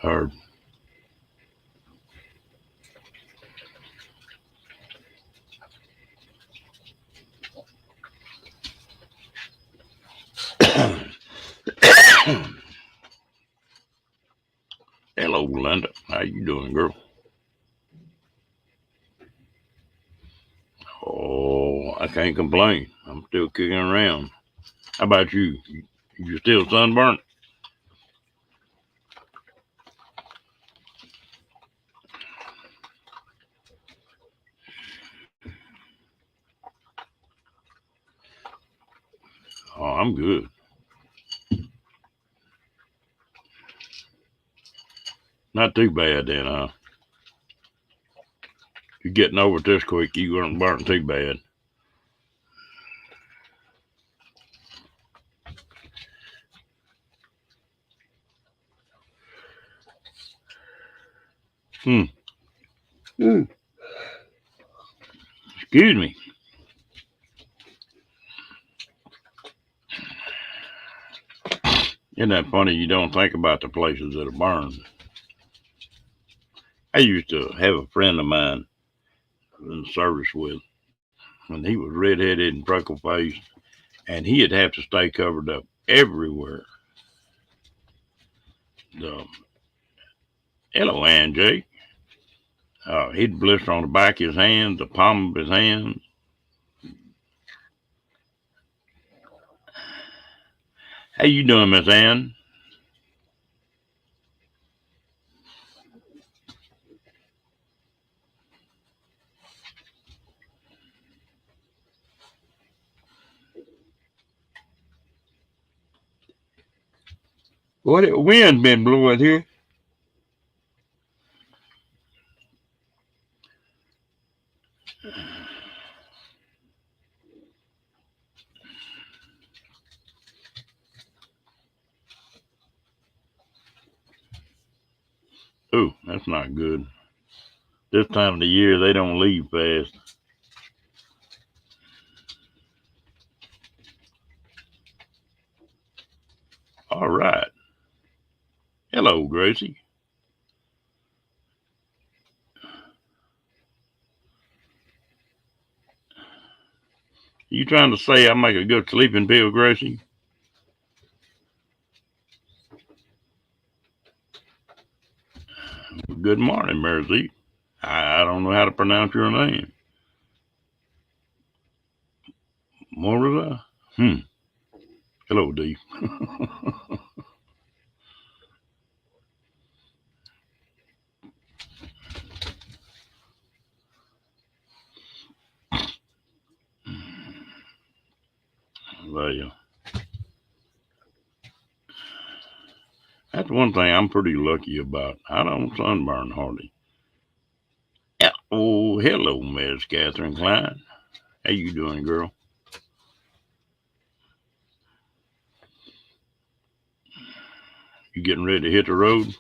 Or hello, Linda. How you doing, girl? Oh, I can't complain. I'm still kicking around. How about you? You still sunburnt? Oh, I'm good. Not too bad then, huh? You're getting over it this quick. You weren't burnt too bad. Hmm. Excuse me. Isn't that funny? You don't think about the places that are burned. I used to have a friend of mine in service with, and he was redheaded and freckle faced, and he'd have to stay covered up everywhere. The, hello, Angie. He'd blister on the back of his hands, the palm of his hand. How you doing, Miss Ann? What the wind been blowing here? Oh, that's not good. This time of the year, they don't leave fast. All right. Hello, Gracie. You trying to say I make a good sleeping pill, Gracie? Good morning, Mersey. I don't know how to pronounce your name. Morza? Hello, D. Well, that's one thing I'm pretty lucky about. I don't sunburn hardly. Yeah. Oh, hello, Miss Catherine Klein. How you doing, girl? You getting ready to hit the road?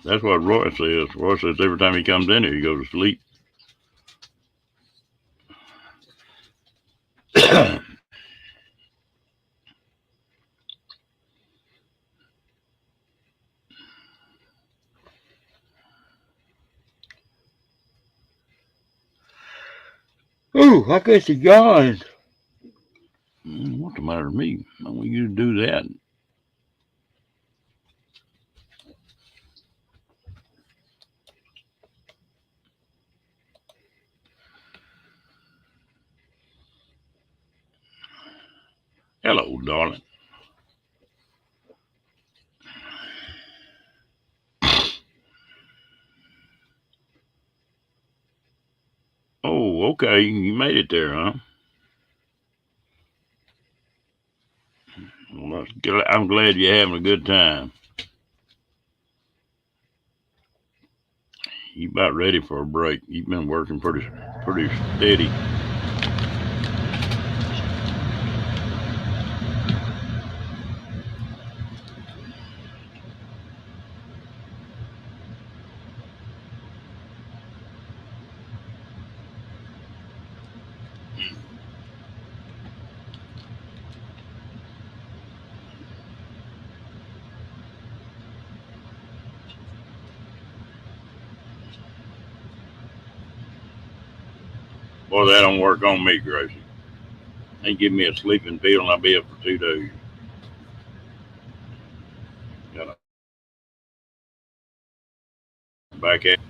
That's what Roy says. Roy says every time he comes in here, he goes to sleep. Oh, I guess he gone. What's the matter with me? I want you to do that. Hello, darling. Oh, okay. You made it there, huh? Well, I'm glad you're having a good time. You about ready for a break? You've been working pretty steady. Boy, that don't work on me, Gracie. They give me a sleeping pill and I'll be up for 2 days. Got a back at.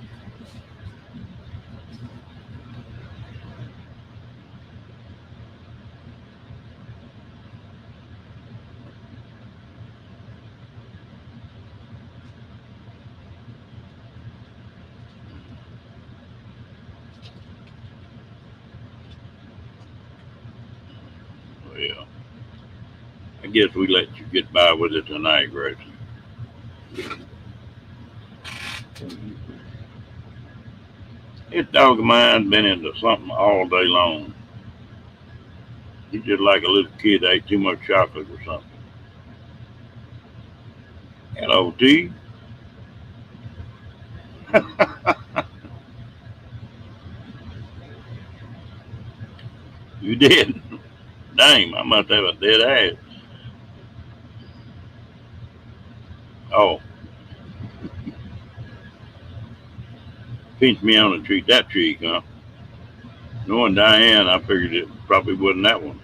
Well, I guess we let you get by with it tonight, Gracie. This dog of mine's been into something all day long. He's just like a little kid that ate too much chocolate or something. Hello, T. You did. Dang, I must have a dead ass. Oh, pinch me on the cheek. That cheek, huh? Knowing Diane, I figured it probably wasn't that one.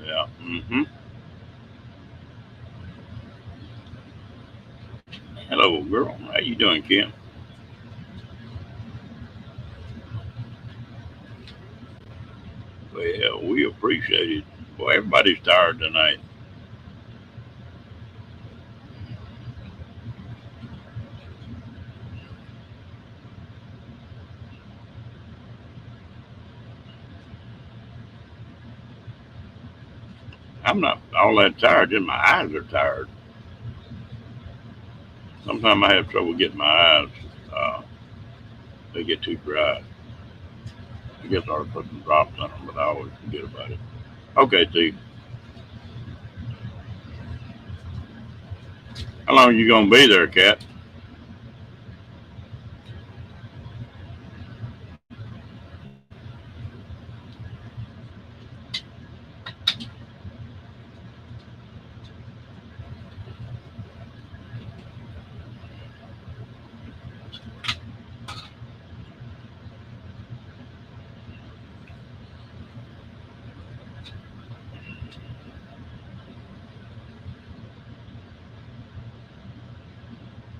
Yeah. Mm-hmm. Hello, girl. How you doing, Kim? Well, we appreciate it. Boy, everybody's tired tonight. I'm not all that tired, just my eyes are tired. Sometimes I have trouble getting my eyes. Uh, they get too dry. I guess I ought to put some drops in them, but I always forget about it. Okay, T. How long are you gonna be there, Cat?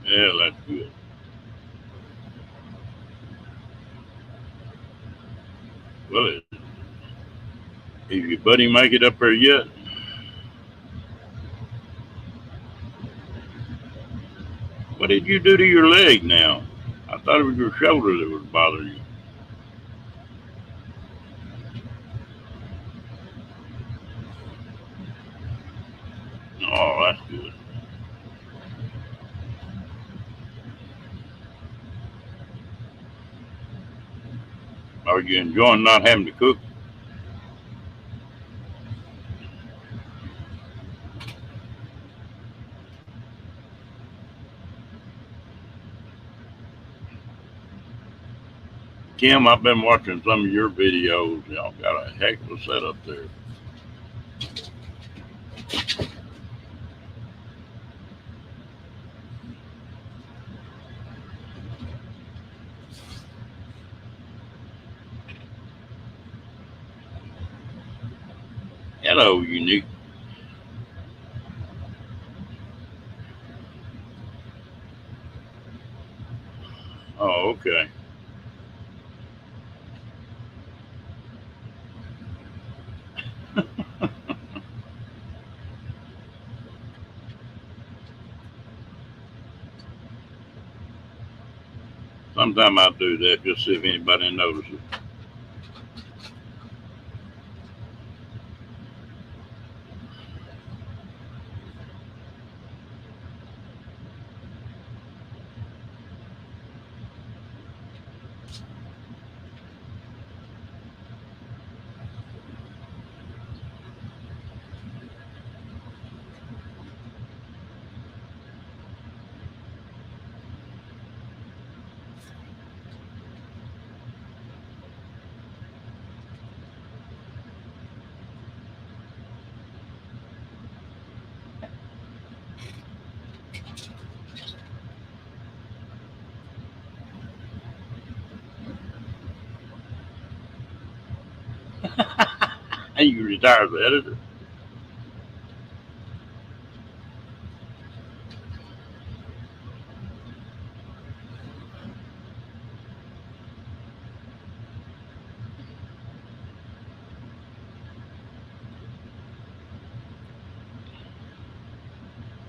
Yeah, that's good. Well, if your buddy make it up there yet? What did you do to your leg now? I thought it was your shoulder that was bothering you. Oh, that's good. Are you enjoying not having to cook? Kim, I've been watching some of your videos. Y'all got a heck of a setup there. Hello, Unique. Oh, okay. Sometimes I do that just see if anybody notices. And you retired as editor.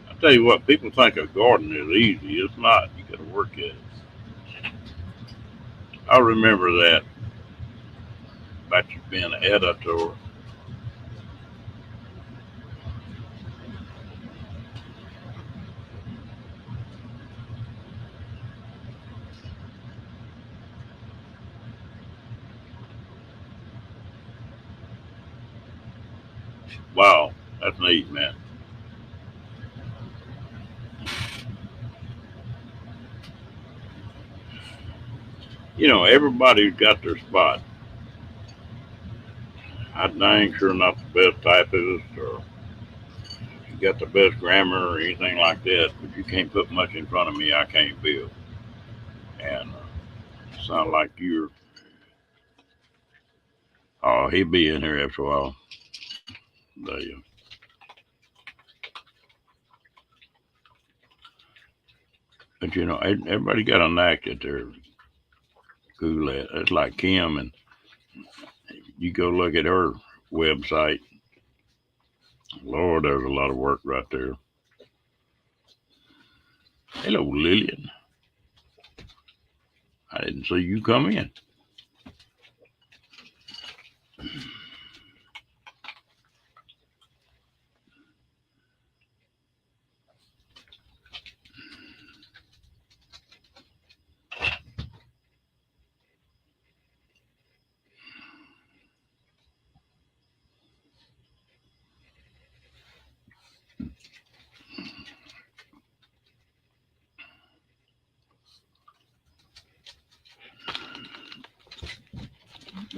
I tell you what, people think a garden is easy. It's not. You got to work at it. I remember that about you being an editor. Wow, that's neat, man. You know, everybody's got their spot. I dang sure not the best typist or you got the best grammar or anything like that, but you can't put much in front of me I can't build. And sound like you're, oh, he'll be in here after a while. The, but you know, everybody got a knack that they're cool at. It's like Kim, and you go look at her website. Lord, there's a lot of work right there. Hello, Lillian. I didn't see you come in.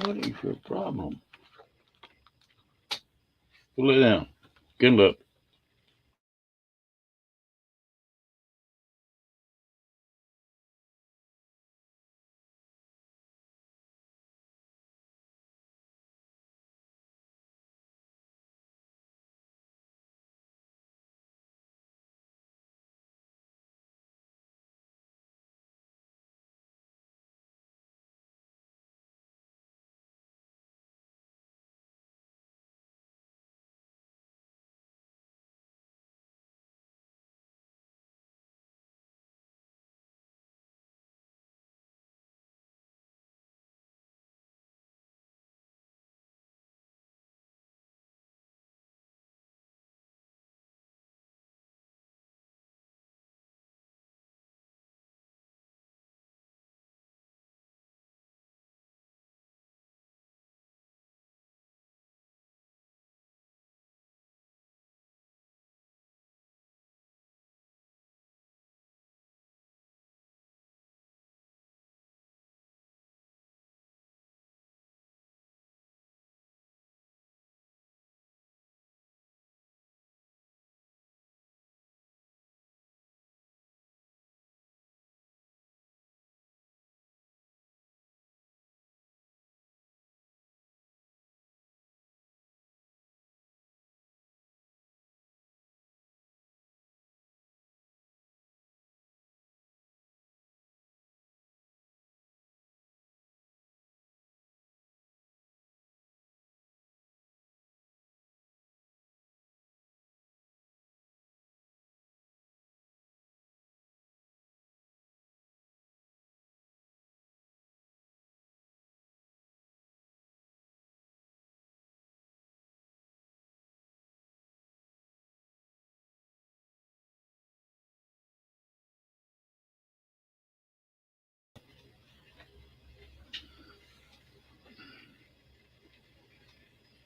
What is your problem? Pull it down. Get up.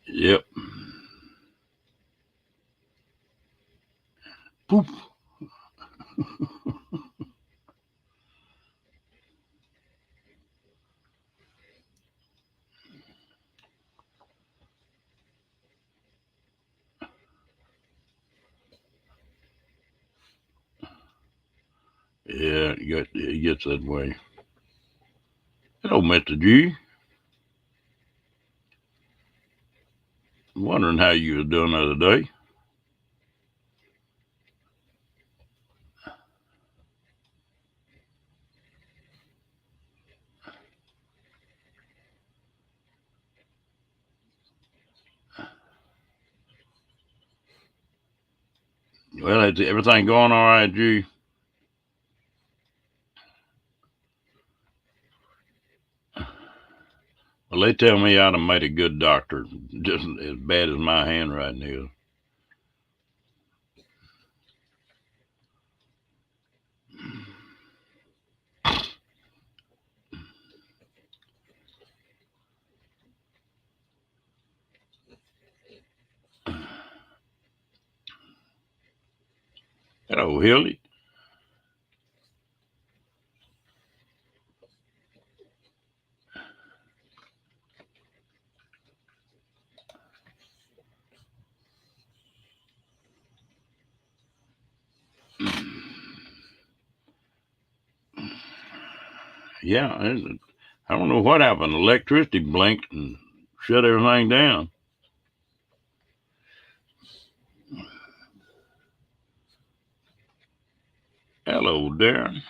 Yep. Poop. Yeah, it gets that way. Hello, Mr. G. wondering how you was doing the other day. Well, is everything going all right, G? Well, they tell me I'd have made a good doctor, just as bad as my handwriting is. Hello, Hilly. Yeah, I don't know what happened. Electricity blinked and shut everything down. Hello, Darren.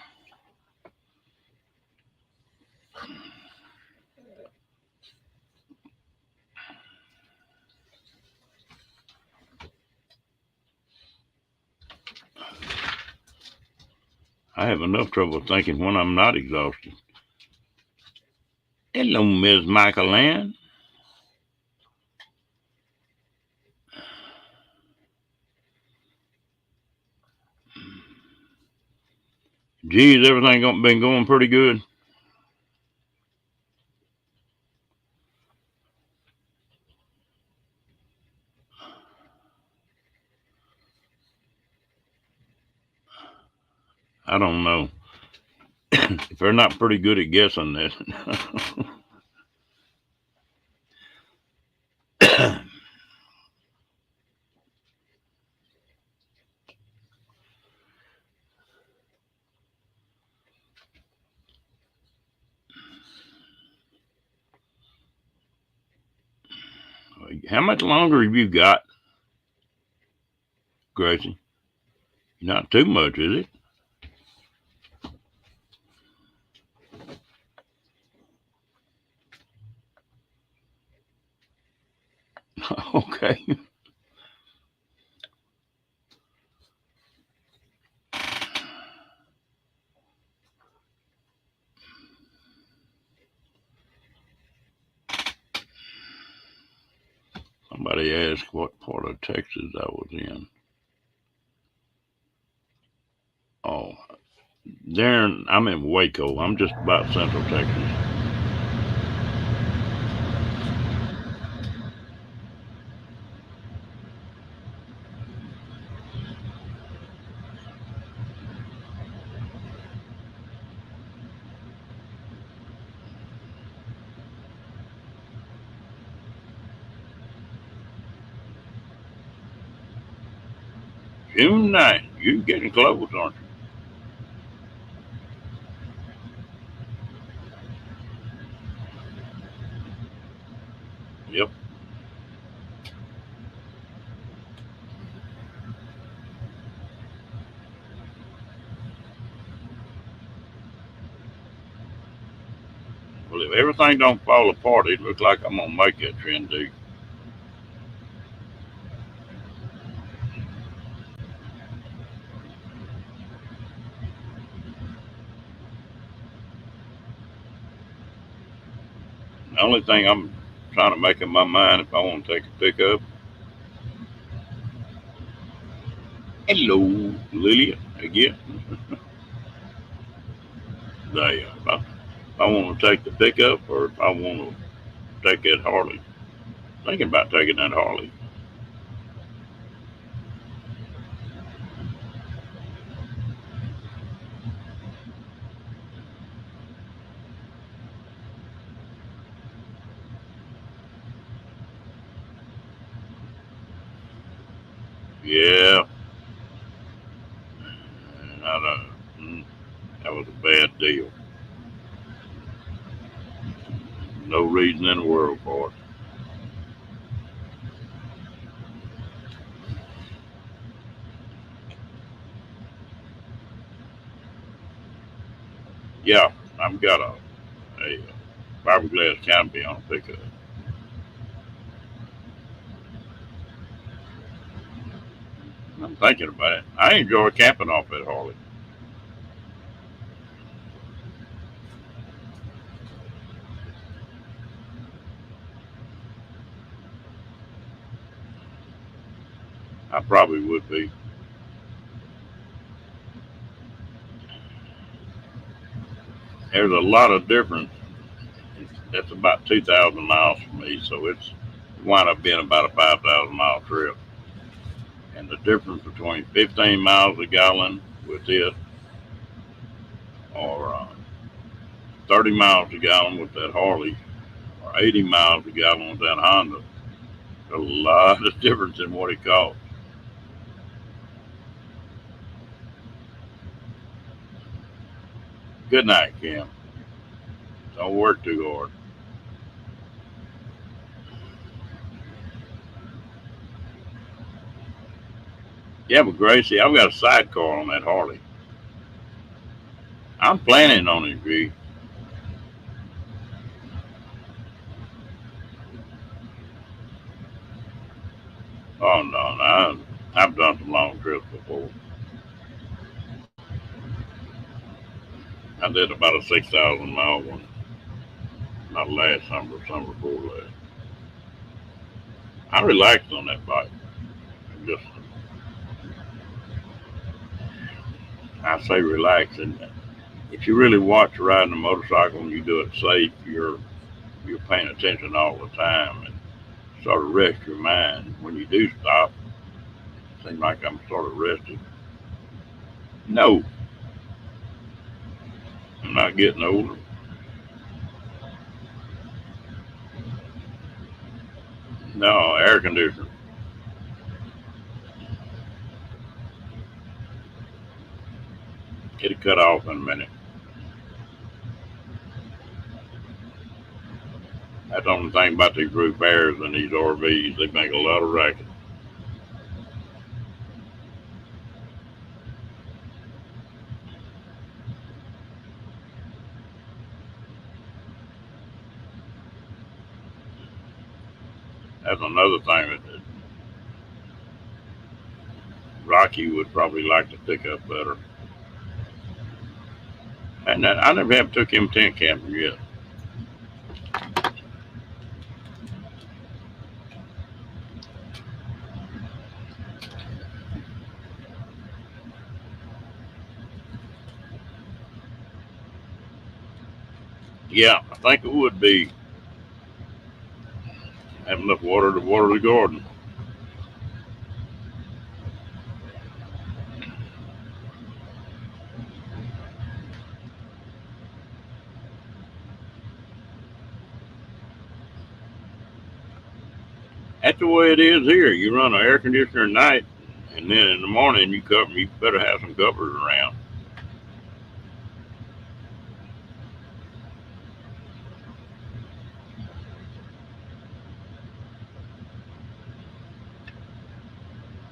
I have enough trouble thinking when I'm not exhausted. Hello, Miss Michael Ann. Geez, everything been going pretty good. I don't know. If they're not pretty good at guessing this. How much longer have you got, Gracie? Not too much, is it? Okay. Somebody asked what part of Texas I was in. Oh, Darren, I'm in Waco. I'm just about Central Texas. June 9th. You're getting close, aren't you? Yep. Well, if everything don't fall apart, it looks like I'm gonna make that trend do. The only thing I'm trying to make in my mind if I want to take a pickup. Hello, Lilia, again. If I want to take the pickup or if I want to take that Harley. Thinking about taking that Harley. Yeah, I don't, that was a bad deal. No reason in the world for it. Yeah, I've got a fiberglass canopy on a pickup. I'm thinking about it. I enjoy camping off that Harley. I probably would be. There's a lot of difference. That's about 2,000 miles for me, so it's wind up being about a 5,000 mile trip. And the difference between 15 miles a gallon with it or 30 miles a gallon with that Harley or 80 miles a gallon with that Honda, there's a lot of difference in what it costs. Good night, Kim. Don't work too hard. Yeah, but Gracie, I've got a sidecar on that Harley. I'm planning on it, G. Oh no, no, I've done some long trips before. I did about a 6,000 mile one, not last summer, summer before last. I relaxed on that bike. Just, I say relaxing. If you really watch riding a motorcycle and you do it safe, you're paying attention all the time and sort of rest your mind. When you do stop, it seems like I'm sort of rested. No, I'm not getting older. No, air conditioner. It'll cut off in a minute. That's the only thing about these roof airs and these RVs. They make a lot of racket. That's another thing that Rocky would probably like to pick up better. And I never have took him tent camping yet. Yeah, I think it would be have enough water to water the garden. That's the way it is here. You run an air conditioner at night, and then in the morning you cover. You better have some covers around.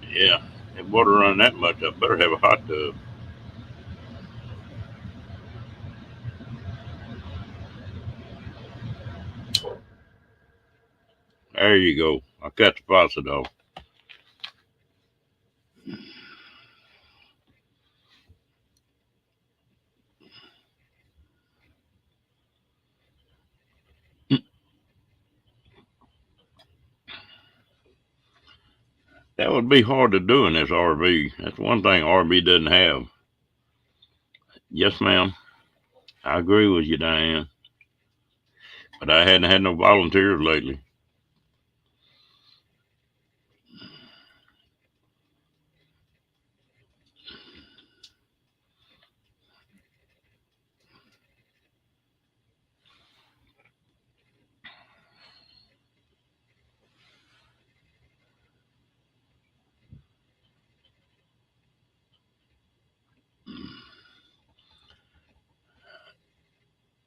Yeah, if water run that much, I better have a hot tub. There you go. I cut the faucet off. That would be hard to do in this RV. That's one thing RV doesn't have. Yes, ma'am. I agree with you, Diane. But I hadn't had no volunteers lately.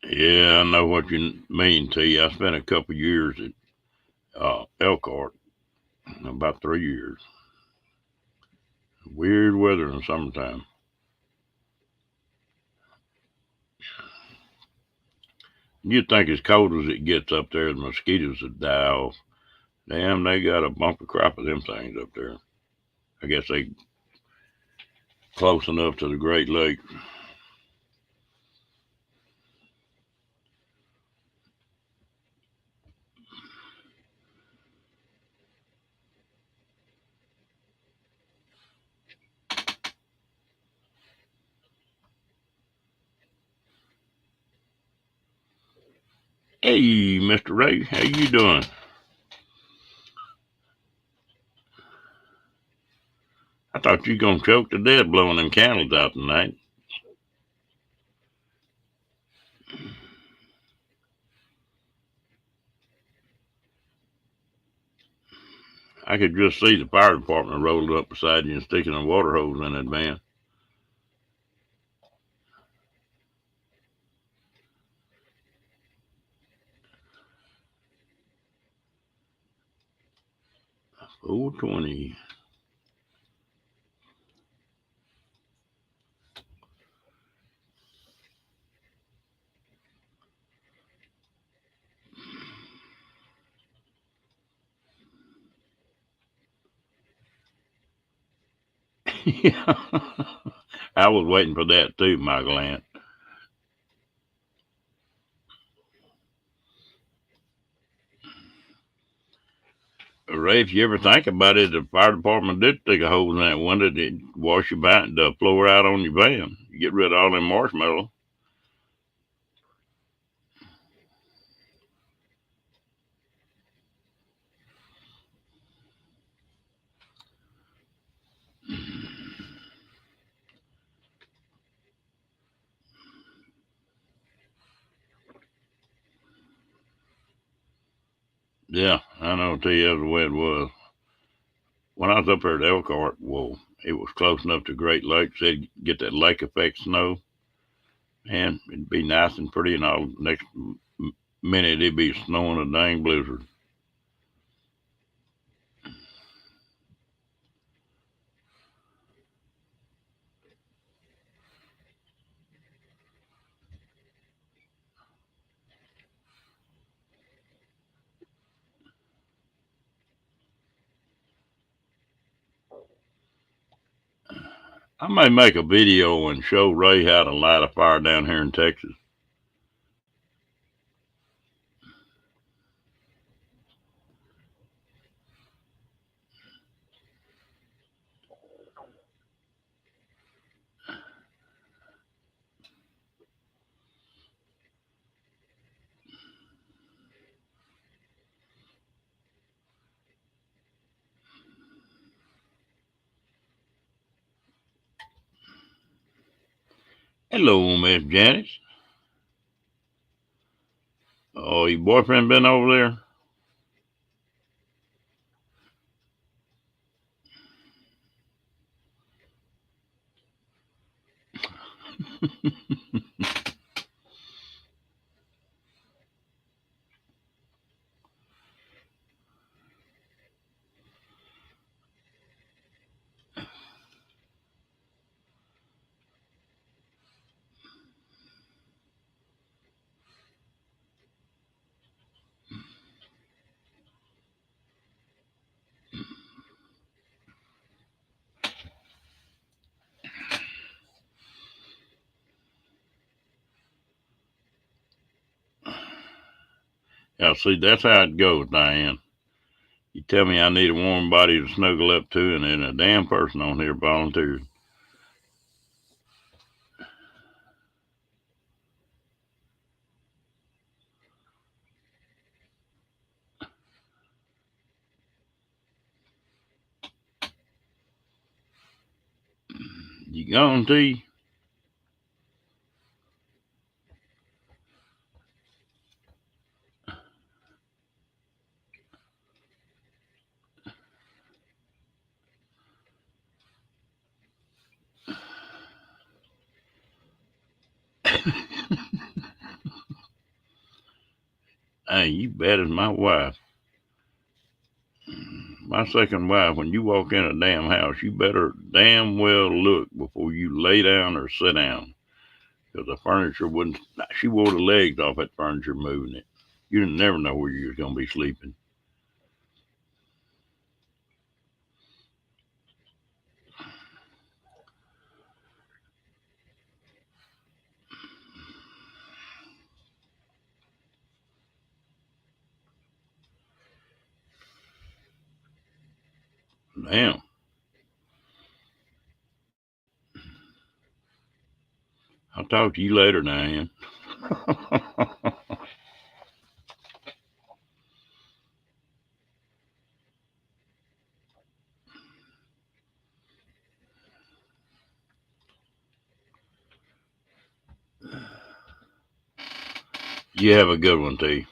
Yeah, I know what you mean, T. I spent a couple years at Elkhart, about 3 years. Weird weather in the summertime. You'd think as cold as it gets up there, the mosquitoes would die off. Damn, they got a bumper crop of them things up there. I guess they close enough to the Great Lakes. Hey, Mr. Ray, how you doing? I thought you gonna choke to death blowing them candles out tonight. I could just see the fire department rolling up beside you and sticking a water hose in that van. Oh, 20. Yeah. I was waiting for that too, Michael Ant. Ray, if you ever think about it, the fire department did stick a hole in that window to wash the floor out on your van. You get rid of all them marshmallows. Yeah, I know. I'll tell you that's the way it was. When I was up there at Elkhart, well, it was close enough to Great Lakes. They'd get that lake effect snow, and it'd be nice and pretty, and all next minute it'd be snowing a dang blizzard. I may make a video and show Ray how to light a fire down here in Texas. Hello, Miss Janice. Oh, your boyfriend been over there? Yeah, see, that's how it goes, Diane. You tell me I need a warm body to snuggle up to, and then a damn person on here volunteers. You gone, T? Hey, you bad as my wife. My second wife, when you walk in a damn house, you better damn well look before you lay down or sit down. because the furniture wouldn't. She wore the legs off that furniture moving it. You didn't never know where you was gonna be sleeping. Damn. I'll talk to you later, Diane. You have a good one, T.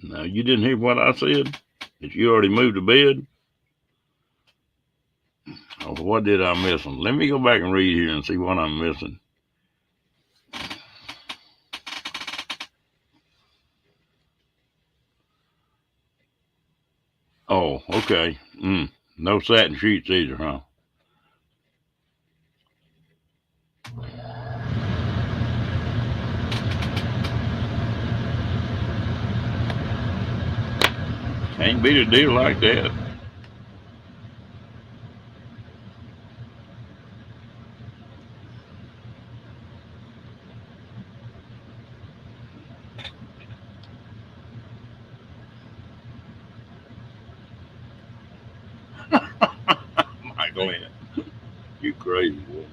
Now, you didn't hear what I said? That you already moved to bed? Oh, what did I miss? Let me go back and read here and see what I'm missing. Oh, okay. No satin sheets either, huh? Can't beat a deal like that. Michael, you crazy boy.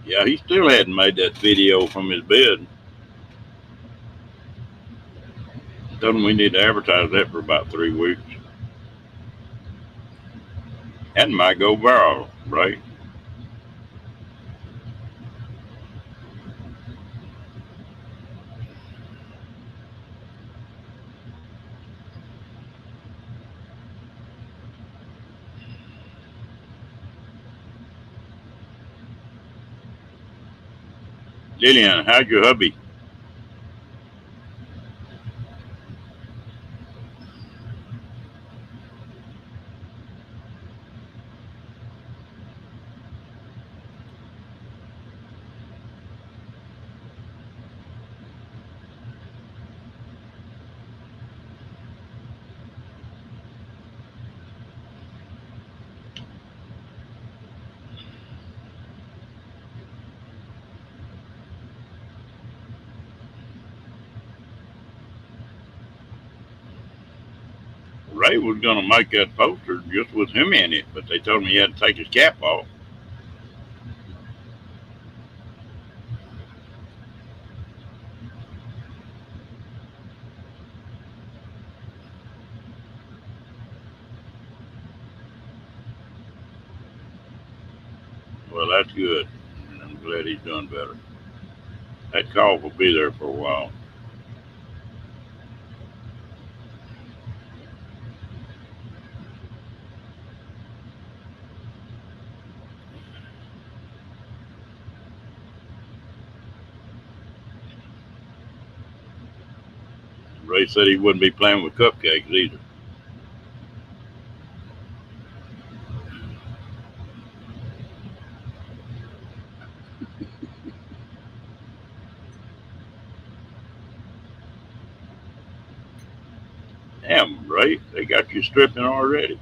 Yeah, he still hadn't made that video from his bed. Told him we need to advertise that for about 3 weeks. That might go viral, right? Lillian, how's your hubby? Ray was gonna make that poster just with him in it, but they told him he had to take his cap off. Well, that's good. I'm glad he's done better. That cough will be there for a while. Ray said he wouldn't be playing with cupcakes either. Damn, Ray, they got you stripping already.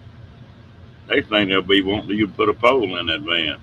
Next thing they'll be wanting you to put a pole in that van.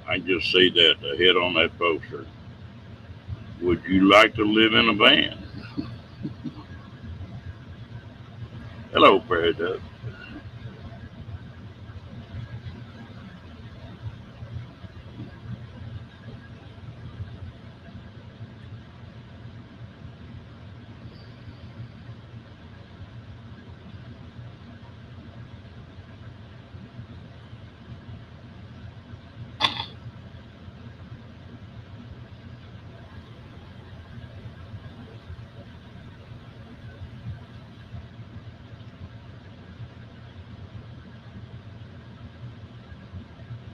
I just see that ahead on that poster. Would you like to live in a van? Hello, Prairie Dove.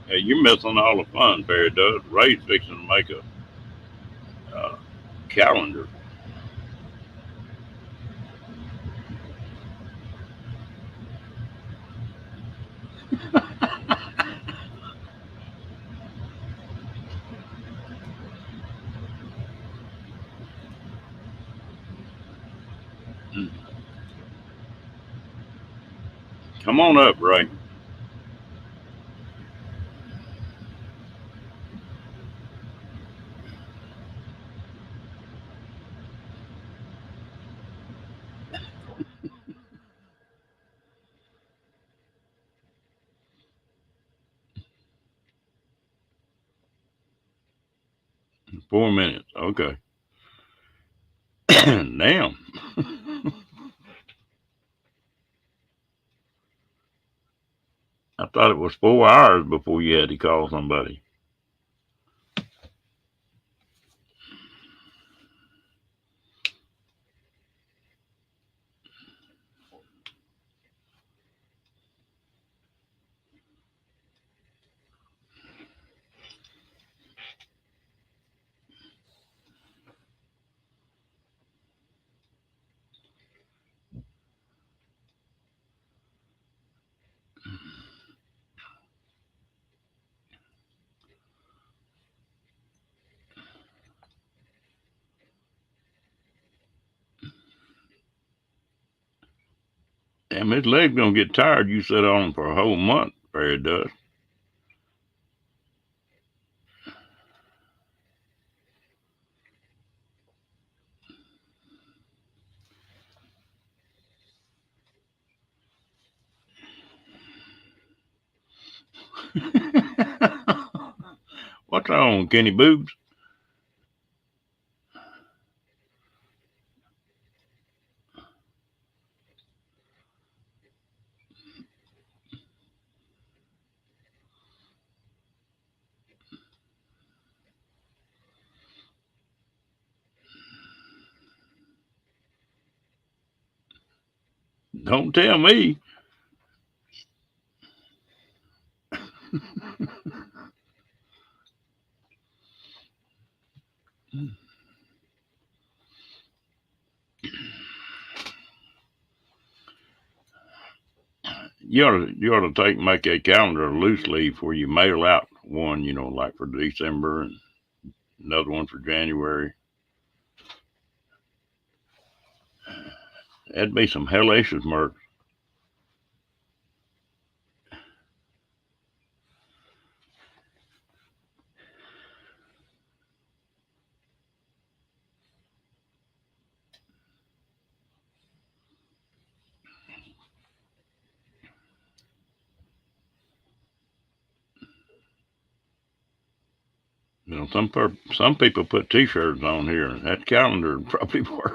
Hey, you're missing all the fun, Prairie Dove. Ray's fixing to make a calendar. Come on up, Ray. 4 minutes. Okay. Damn. I thought it was 4 hours before you had to call somebody. Damn, his leg's gonna get tired. You sit on him for a whole month, Fairy Dust. What's wrong, Kenny Boobs? Don't tell me. You ought to make a calendar a loose leaf where you mail out one, like for December and another one for January. That'd be some hellacious murder. Some people put T-shirts on here. That calendar would probably work.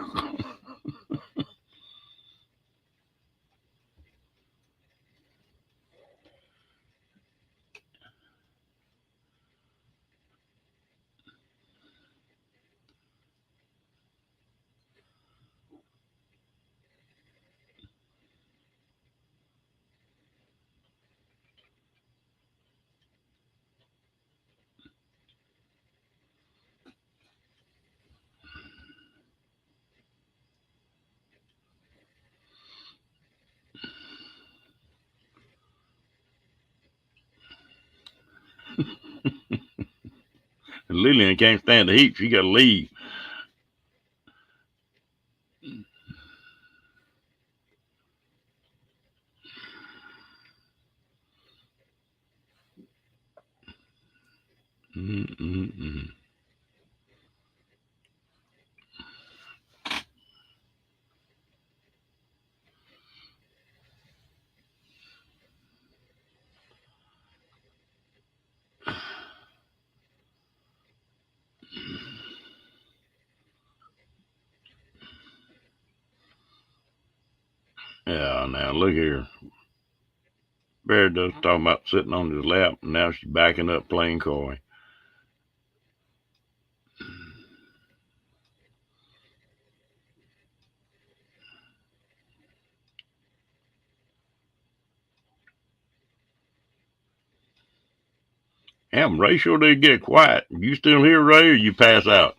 Lillian can't stand the heat. She got to leave. Mm-mm-mm. Yeah, now look here. Bear does talking about sitting on his lap, and now she's backing up playing coy. Damn, Ray sure did get quiet. You still here, Ray, or you pass out?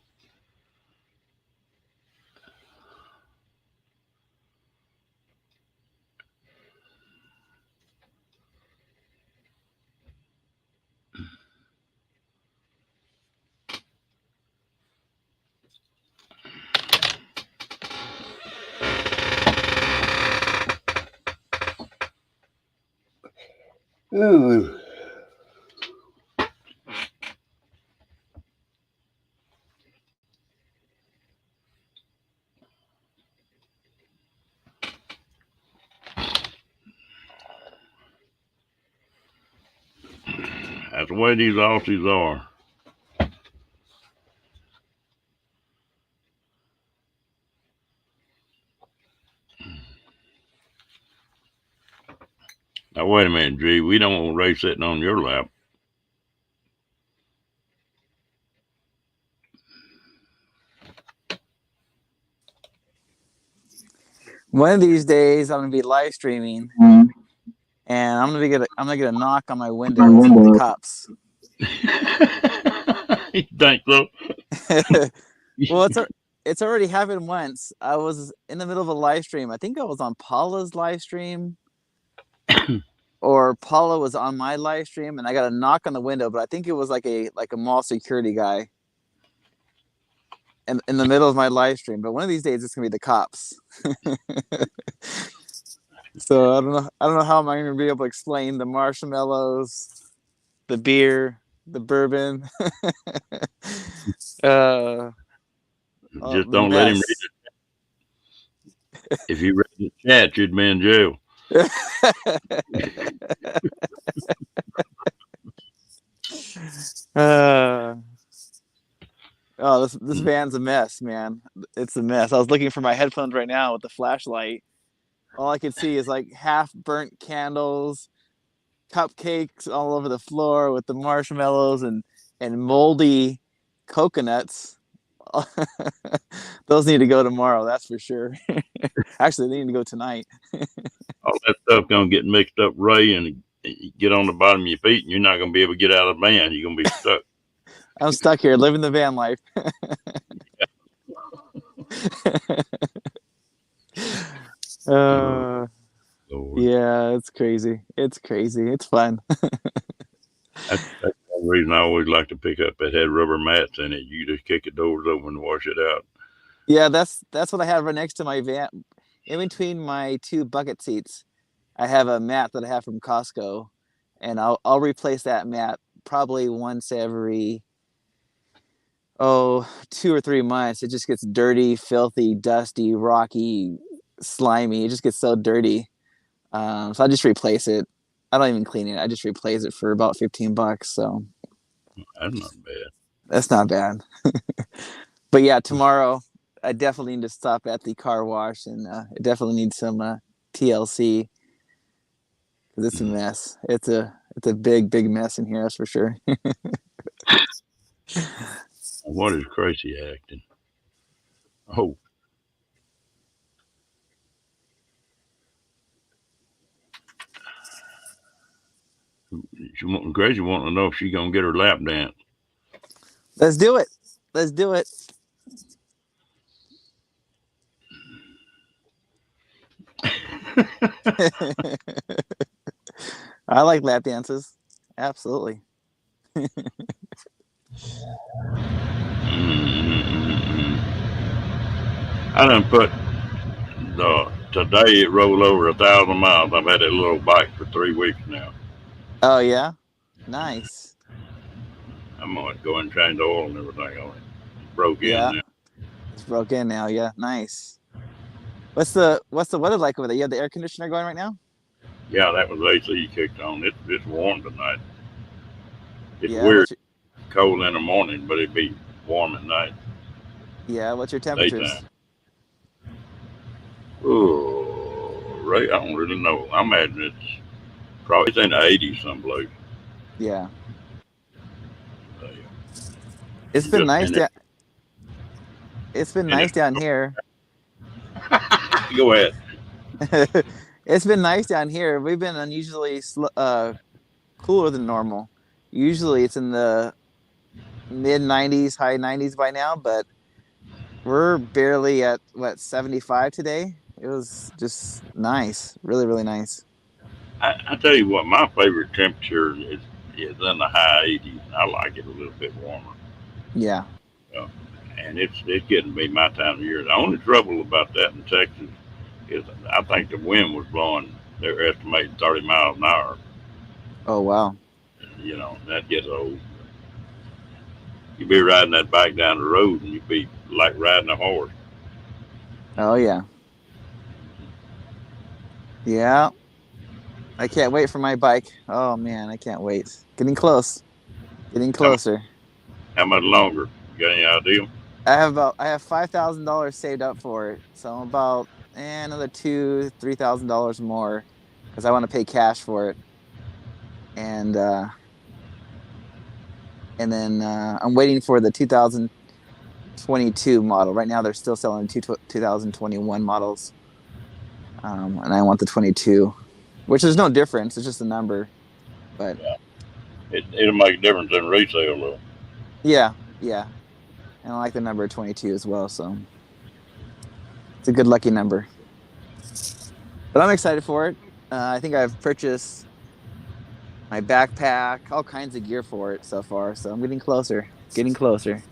Ooh. That's the way these Aussies are. Now, wait a minute, G. We don't want Ray sitting on your lap. One of these days, I'm gonna be live streaming, and I'm gonna get a knock on my window from the cops. You think so? Well, it's already happened once. I was in the middle of a live stream. I think I was on Paula's live stream, or Paula was on my live stream, and I got a knock on the window. But I think it was like a mall security guy, in the middle of my live stream. But one of these days, it's gonna be the cops. So I don't know how I'm going to be able to explain the marshmallows, the beer, the bourbon. Just don't let him read it. If you read the chat, you'd be in jail. This van's a mess, man. It's a mess. I was looking for my headphones right now with the flashlight. All I could see is like half burnt candles, cupcakes all over the floor with the marshmallows and moldy coconuts. Those need to go tomorrow, that's for sure. Actually, they need to go tonight. All that stuff gonna get mixed up, Ray, and get on the bottom of your feet, and you're not gonna be able to get out of the van. You're gonna be stuck. I'm stuck here living the van life. Yeah, it's crazy. It's crazy. It's fun. That's the reason I always like to pick up that had rubber mats in it. You just kick the doors open and wash it out. Yeah, that's what I have right next to my van. In between my two bucket seats, I have a mat that I have from Costco, and I'll replace that mat probably once every 2 or 3 months. It just gets dirty, filthy, dusty, rocky, slimy. It just gets so dirty. So I just replace it. I don't even clean it. I just replace it for about $15. So that's not bad. That's not bad. But yeah, tomorrow I definitely need to stop at the car wash, and I definitely need some TLC, because it's a mess. It's a big mess in here, that's for sure. What is crazy acting? Oh. Gracie wanting to know if she's gonna get her lap dance. Let's do it. Let's do it. I like lap dances. Absolutely. I done put today it rolled over 1,000 miles. I've had that little bike for 3 weeks now. Oh yeah, nice. I'm gonna go and change the oil and everything on it. Broke in Yeah, now. it's broke in now. Yeah, nice. What's the weather like over there? You have the air conditioner going right now? Yeah, that was AC kicked on. It's warm tonight. It's Yeah, weird, cold in the morning, but it'd be warm at night, what's your daytime. temperatures? Oh, right. I don't really know. I imagine it's in the 80s someplace. Yeah. Yeah. It's been Just nice in it. down it's been In nice it. down here. Go ahead. It's been nice down here. We've been unusually cooler than normal. Usually it's in the mid 90s, high 90s by now, but we're barely at what 75 today. It was just nice, really, really nice. I tell you what, my favorite temperature is in the high 80s. I like it a little bit warmer. Yeah. Uh, and it's getting to be my time of year. The only trouble about that in Texas is I think the wind was blowing. They're estimating 30 miles an hour. Oh wow. That gets old. You'd be riding that bike down the road and you'd be like riding a horse. Oh yeah. Yeah. I can't wait for my bike. Oh man, I can't wait. Getting close. Getting How, closer. how much longer? You got any idea? I have $5,000 saved up for it. So I'm about another $2,000-$3,000 more because I want to pay cash for it. And then I'm waiting for the 2022 model. Right now they're still selling 2021 models. And I want the 22, which is no difference. It's just a number. But Yeah. It'll make a difference in resale though. yeah, yeah. And I like the number 22 as well. So it's a good lucky number. But I'm excited for it. I think I've purchased my backpack, all kinds of gear for it so far. So I'm getting closer, getting closer.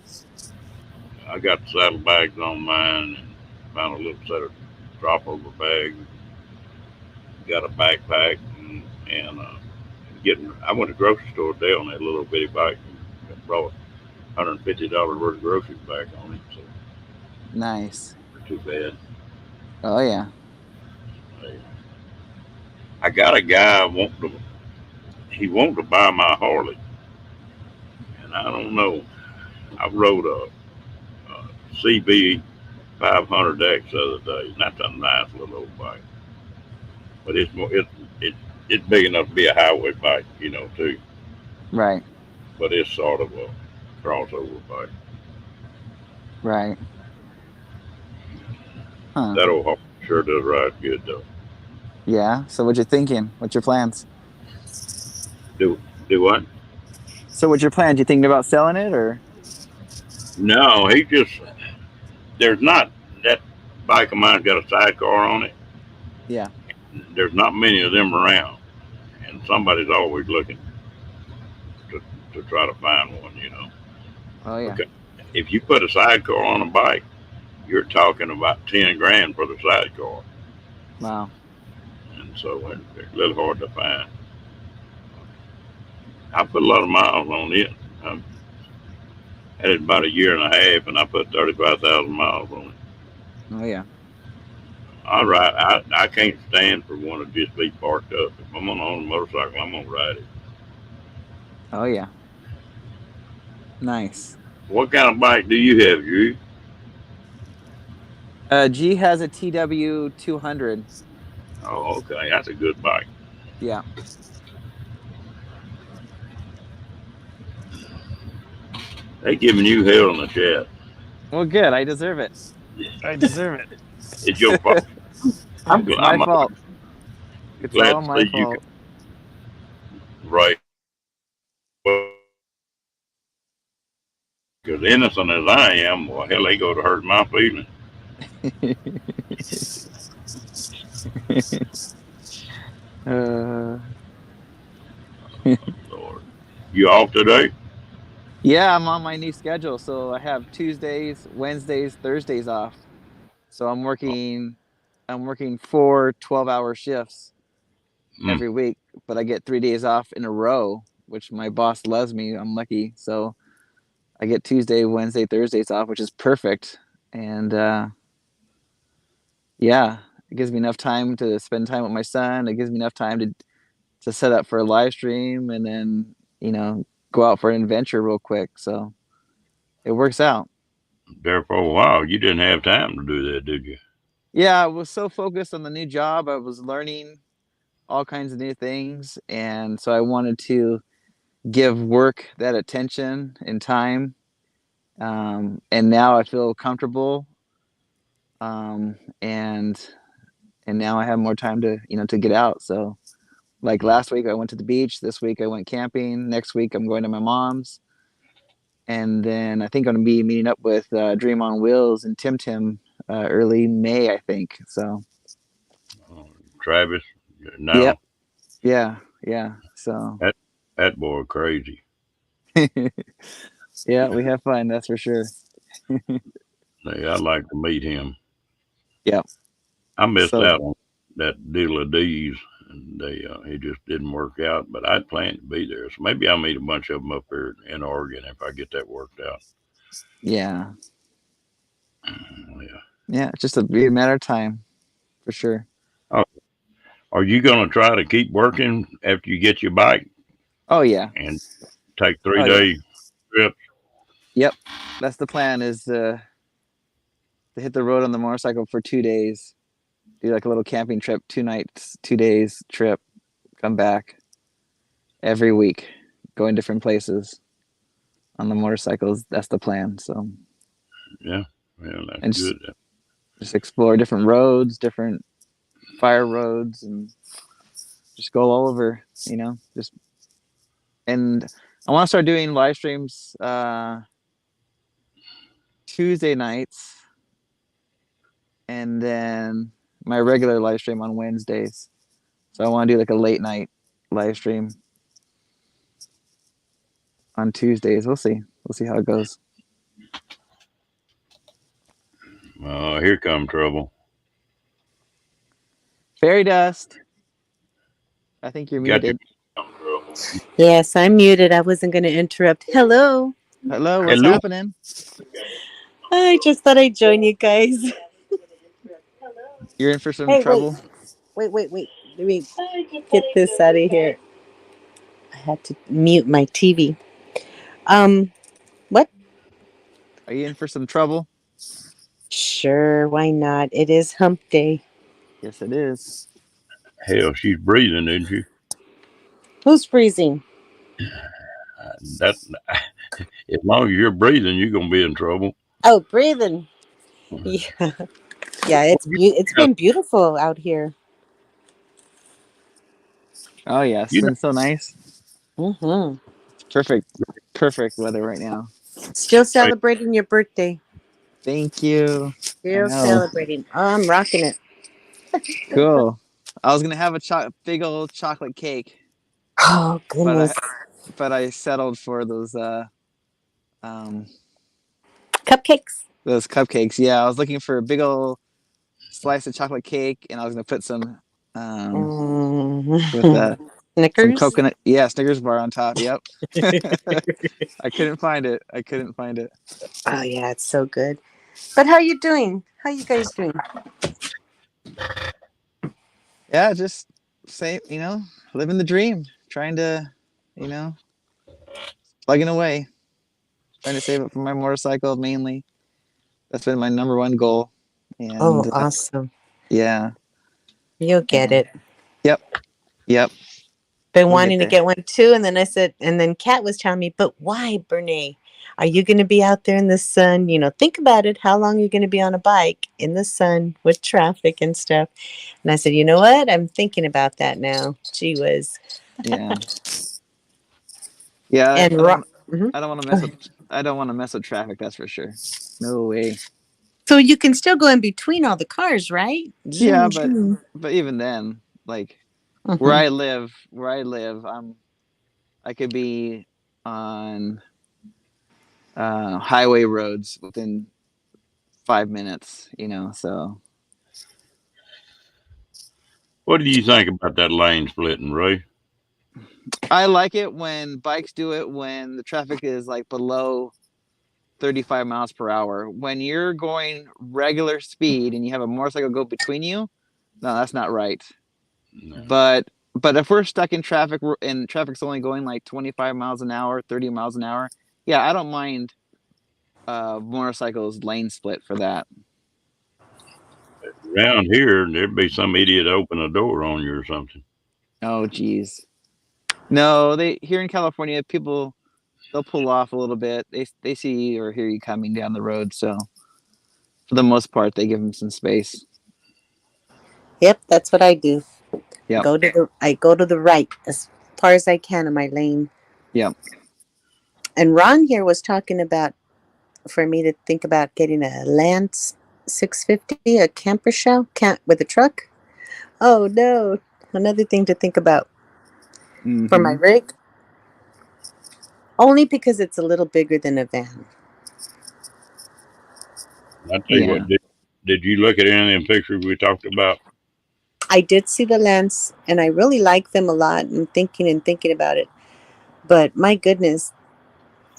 I got the saddlebags on mine and found a little set of drop over bags. Got a backpack and getting. I went to the grocery store today on that little bitty bike and brought $150 worth of groceries back on it. So Nice. too bad. Oh yeah. I got a guy wanting to. He wanted to buy my Harley, and I don't know. I rode a CB 500X the other day, and that's a nice little old bike. But it it's big enough to be a highway bike, too. Right. But it's sort of a crossover bike. Right. Huh. That old Harley sure does ride good though. Yeah. So what you thinking? What's your plans? Do what? So what's your plans? You thinking about selling it or? No, he just there's not that bike of mine's got a sidecar on it. Yeah. There's not many of them around, and somebody's always looking to, to try to find one. Oh yeah. Okay, if you put a sidecar on a bike, you're talking about 10 grand for the sidecar, Wow. and so it's a little hard to find. I put a lot of miles on it. I had it about a year and a half, and I put 35,000 miles on it. Oh yeah. All right, I can't stand for one to just be parked up. If I'm gonna own a motorcycle, I'm gonna ride it. Oh yeah. Nice. What kind of bike do you have, you? G has a TW 200. Oh, okay, that's a good bike. Yeah. They giving you hell in the chat. Well, good. I deserve it. I deserve It's your fault. it. It's my I'm fault. It's glad all to my see you fault. right. Because innocent as I am, well, hell, they go to hurt my feelings. uh, Lord, you off today? yeah, I'm on my new schedule. So I have Tuesdays, Wednesdays, Thursdays off. So I'm working 4 12-hour shifts Hmm. every week, but I get 3 days off in a row, which my boss loves me. I'm lucky. So I get Tuesday, Wednesday, Thursdays off, which is perfect. And yeah, it gives me enough time to spend time with my son. It gives me enough time to set up for a live stream and then, go out for an adventure real quick. So it works out. There for a while, you didn't have time to do that, did you? Yeah, I was so focused on the new job. I was learning all kinds of new things. And so I wanted to give work that attention and time. And now I feel comfortable. And now I have more time to get out. So like last week I went to the beach. This week I went camping. Next week I'm going to my mom's. And then I think I'm gonna be meeting up with Dream on Wheels and Tim Tim early May, I think. So Travis, yep, now yeah. So that that boy crazy. yeah, we have fun, that's for sure. Hey, I'd like to meet him. Yep. I missed So out on that deal of D's, and it just didn't work out. But I'd planned to be there, so maybe I'll meet a bunch of them up here in Oregon if I get that worked out. yeah, Yeah. yeah, it's just be a matter of time for sure. Oh, are you going to try to keep working after you get your bike Oh yeah, and take three oh yeah, day trips? yep. That's the plan is to hit the road on the motorcycle for 2 days. Do like a little camping trip, 2 nights, 2 days trip, come back every week, going different places on the motorcycles. That's the plan. So Yeah, well, that's and good. just explore different roads, different fire roads, and just go all over. Just and I want to start doing live streams Tuesday nights, and then my regular live stream on Wednesdays. So I want to do like a late night live stream on Tuesdays. We'll see. We'll see how it goes. Here come trouble. Fairy dust. I think you're Got your muted. trouble. Yes, I'm muted. I wasn't going to interrupt. Hello. Hello, what's Hello. happening? I just thought I'd join you guys. You're in for some Hey, wait, trouble. wait. Let me get this out of here. I had to mute my TV. What? Are you in for some trouble? Sure, why not? It is hump day. Yes, it is. Hell, she's breathing, isn't she? Who's freezing? That as long as you're breathing, you're gonna be in trouble. Oh, breathing. Yeah, yeah. It's Yeah, been beautiful out here. Oh yeah, it's you know, been so nice. Mm-hmm. It's perfect weather right now. Still celebrating your birthday. Thank you. I Still know. celebrating. Oh, I'm rocking it. Cool. I was gonna have a big old chocolate cake, Oh but goodness. I settled for um Cupcakes. those cupcakes. Yeah, I was looking for a big old slice of chocolate cake, and I was gonna put some with Mm. some Snickers. coconut. Yeah, Snickers bar on top. Yep. I couldn't find it. I couldn't find it. Oh yeah, it's so good. But how you doing? How you guys doing? Yeah, just say living the dream, trying to, you know, plugging away, trying to save it for my motorcycle mainly. That's been my number one goal. Oh, And awesome. yeah, You'll get and it. yep, yep, Been we'll get wanting to there. get one too, and then I said, and then Kat was telling me, but why, Bernie? Are you going to be out there in the sun? Think about it. How long are you going to be on a bike in the sun with traffic and stuff? And I said, you know what? I'm thinking about that now. Gee whiz. Yeah, yeah. And rock. Mhm. I don't want to Go mess with. ahead. I don't want to mess with traffic. That's for sure. No way. So you can still go in between all the cars, right? Yeah, Zoom, but zoom. even then, like Hmm. where I live, I could be on highway roads within 5 minutes. So what do you think about that lane splitting, Ray? I like it when bikes do it when the traffic is like below 35 miles per hour. When you're going regular speed and you have a motorcycle go between you, no, that's not right. No. But if we're stuck in traffic and traffic's only going like 25 miles an hour, 30 miles an hour, yeah, I don't mind motorcycles lane split for that. Around here, there'd be some idiot open a door on you or something. Oh, geez. No, they here in California, people they'll pull off a little bit. They see or hear you coming down the road, so for the most part, they give them some space. Yep, that's what I do. Yep, I go to the right as far as I can in my lane. yep. And Ron here was talking about for me to think about getting a Lance 650, a camper shell with a truck. Oh no, another thing to think about for my Mm-hmm. rig. Only because it's a little bigger than a van. I tell you Yeah, what, did you look at any of them pictures we talked about? I did see the Lance, and I really like them a lot. And thinking about it, but my goodness,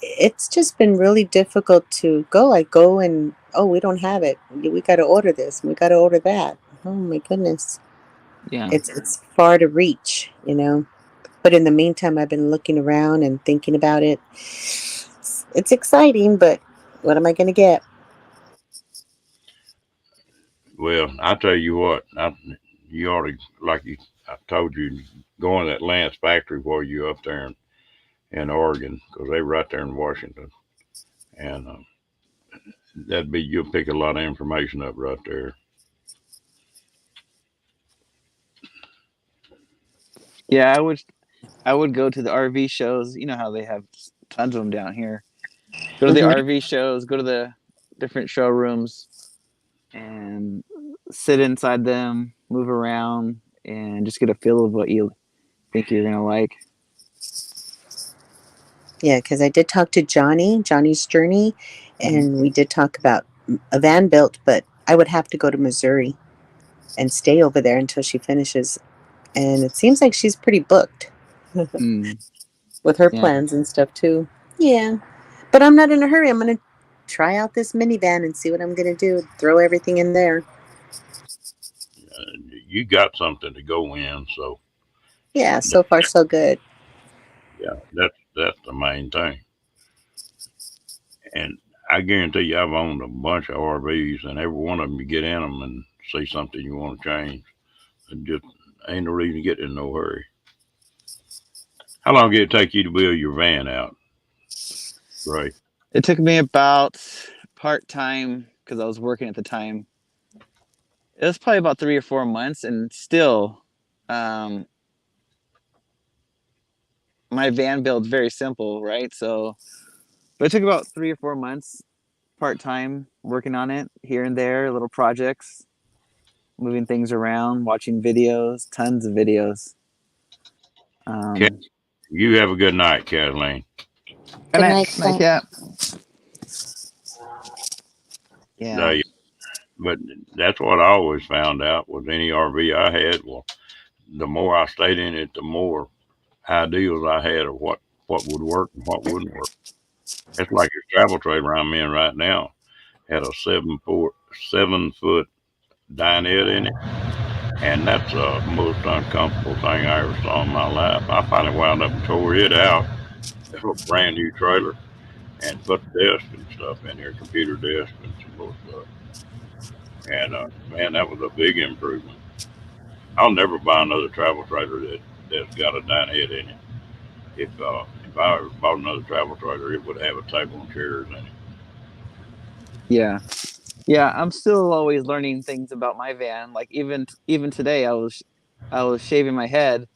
it's just been really difficult to go. I go and oh, we don't have it. We got to order this. We got to order that. Oh my goodness, yeah, it's far to reach, you know. But in the meantime, I've been looking around and thinking about it. It's exciting, but what am I going to get? Well, I tell you what, you ought to, like I told you, go in that Lance factory while you're up there in Oregon, because they're right there in Washington. And you'll pick a lot of information up right there. yeah. I would go to the RV shows. You know how they have tons of them down here. Go to the Mm-hmm. RV shows. Go to the different showrooms and sit inside them, move around, and just get a feel of what you think you're gonna like. Yeah, because I did talk to Johnny's Journey, Mm-hmm. and we did talk about a van built, but I would have to go to Missouri and stay over there until she finishes. And it seems like she's pretty booked Mm, with her yeah, plans and stuff too. Yeah, but I'm not in a hurry. I'm gonna try out this minivan and see what I'm gonna do. Throw everything in there. You got something to go in, so Yeah, so far so good. yeah, that's the main thing. And I guarantee you, I've owned a bunch of RVs, and every one of them, you get in them and see something you want to change, and just ain't no reason to get in no hurry. How long did it take you to build your van out, Ray? it took me about part time because I was working at the time. It was probably about 3 or 4 months, and still, um, my van build's very simple, right? So, but it took about 3 or 4 months part time working on it here and there, little projects, moving things around, watching videos, tons of videos. Cat, Um, you have a good night, Kathleen. and Good I, night, like, Kat. yeah, No, yeah, but that's what I always found out with any RV I had. Well, the more I stayed in it, the more ideas I had of what would work and what wouldn't work. It's like your travel trailer I'm in right now had a 7 foot dinette in it, and that's the most uncomfortable thing I ever saw in my life. I finally wound up and tore it out of a brand new trailer and put desk and stuff in there, computer desk and some more stuff. And man, that was a big improvement. I'll never buy another travel trailer that's got a dinette in it. If I ever bought another travel trailer, it would have a table and chairs in it. yeah, yeah. I'm still always learning things about my van. Like even today, I was shaving my head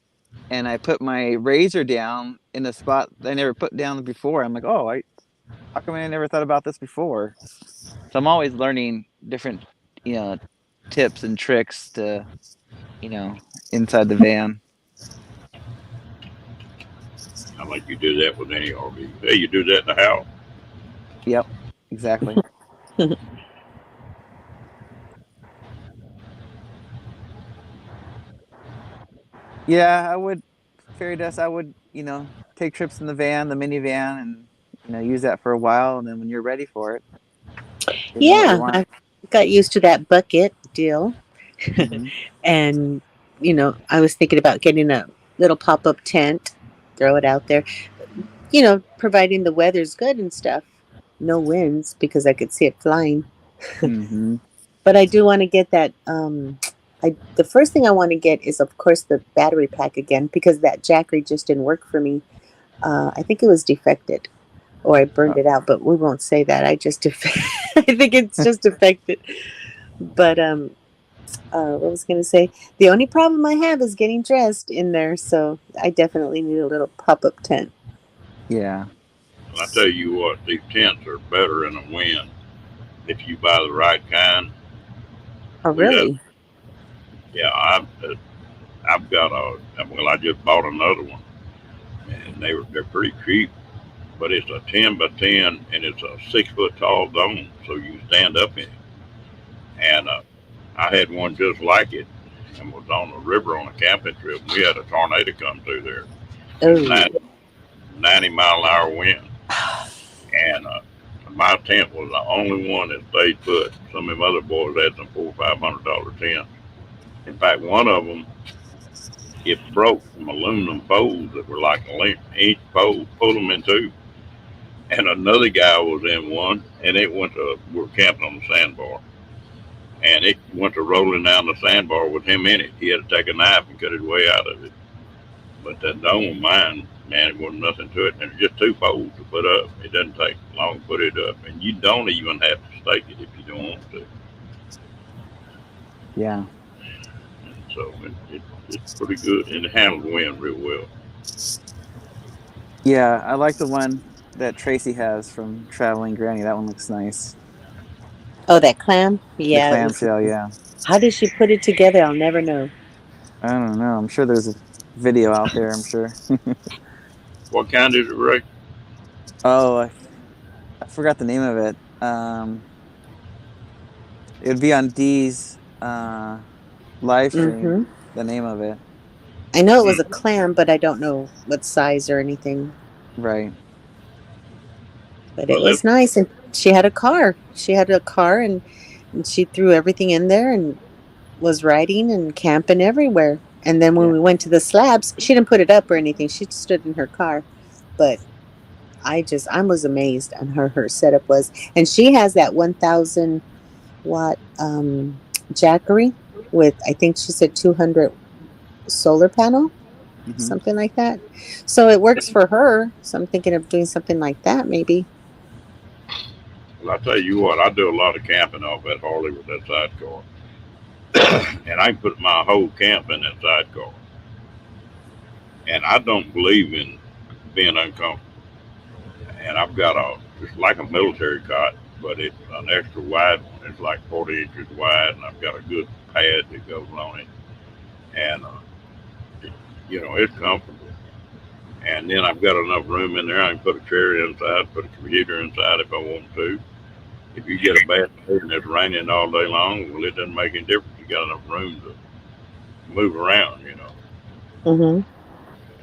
and I put my razor down in a spot I never put down before. I'm like, oh, I how come I never thought about this before? So I'm always learning different, you know, tips and tricks to, you know, inside the van. I think you do that with any RV. Hey, you do that in the house. Yep, exactly. Yeah, I would fairy dust. I would, take trips in the van, the minivan, and use that for a while, and then when you're ready for it, you know what you Yeah, want. I got used to that bucket deal. Hmm. And, I was thinking about getting a little pop up tent, throw it out there, providing the weather's good and stuff. No winds because I could see it flying. Hmm. But I do want to get that. The first thing I want to get is, of course, the battery pack again because that Jackery just didn't work for me. I think it was defected or I burned it out, but we won't say that. I just I think it's just defected. But what was I going to say? The only problem I have is getting dressed in there, so I definitely need a little pop up tent. Yeah. And I tell you what, these tents are better in the wind if you buy the right kind. Oh, We have, really? yeah, I've got a, well, I just bought another one, and they're pretty cheap. But it's a 10 by 10, and it's a 6 foot tall dome, so you stand up in it. And I had one just like it, and was on the river on a camping trip. We had a tornado come through there, and Oh, 90-mile-an-hour wind, and my tent was the only one that stayed put. Some of them other boys had some $400 or $500 tents. In fact, one of them, it broke from aluminum poles that were like an inch pole, pulled them in two. And another guy was in one, and it went to, we were camping on the sandbar, and it went to rolling down the sandbar with him in it. He had to take a knife and cut his way out of it. But that dome of mine, man, it wasn't nothing to it. And it's just two poles to put up. It doesn't take long to put it up. And you don't even have to stake it if you don't want to. Yeah. And so it's pretty good. And it handles the wind real well. Yeah. I like the one that Tracy has from Traveling Granny. That one looks nice. oh, that clam? The Yeah, it was. clamshell. Yeah. How did she put it together? I'll never know. I don't know. I'm sure there's a video out there. I'm sure. What kind is it, Ray? Oh, I forgot the name of it. It would be on Dee's live stream. Mm-hmm. The name of it. I know it was a Hmm. clam, but I don't know what size or anything. Right. But it Well, was nice, and she had a car. She had a car, and she threw everything in there and was riding and camping everywhere. And then when Yeah. we went to the slabs, she didn't put it up or anything. She stood in her car, but I was amazed on her setup was, and she has that 1,000 watt Jackery with I think she said 200 solar panel, Hmm. something like that. So it works for her. So I'm thinking of doing something like that maybe. I tell you what, I do a lot of camping off that Harley with that sidecar. And I can put my whole camp in that sidecar. And I don't believe in being uncomfortable. And I've got it's like a military cot, but it's an extra wide one. It's like 40 inches wide, and I've got a good pad that goes on it. And, it, it's comfortable. And then I've got enough room in there. I can put a chair inside, put a computer inside if I want to. If you get a bad day and it's raining all day long, well, it doesn't make any difference. You got enough room to move around. Mm-hmm.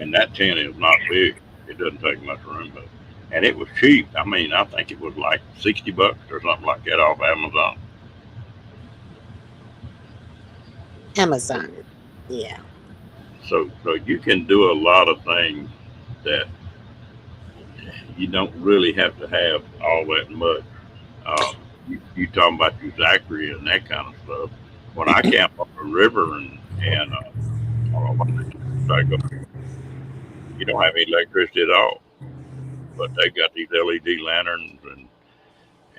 And that tent is not big. It doesn't take much room, but and it was cheap. I mean, I think it was like $60 or something like that off Amazon. Amazon. Yeah. So you can do a lot of things that you don't really have to have all that much. You talking about your Zachary and that kind of stuff. When I camp on the river you don't have any electricity at all, but they got these LED lanterns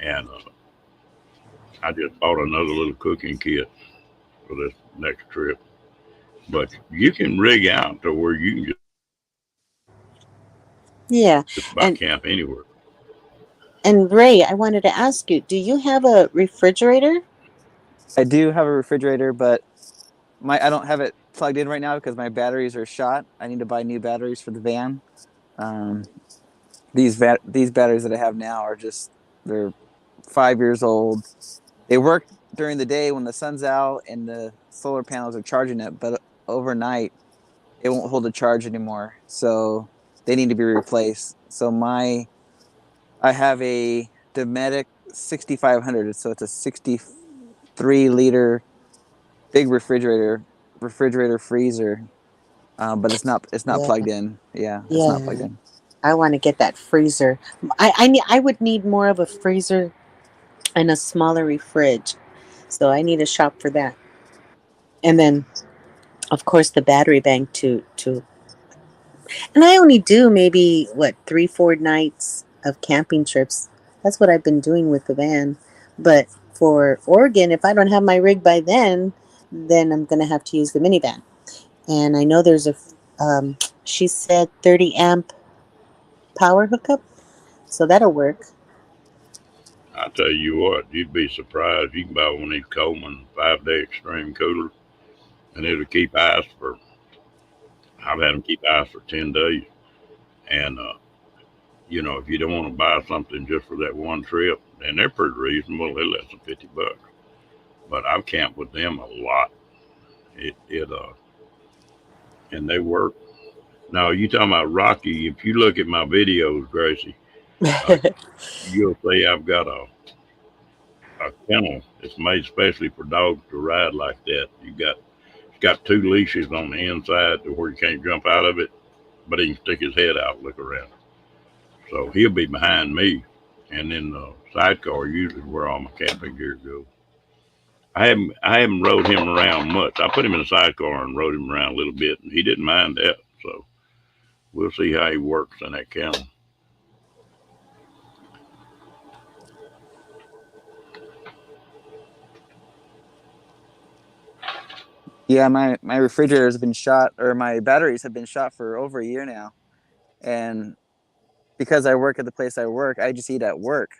and I just bought another little cooking kit for this next trip. But you can rig out to where you can just Yeah. about And camp anywhere. Ray, I wanted to ask you, do you have a refrigerator? I do have a refrigerator, but I don't have it plugged in right now because my batteries are shot. I need to buy new batteries for the van. Um, these batteries that I have now are they're 5 years old. They work during the day when the sun's out and the solar panels are charging it, but overnight it won't hold a charge anymore. So they need to be replaced. So my I have a Dometic 6500, so it's a 63-liter big refrigerator freezer. But it's not Yeah, plugged in. Yeah, it's not plugged yeah. in. I want to get that freezer. I would need more of a freezer and a smaller fridge, so I need a shop for that. And then, of course, the battery bank to. And I only do maybe what 3 4 nights of camping trips. That's what I've been doing with the van. But for Oregon, if I don't have my rig by then I'm gonna have to use the minivan. And I know there's she said 30 amp power hookup, so that'll work. I tell you what, you'd be surprised. You can buy one of these Coleman 5-day extreme coolers, and it'll keep ice for. I've had them keep ice for 10 days, and if you don't want to buy something just for that one trip, then they're pretty reasonable. They're less than $50. But I've camped with them a lot. It and they work. Now you talking about Rocky? If you look at my videos, Gracie, uh, you'll see I've got a kennel. It's made especially for dogs to ride like that. It's got two leashes on the inside to where you can't jump out of it, but he can stick his head out and look around. So he'll be behind me, and then the sidecar usually where all my camping gear goes. I haven't rode him around much. I put him in a sidecar and rode him around a little bit, and he didn't mind that. So we'll see how he works in that kennel. Yeah, my refrigerator has been shot, or my batteries have been shot for over a year now, and because I work at the place I work, I just eat at work.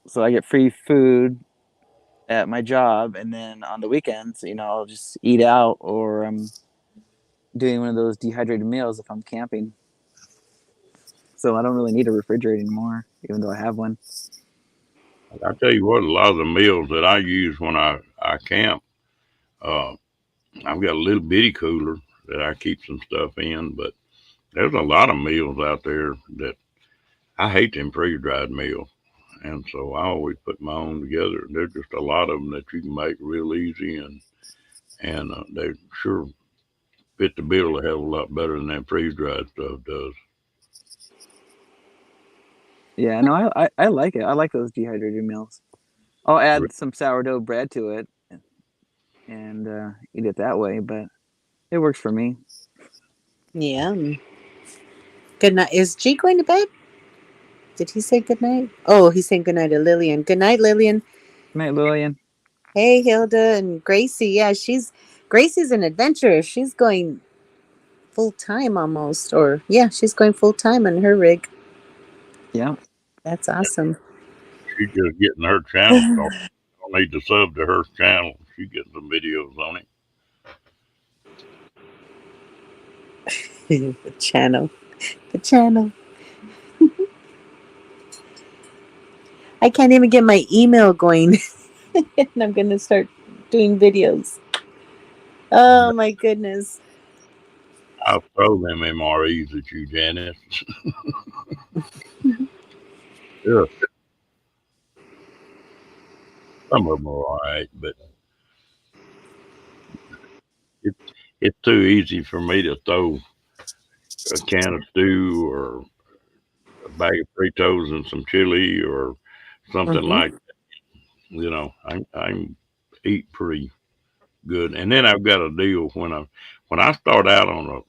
So I get free food at my job, and then on the weekends, I'll just eat out, or I'm doing one of those dehydrated meals if I'm camping. So I don't really need a refrigerator anymore, even though I have one. I tell you what, a lot of the meals that I use when I camp, uh, I've got a little bitty cooler that I keep some stuff in, but there's a lot of meals out there that I hate them freeze-dried meals. And so I always put my own together. There's just a lot of them that you can make real easy, and they sure fit the bill a hell of a lot better than that freeze-dried stuff does. Yeah, no, I like it. I like those dehydrated meals. I'll add some sourdough bread to it and eat it that way, but it works for me. Yeah. Good night. Is G going to bed? Did he say good night? Oh, he's saying good night to Lillian. Good night, Lillian. Good night, Lillian. Hey, Hilda and Gracie. Yeah, Gracie's an adventurer. She's going full time almost, or yeah, she's going full time on her rig. Yeah. That's awesome. She's just getting her channel started. Don't need to sub to her channel. She getting some videos on it. The channel. The channel. I can't even get my email going. And I'm going to start doing videos. Oh my goodness. I'll throw them MREs at you, Janice. Yeah, some of them are all right, but it, it's too easy for me to throw a can of stew or a bag of Fritos and some chili or something Mm-hmm. like I eat pretty good. And then I've got a deal when I start out on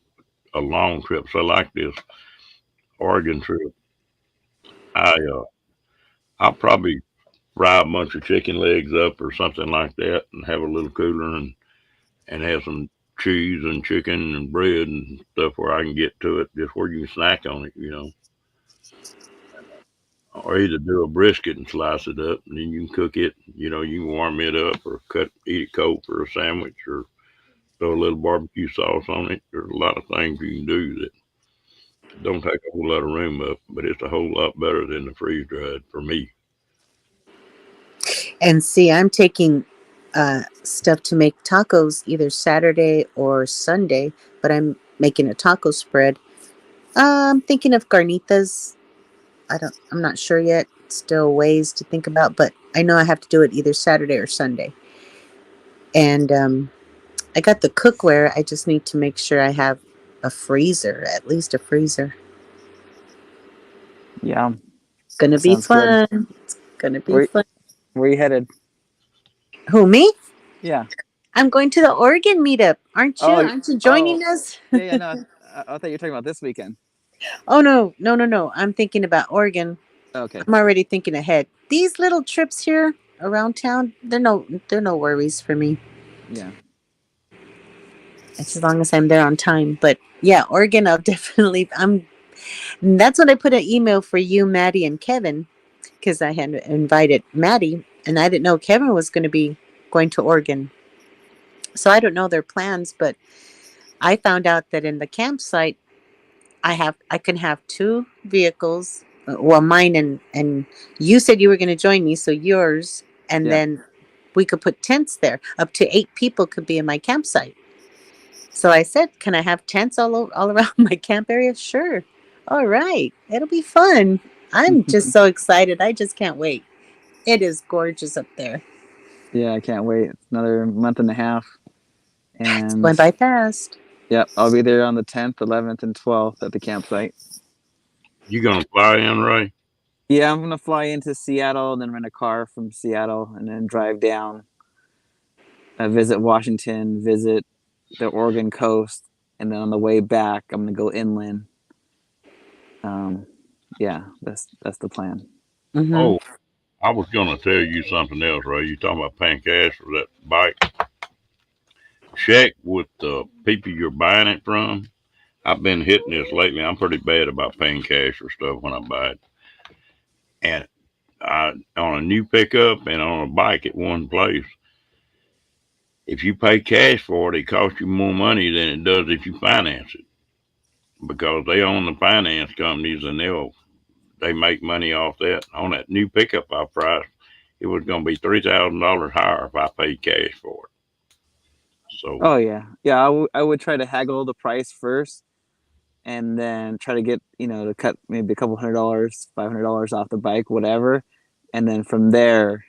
a long trip, so like this Oregon trip, I I'll probably fry a bunch of chicken legs up or something like that and have a little cooler and have some cheese and chicken and bread and stuff where I can get to it just where you can snack on it. Or either do a brisket and slice it up and then you can cook it, you can warm it up or eat it cold for a sandwich or throw a little barbecue sauce on it. There's a lot of things you can do that don't take a whole lot of room up, but it's a whole lot better than the freeze dried for me. And see, I'm taking stuff to make tacos either Saturday or Sunday, but I'm making a taco spread. I'm thinking of carnitas I'm not sure yet. Still ways to think about, but I know I have to do it either Saturday or Sunday. And I got the cookware. I just need to make sure I have a freezer, at least a freezer. Yeah, Gonna be sounds good. fun. It's gonna be Where fun. where you headed? Who, me? Yeah. I'm going to the Oregon meetup. Aren't you? Oh, Aren't you oh, joining us? yeah. No, I thought you were talking about this weekend. Oh no, no, no, no. I'm thinking about Oregon. Okay. I'm already thinking ahead. These little trips here around town, they're no worries for me. Yeah. As long as I'm there on time. But yeah, Oregon, I'll definitely. That's what I put an email for you, Maddie, and Kevin, because I had invited Maddie, and I didn't know Kevin was going to be going to Oregon. So I don't know their plans, but I found out that in the campsite, I can have two vehicles. Well, mine and you said you were going to join me, so yours, and Yeah. then we could put tents there. Up to 8 people could be in my campsite. So I said, "Can I have tents all around my camp area?" Sure. All right, it'll be fun. I'm just so excited. I just can't wait. It is gorgeous up there. Yeah, I can't wait. It's another month and a half, It's and going by fast. yep, I'll be there on the 10th, 11th, and 12th at the campsite. You gonna fly in, Ray? Yeah, I'm gonna fly into Seattle and then rent a car from Seattle and then drive down, visit Washington, visit the Oregon coast, and then on the way back, I'm gonna go inland. Um, yeah, that's the plan. Mm-hmm. Oh, I was gonna tell you something else, Ray. You talking about paying cash for that bike? Check with the people you're buying it from. I've been hitting this lately. I'm pretty bad about paying cash for stuff when I buy it. And on a new pickup and on a bike at one place, if you pay cash for it, it costs you more money than it does if you finance it because they own the finance companies and they make money off that. On that new pickup I priced, it was going to be $3,000 higher if I paid cash for it. So Oh yeah, yeah. I would try to haggle the price first, and then try to get to cut maybe a couple $100, $500 off the bike, whatever, and then from there,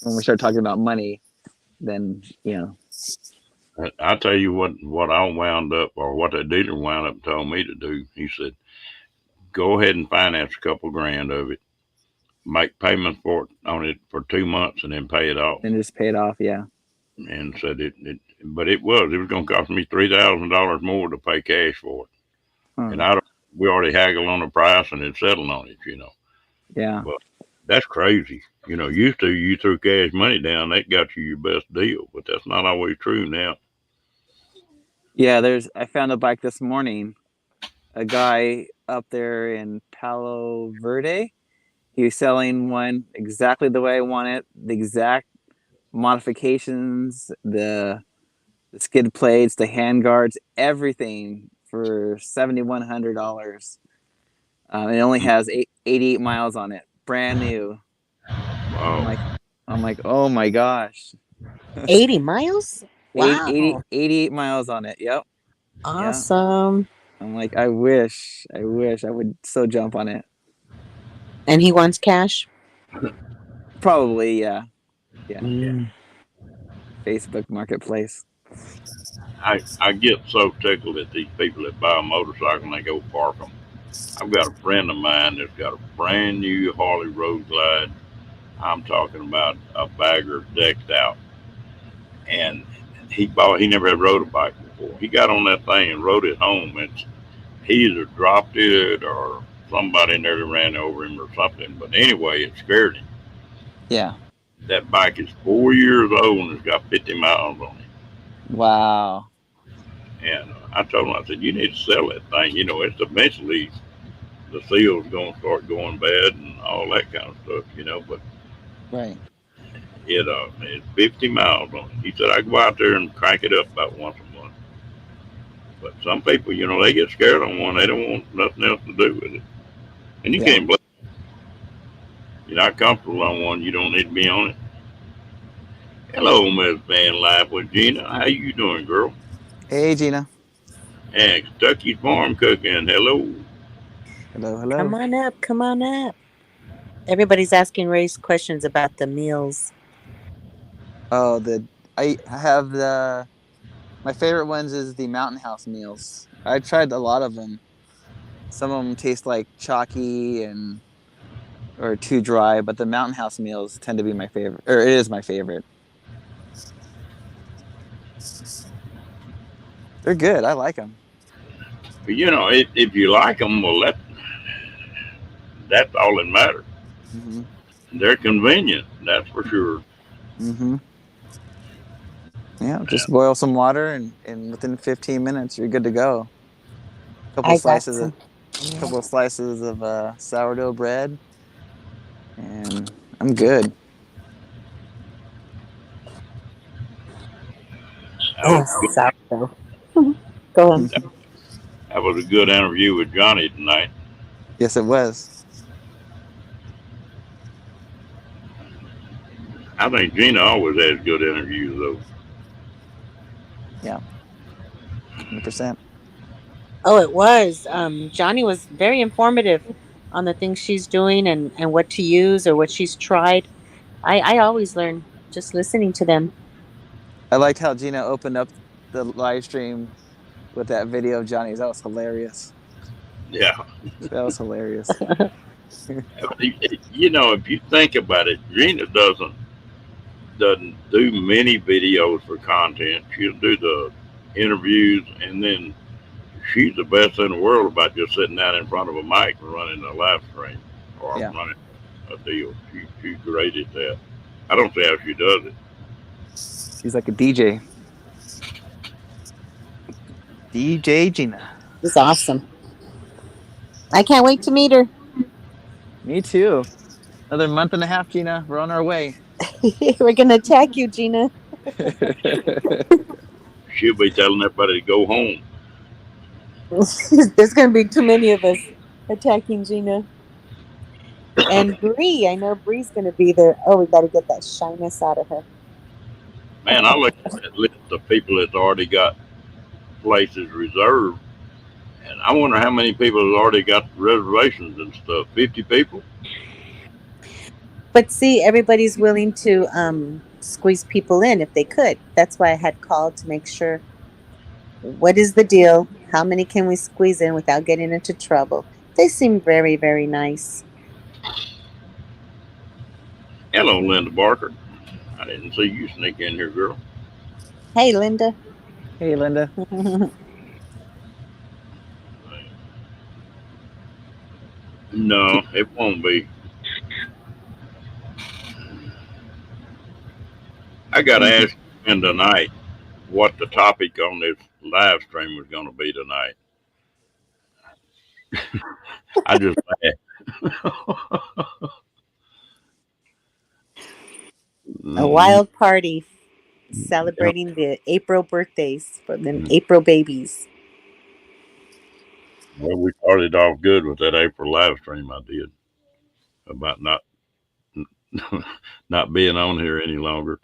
when we start talking about money, then I tell you what I wound up, or what the dealer wound up and told me to do. He said, go ahead and finance a couple grand of it, make payments for it on it for 2 months, and then pay it off. then just pay it off. Yeah. And said but it was going to cost me $3,000 more to pay cash for it. And Huh. we already haggled on the price and had settled on it. Yeah. But that's crazy. Used to you threw cash money down, that got you your best deal, but that's not always true now. Yeah. I found a bike this morning. A guy up there in Palo Verde. He was selling one exactly the way I want it, the exact modifications, the skid plates, the hand guards, everything for $7,100. It only has 88 miles on it, brand new. I'm like, Wow. I'm like, oh my gosh, 80 miles? 80, Wow. 88 miles on it. Yep, yeah. Awesome. I'm like, I wish I would so jump on it. And he wants cash? Probably, yeah, yeah. Mm. Facebook Marketplace. I get so tickled at these people that buy a motorcycle and they go park them. I've got a friend of mine that's got a brand new Harley Road Glide. I'm talking about a bagger decked out. And he never had rode a bike before. He got on that thing and rode it home. And he either dropped it or somebody nearly ran over him or something. But anyway, it scared him. Yeah. That bike is 4 years old and it's got 50 miles on it. Wow. And I told him, I said, you need to sell that thing. It's eventually the seal's going to start going bad and all that kind of stuff. But Right. it's 50 miles on it. He said, I go out there and crank it up about once a month. But some people, they get scared on one. They don't want nothing else to do with it. And you Yeah. can't blame them. You're not comfortable on one, you don't need to be on it. Hello, Miss Van Life with Gina. How you doing, girl? Hey, Gina. And Kentucky Farm Cooking. Hello. Hello, Come hello. on up. Come on up. Everybody's asking Ray's questions about the meals. Oh, I have my favorite ones is the Mountain House meals. I tried a lot of them. Some of them taste like chalky and or too dry, but the Mountain House meals tend to be my favorite, or it is my favorite. They're good. I like them. But if you like them, well, that's all that matters. Mm-hmm. They're convenient, that's for sure. Mm-hmm. Yeah, just boil some water and within 15 minutes you're good to go. Couple I got slices of some. Yeah. couple slices of sourdough bread, and I'm good. That was Oh, good. sourdough. Go on. That was a good interview with Johnny tonight. Yes, it was. I think Gina always has good interviews, though. Yeah, 100%. Oh, it was. Johnny was very informative on the things she's doing and what to use or what she's tried. I always learn just listening to them. I liked how Gina opened up the live stream with that video of Johnny's. That was hilarious. Yeah. That was hilarious. If you think about it, Gina doesn't do many videos for content. She'll do the interviews, and then she's the best in the world about just sitting down in front of a mic and running a live stream or Yeah, running a deal. She's great at that. I don't see how she does it. she's like a DJ. DJ Gina. It's awesome. I can't wait to meet her. Me too. Another month and a half, Gina. We're on our way. We're gonna attack you, Gina. She'll be telling everybody to go home. There's gonna be too many of us attacking Gina. And Bree, I know Bree's gonna be there. Oh, we gotta get that shyness out of her. Man, I look at that list of people that's already got places reserved, and I wonder how many people have already got reservations and stuff. 50 people? But see, everybody's willing to squeeze people in if they could. That's why I had called to make sure what is the deal? How many can we squeeze in without getting into trouble? They seem very, very nice. Hello, Linda Barker. I didn't see you sneak in here, girl. Hey, Linda. Hey, Linda. No, it won't be. I got to ask you tonight what the topic on this live stream was going to be tonight. I just laughed. A Mm, wild party celebrating the April birthdays for the April babies. well, we started off good with that April live stream I did about not being on here any longer.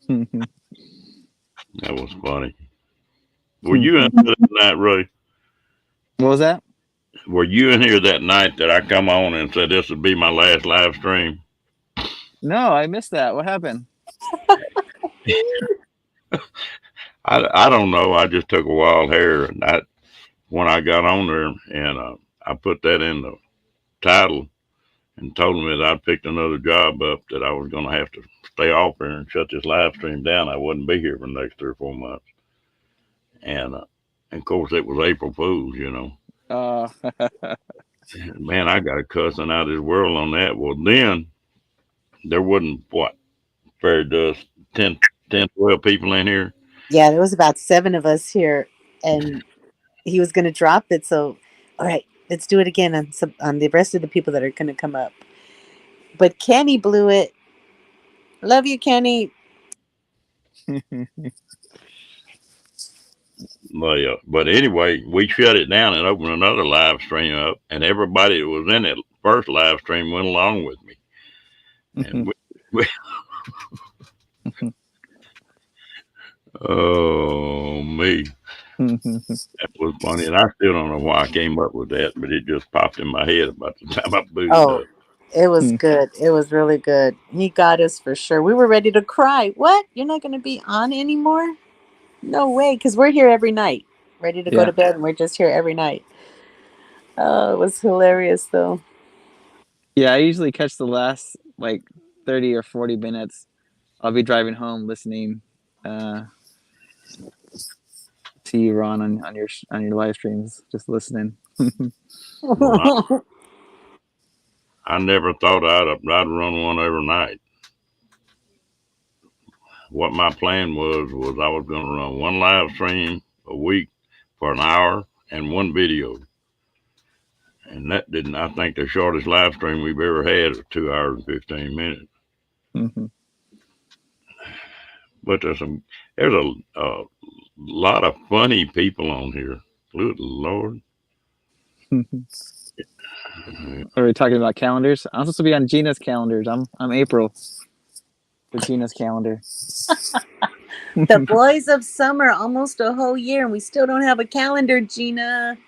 What That was funny. Were you in here that night, Ray? was that? Were you in here that night that I come on and said this would be my last live stream? No, I missed that. What happened? I don't know. I just took a wild hair, and when I got on there and I put that in the title and told them that I'd picked another job up, that I was going to have to stay off here and shut this live stream down. I wouldn't be here for the next 3 or 4 months. And of course, it was April Fool's. Uh, Man, I got a cussing out of this world on that. Well, then there wasn't what fairy dust 10, 12 people in here. Yeah, there was about 7 of us here, and he was going to drop it. So, all right, let's do it again on the rest of the people that are going to come up. But Kenny blew it. Love you, Kenny. But anyway, we shut it down and opened another live stream up, and everybody that was in that first live stream went along with me. And oh me, That was funny, and I still don't know why I came up with that, but it just popped in my head about the time I booted Oh, up. it was good. It was really good. He got us for sure. We were ready to cry. What? You're not going to be on anymore? No way, because we're here every night, ready to go Yeah. to bed, and we're just here every night. Oh, it was hilarious, though. Yeah, I usually catch the last like 30 or 40 minutes. I'll be driving home listening uh, to you, Ron, on your live streams, just listening. Well, I never thought I'd run one every night. What my plan was I was going to run one live stream a week for an hour and one video. And that didn't. I think the shortest live stream we've ever had was 2 hours and 15 minutes. Hmm. But there's a lot of funny people on here. Good Lord. Are we talking about calendars? I'm supposed to be on Gina's calendars. I'm April for Gina's calendar. The boys of summer, almost a whole year, and we still don't have a calendar, Gina.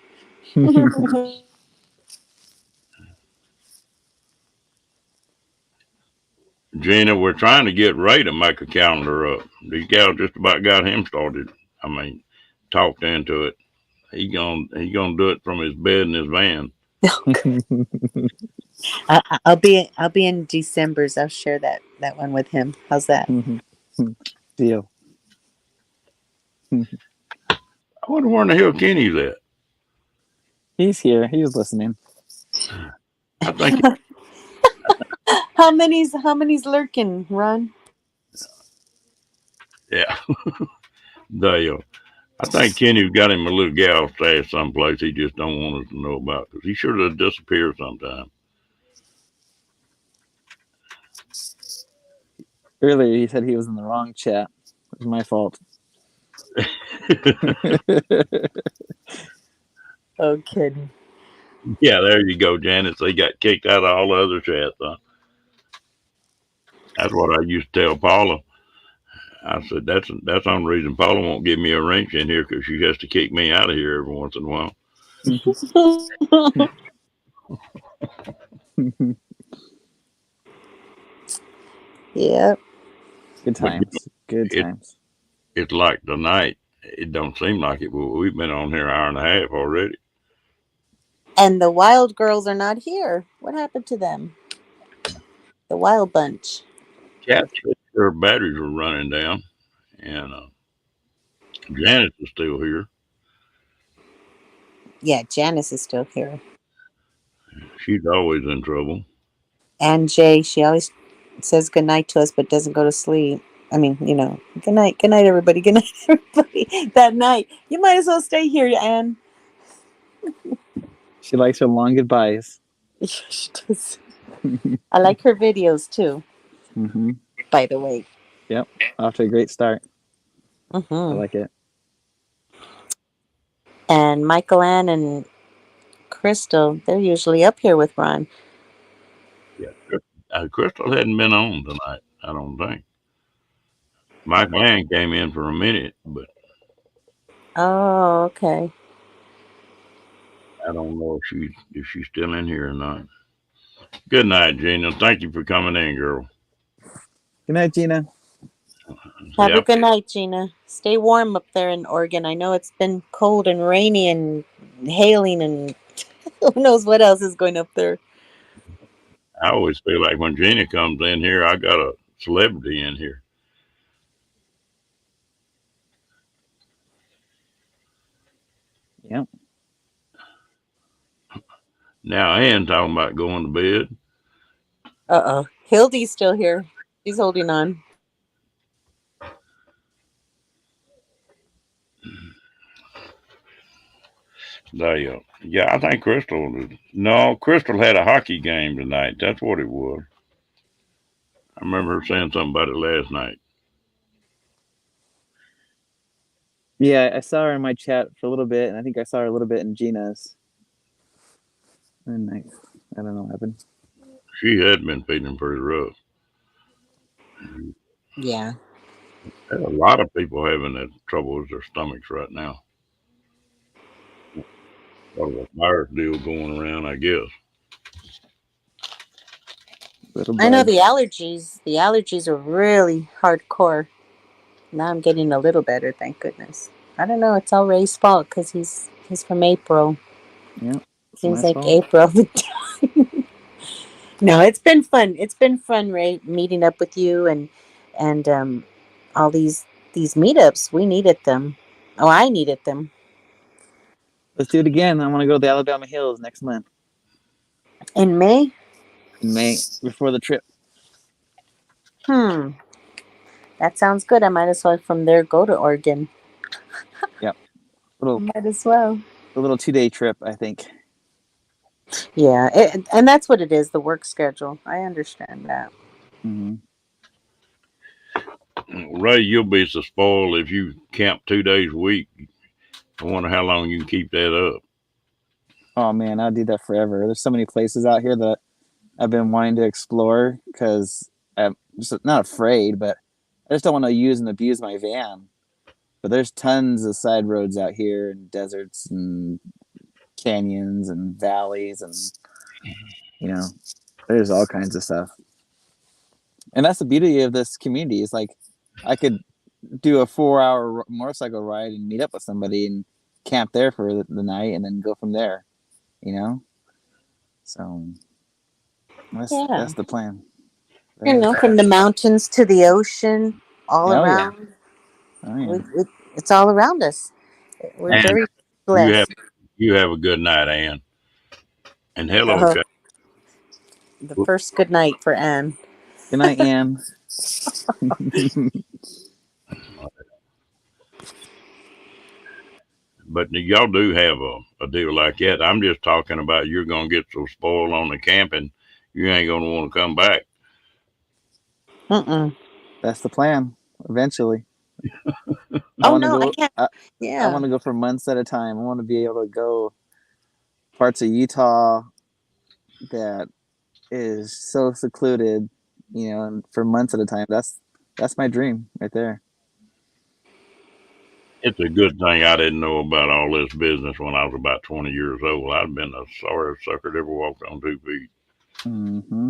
Gina, we're trying to get Ray to make a calendar up. These gals just about got him started. I mean, talked into it. He gonna do it from his bed in his van. I'll be in December's. I'll share that one with him. How's that? Deal. I wonder where in the hell Kenny's at. He's here. He was listening. I think How many's lurking, Ron? yeah. Dale. I think Kenny's got him a little gal stash someplace he just don't want us to know about because he sure does disappear sometime. Earlier, he said he was in the wrong chat. It was my fault. Oh, kidding. Yeah, there you go, Janice. They got kicked out of all the other chats. Huh? That's what I used to tell Paula. I said that's the only reason Paula won't give me a wrench in here because she has to kick me out of here every once in a while. Yep. Good But times. Good it times. it's like tonight. It don't seem like it, but we've been on here an hour and a half already. And the wild girls are not here. What happened to them? The wild bunch. Cat said her batteries were running down, and Janice is still here. Yeah, Janice is still here. She's always in trouble. And Jay, she always says good night to us, but doesn't go to sleep. I mean, good night, everybody. Good night, everybody. That night, you might as well stay here, Anne. She likes her long goodbyes. She does. I like her videos too. Mm-hmm. By the way. Yep. Off to a great start. I Mm-hmm. like it. And Michael Ann and Crystal, they're usually up here with Ron. Yeah, Crystal hadn't been on tonight. I don't think. Mike Lang came in for a minute, but Oh, okay. I don't know if she's still in here or not. Good night, Gina. Thank you for coming in, girl. Good night, Gina. Have a Yep. good night, Gina. Stay warm up there in Oregon. I know it's been cold and rainy and hailing and who knows what else is going up there. I always feel like when Gina comes in here, I got a celebrity in here. Yep. Now Ann talking about going to bed. Hildy's still here. She's holding on. Yeah, I think Crystal. No, Crystal had a hockey game tonight. That's what it was. I remember her saying something about it last night. Yeah, I saw her in my chat for a little bit, and I think I saw her a little bit in Gina's. And I don't know what happened. She had been feeling pretty rough. Yeah. There's a lot of people having that trouble with their stomachs right now. Sort of a fire deal going around, I guess. Little I know bug. the allergies. The allergies are really hardcore. Now I'm getting a little better, thank goodness. I don't know. It's all Ray's fault because he's from April. Yeah, it's Seems my like fault. April. No, it's been fun. It's been fun, Ray, meeting up with you and all these meetups. We needed them. Oh, I needed them. Let's do it again. I want to go to the Alabama Hills next month In May. in May before the trip. Hmm. That sounds good. I might as well from there go to Oregon. Yep, little Might as well. a little 2 day trip, I think. Yeah, and that's what it is. The work schedule. I understand that. Hmm. Ray, you'll be so spoiled if you camp 2 days a week. I wonder how long you can keep that up. Oh man, I'll do that forever. There's so many places out here that I've been wanting to explore because I'm just not afraid, but I just don't want to use and abuse my van. But there's tons of side roads out here and deserts and canyons and valleys and you know, there's all kinds of stuff. And that's the beauty of this community is like I could do a 4 hour motorcycle ride and meet up with somebody and camp there for the night and then go from there, you know? So Yeah. that's the plan. You That is know, the from plan. the mountains to the ocean, all Oh yeah. around. Oh yeah. It's all around us. We're And very you have blessed. you have a good night, Ann. And hello, Uh, Chuck. the first good night for Anne. Good night, Ann. But y'all do have a deal like that. I'm just talking about you're gonna get so spoiled on the camping, you ain't gonna want to come back. Mm-mm. That's the plan. Eventually, I Oh want to no, I go. can't. I Yeah. want to go for months at a time. I want to be able to go parts of Utah that is so secluded, and for months at a time. That's my dream right there. It's a good thing I didn't know about all this business when I was about 20 years old. I'd been the sorriest sucker that ever walked on 2 feet. Mm-hmm.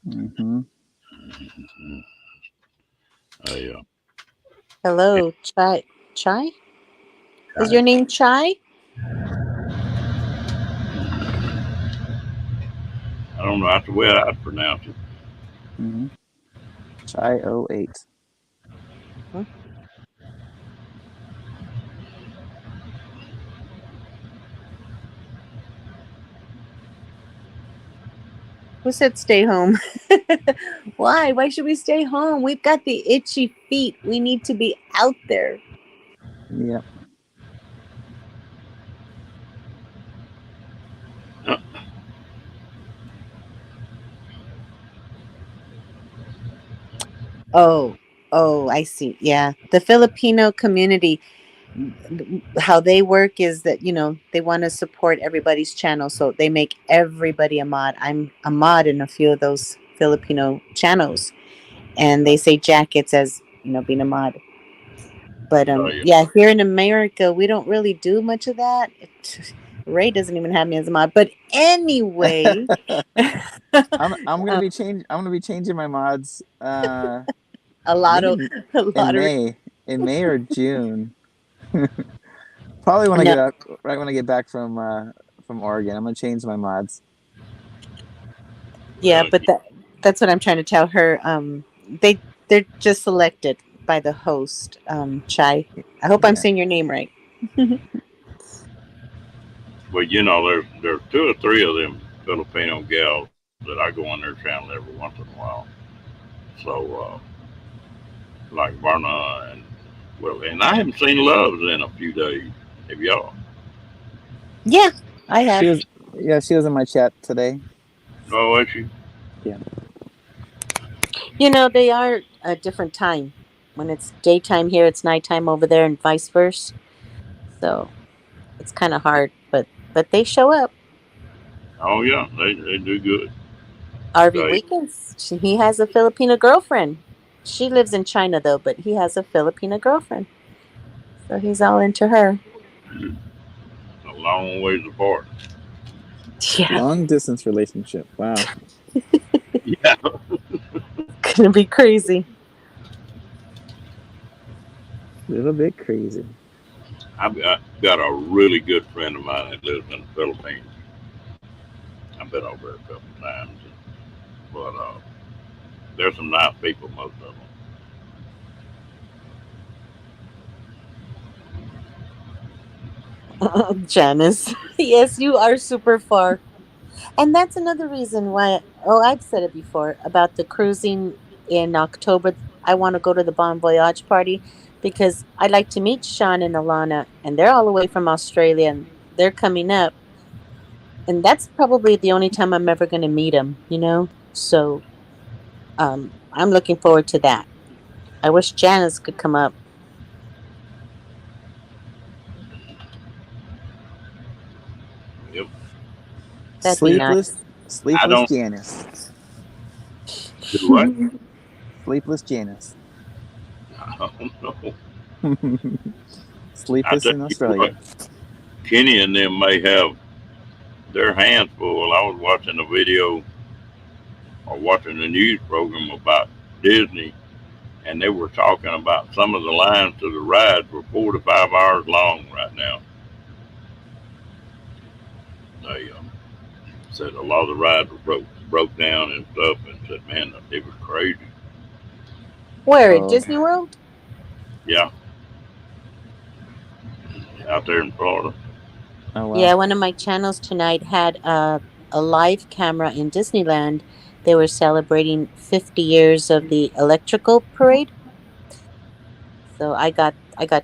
Mm-hmm. I, Hello, Chai. Chai? Is I, your name Chai? I don't know. That's the way I'd pronounce it. Mm-hmm. Chai 08. Hmm? Who said stay home? Why? Why should we stay home? We've got the itchy feet. We need to be out there. Yep. Oh, oh, I see. Yeah. The Filipino community, how they work is that, they want to support everybody's channel. So they make everybody a mod. I'm a mod in a few of those Filipino channels. And they say jackets as, being a mod. But Yeah. yeah, here in America, we don't really do much of that. Ray doesn't even have me as a mod. But anyway, I'm gonna be changing my mods. a I lot think of a in lot of May, or June. Probably when I no, get out, right when I get back from Oregon. I'm gonna change my mods. yeah, Well, but that's what I'm trying to tell her. They're just selected by the host, Chai. I hope I'm Yeah. saying your name right. but there's two or three of them Filipino gals that I go on their channel every once in a while. So, like Varna and I haven't seen Loves in a few days. Have y'all? Yeah, I She have. was yeah, she was in my chat today. Oh, is she? Yeah. They are a different time. When it's daytime here, it's nighttime over there, and vice versa. So it's kind of hard, but they show up. Oh, yeah, they do good. RV They, Weekends. He has a Filipino girlfriend. She lives in China though, but he has a Filipino girlfriend, so he's all into her. long ways apart. Yeah, Long distance relationship. Wow. Yeah, gonna be crazy. A little bit crazy. I've got a really good friend of mine that lives in the Philippines. I've been over there a couple of times, but there's some nice people, most of them. Janice. Yes, you are super far. And that's another reason why, oh, I've said it before about the cruising in October. I want to go to the Bon Voyage party because I'd like to meet Sean and Alana, and they're all the way from Australia and they're coming up. And that's probably the only time I'm ever going to meet them, you know? So I'm looking forward to that. I wish Janice could come up. Yep. That'd be nice. I Sleepless don't Janice. do what? Sleepless Janice. I don't know. I Sleepless tell in you what, Australia. Kenny and them may have their hands full. I was watching a video or watching a news program about Disney, and they were talking about some of the lines to the rides were 4 to 5 hours long right now. They said a lot of the rides were broke down and stuff, and said, man, it was crazy. Where, at Oh, Disney World? Yeah, out there in Florida. oh Yeah, wow. one of my channels tonight had a live camera in Disneyland. They were celebrating 50 years of the electrical parade. So I got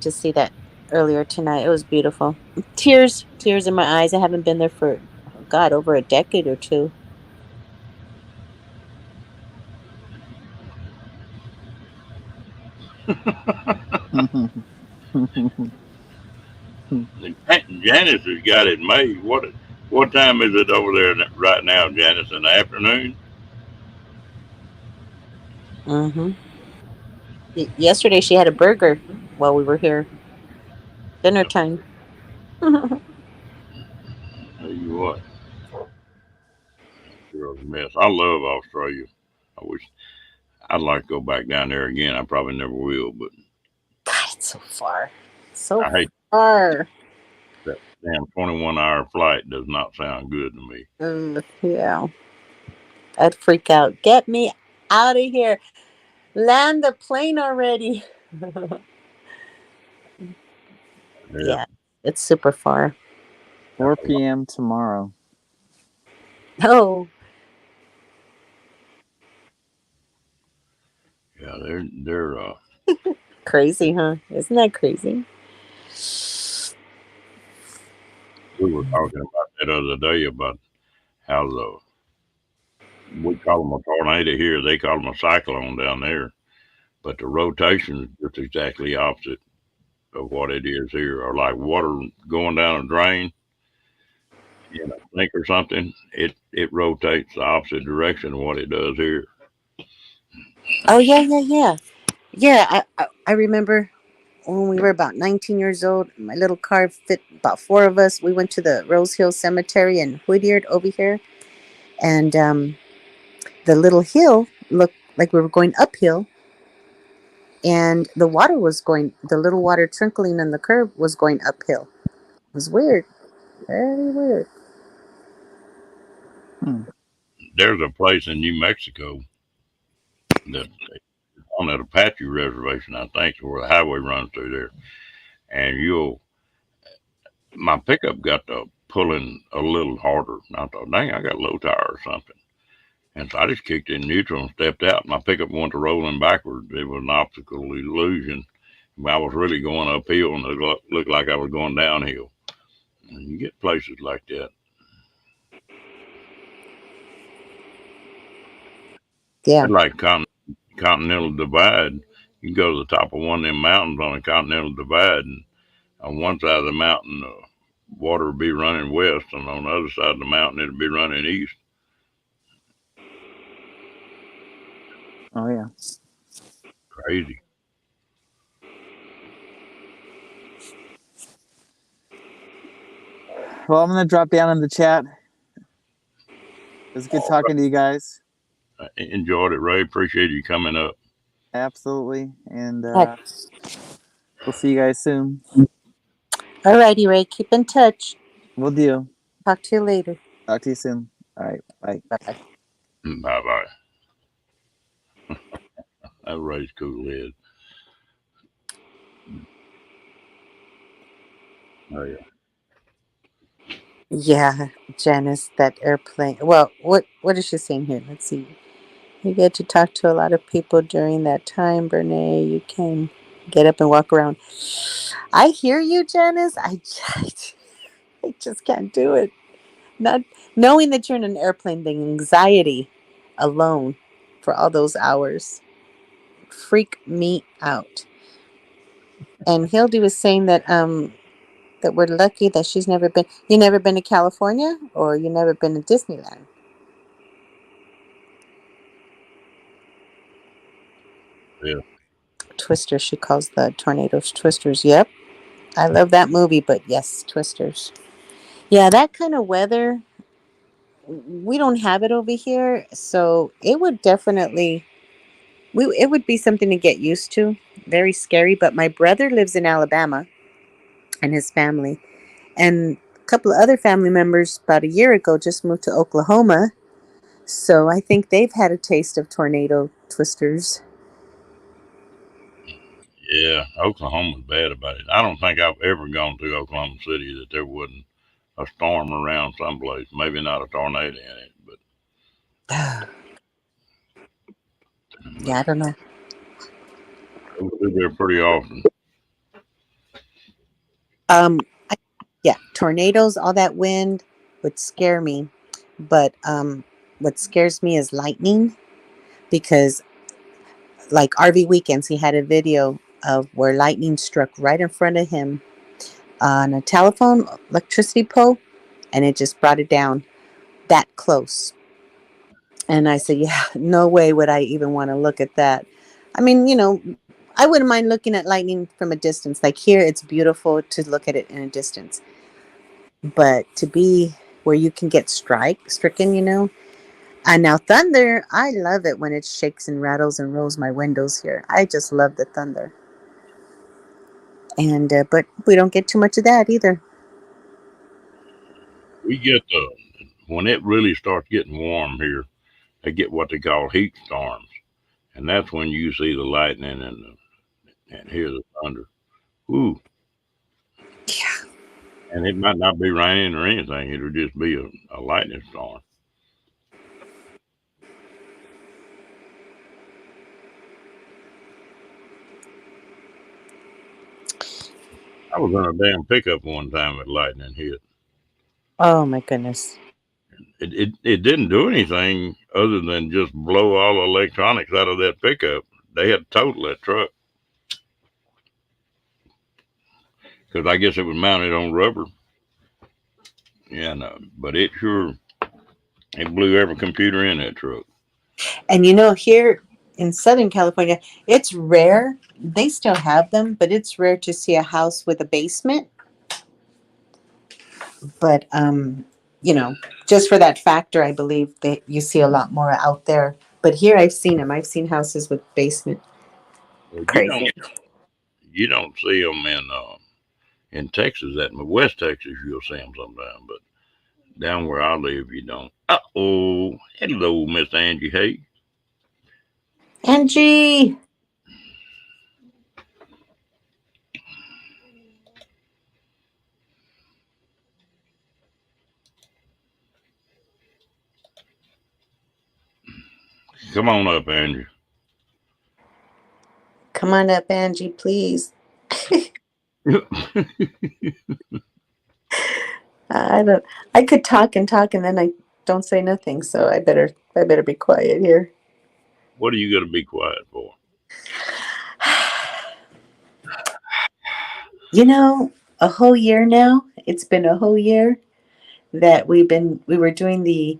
to see that earlier tonight. It was beautiful. Tears in my eyes. I haven't been there for, oh God, over a decade or two. Janice has got it made. What time is it over there right now, Janice? In the afternoon? Hmm. Yesterday she had a burger while we were here. Dinner time. Tell you what, sure was a mess. I love Australia. I wish I'd like to go back down there again. I probably never will, but God, it's so far. So I hate far. that damn 21-hour flight. Does not sound good to me. Yeah. I'd freak out. Get me out of here. Land the plane already. Yeah, Yeah, it's super far. 4 p.m. tomorrow. Oh, yeah, they're. crazy, huh? Isn't that crazy? We were talking about that other day about how the we call them a tornado here. They call them a cyclone down there, but the rotation is just exactly opposite of what it is here. Or like water going down a drain in a sink or something, it rotates the opposite direction of what it does here. Oh yeah, yeah, yeah, yeah. I remember when we were about 19 years old. My little car fit about four of us. We went to the Rose Hill Cemetery in Whittier over here, and the little hill looked like we were going uphill, and the water was going. The little water trickling on the curb was going uphill. It was weird, very weird. Hmm. There's a place in New Mexico that on that Apache reservation, I think, where the highway runs through there, and you'll my pickup got to pulling a little harder. And I thought, dang, I got a low tire or something. And so I just kicked in neutral and stepped out. My pickup went to rolling backwards. It was an optical illusion. I was really going uphill and it looked like I was going downhill. And you get places like that. Yeah. It's like Continental Divide. You can go to the top of one of them mountains on a Continental Divide, and on one side of the mountain, water would be running west, and on the other side of the mountain, it'd be running east. Oh yeah. Crazy. Well, I'm gonna drop down in the chat. It was good talking to you guys. I enjoyed it, Ray. Appreciate you coming up. Absolutely, and Heck. we'll see you guys soon. All righty, Ray. Keep in touch. We'll do. Talk to you later. Talk to you soon. All right, bye. Bye bye. Bye bye. That Ray's cool head. Oh yeah. Yeah, Janice, that airplane. Well, what is she saying here? Let's see. You get to talk to a lot of people during that time, Bernae. You can get up and walk around. I hear you, Janice. I just can't do it. Not knowing that you're in an airplane, the anxiety alone for all those hours freak me out. And Hildy was saying that we're lucky that she's never been. You never been to California, or you never been to Disneyland. Yeah. Twisters, she calls the tornadoes twisters. Yep, I love that movie, but yes, twisters. Yeah, that kind of weather, we don't have it over here, so it would definitely it would be something to get used to. Very scary, but my brother lives in Alabama and his family, and a couple of other family members about a year ago just moved to Oklahoma. So I think they've had a taste of tornado twisters. Yeah. Oklahoma's bad about it. I don't think I've ever gone to Oklahoma City that there wasn't a storm around someplace. Maybe not a tornado in it, but Yeah, I don't know. we go there pretty often. Um, yeah, tornadoes, all that wind would scare me. But what scares me is lightning, because, like RV Weekends, he had a video of where lightning struck right in front of him on a telephone electricity pole, and it just brought it down that close. And I said, yeah, no way would I even want to look at that. I mean, I wouldn't mind looking at lightning from a distance. Like here, it's beautiful to look at it in a distance. But to be where you can get stricken. And now thunder, I love it when it shakes and rattles and rolls my windows here. I just love the thunder. And but we don't get too much of that either. We get when it really starts getting warm here, they get what they call heat storms, and that's when you see the lightning and hear the thunder. Ooh, Yeah. and it might not be raining or anything; it'll just be a lightning storm. I was in a damn pickup one time with lightning hit. Oh my goodness. It didn't do anything other than just blow all the electronics out of that pickup. They had to total that truck because I guess it was mounted on rubber. Yeah, no, but it blew every computer in that truck. And here in Southern California, it's rare. They still have them, but it's rare to see a house with a basement. But just for that factor, I believe that you see a lot more out there. But here, I've seen them. I've seen houses with basement. Well, Crazy. you don't see them in Texas. That in West Texas, you'll see them sometimes, but down where I live, you don't. Oh, hello, Miss Angie. Hey, Angie. come on up, Angie. Come on up, Angie, please. I don't. I could talk and talk, and then I don't say nothing. So I better be quiet here. What are you going to be quiet for? A whole year now. It's been a whole year that we were doing the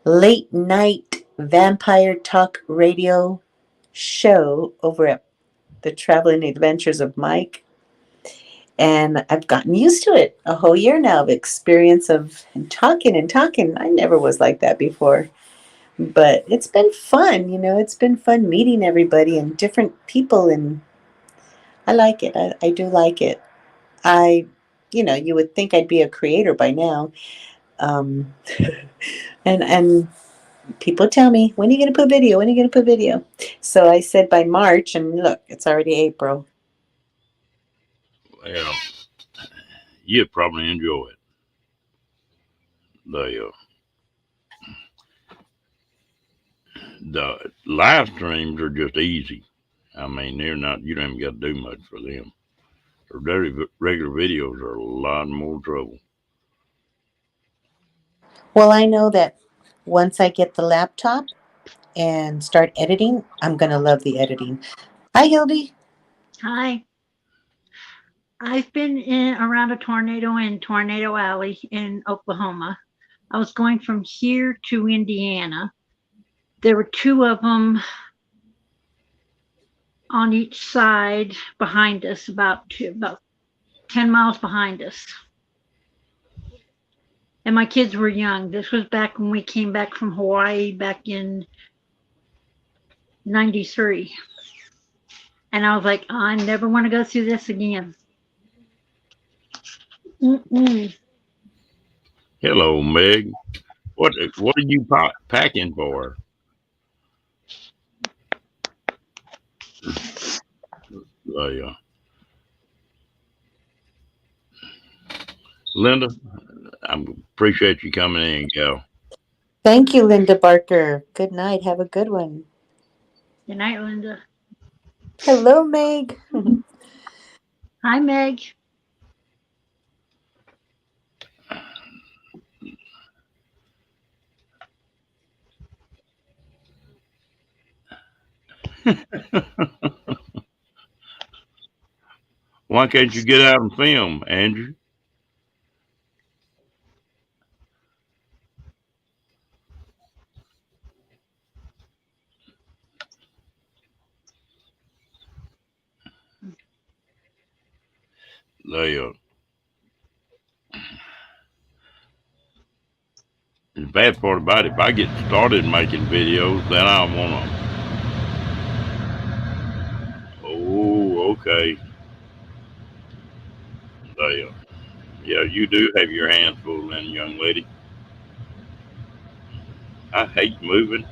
late night vampire talk radio show over at the Traveling Adventures of Mike. And I've gotten used to it. A whole year now of experience of talking and talking. I never was like that before. But it's been fun, it's been fun meeting everybody and different people, and I like it. I do like it. I, you would think I'd be a creator by now. Um, and people tell me, when are you going to put video? When are you going to put video? So I said by March, and look, it's already April. Well, you'd probably enjoy it. The live streams are just easy. I mean, they're not. You don't even got to do much for them. The regular videos are a lot more trouble. Well, I know that once I get the laptop and start editing, I'm going to love the editing. Hi, Hildy. Hi. I've been in around a tornado in Tornado Alley in Oklahoma. I was going from here to Indiana. There were two of them on each side behind us, about 10 miles behind us. And my kids were young. This was back when we came back from Hawaii back in 93. And I was like, oh, I never want to go through this again. Mm-mm. Hello, Meg. What are you packing for? Linda, I appreciate you coming in, gal. Thank you, Linda Barker. Good night. Have a good one. Good night, Linda. Hello, Meg. Hi, Meg. Why can't you get out and film, Andrew? The bad part about it, if I get started making videos, then I want to. Oh, okay. Yeah, you do have your hands full, then, young lady. I hate moving.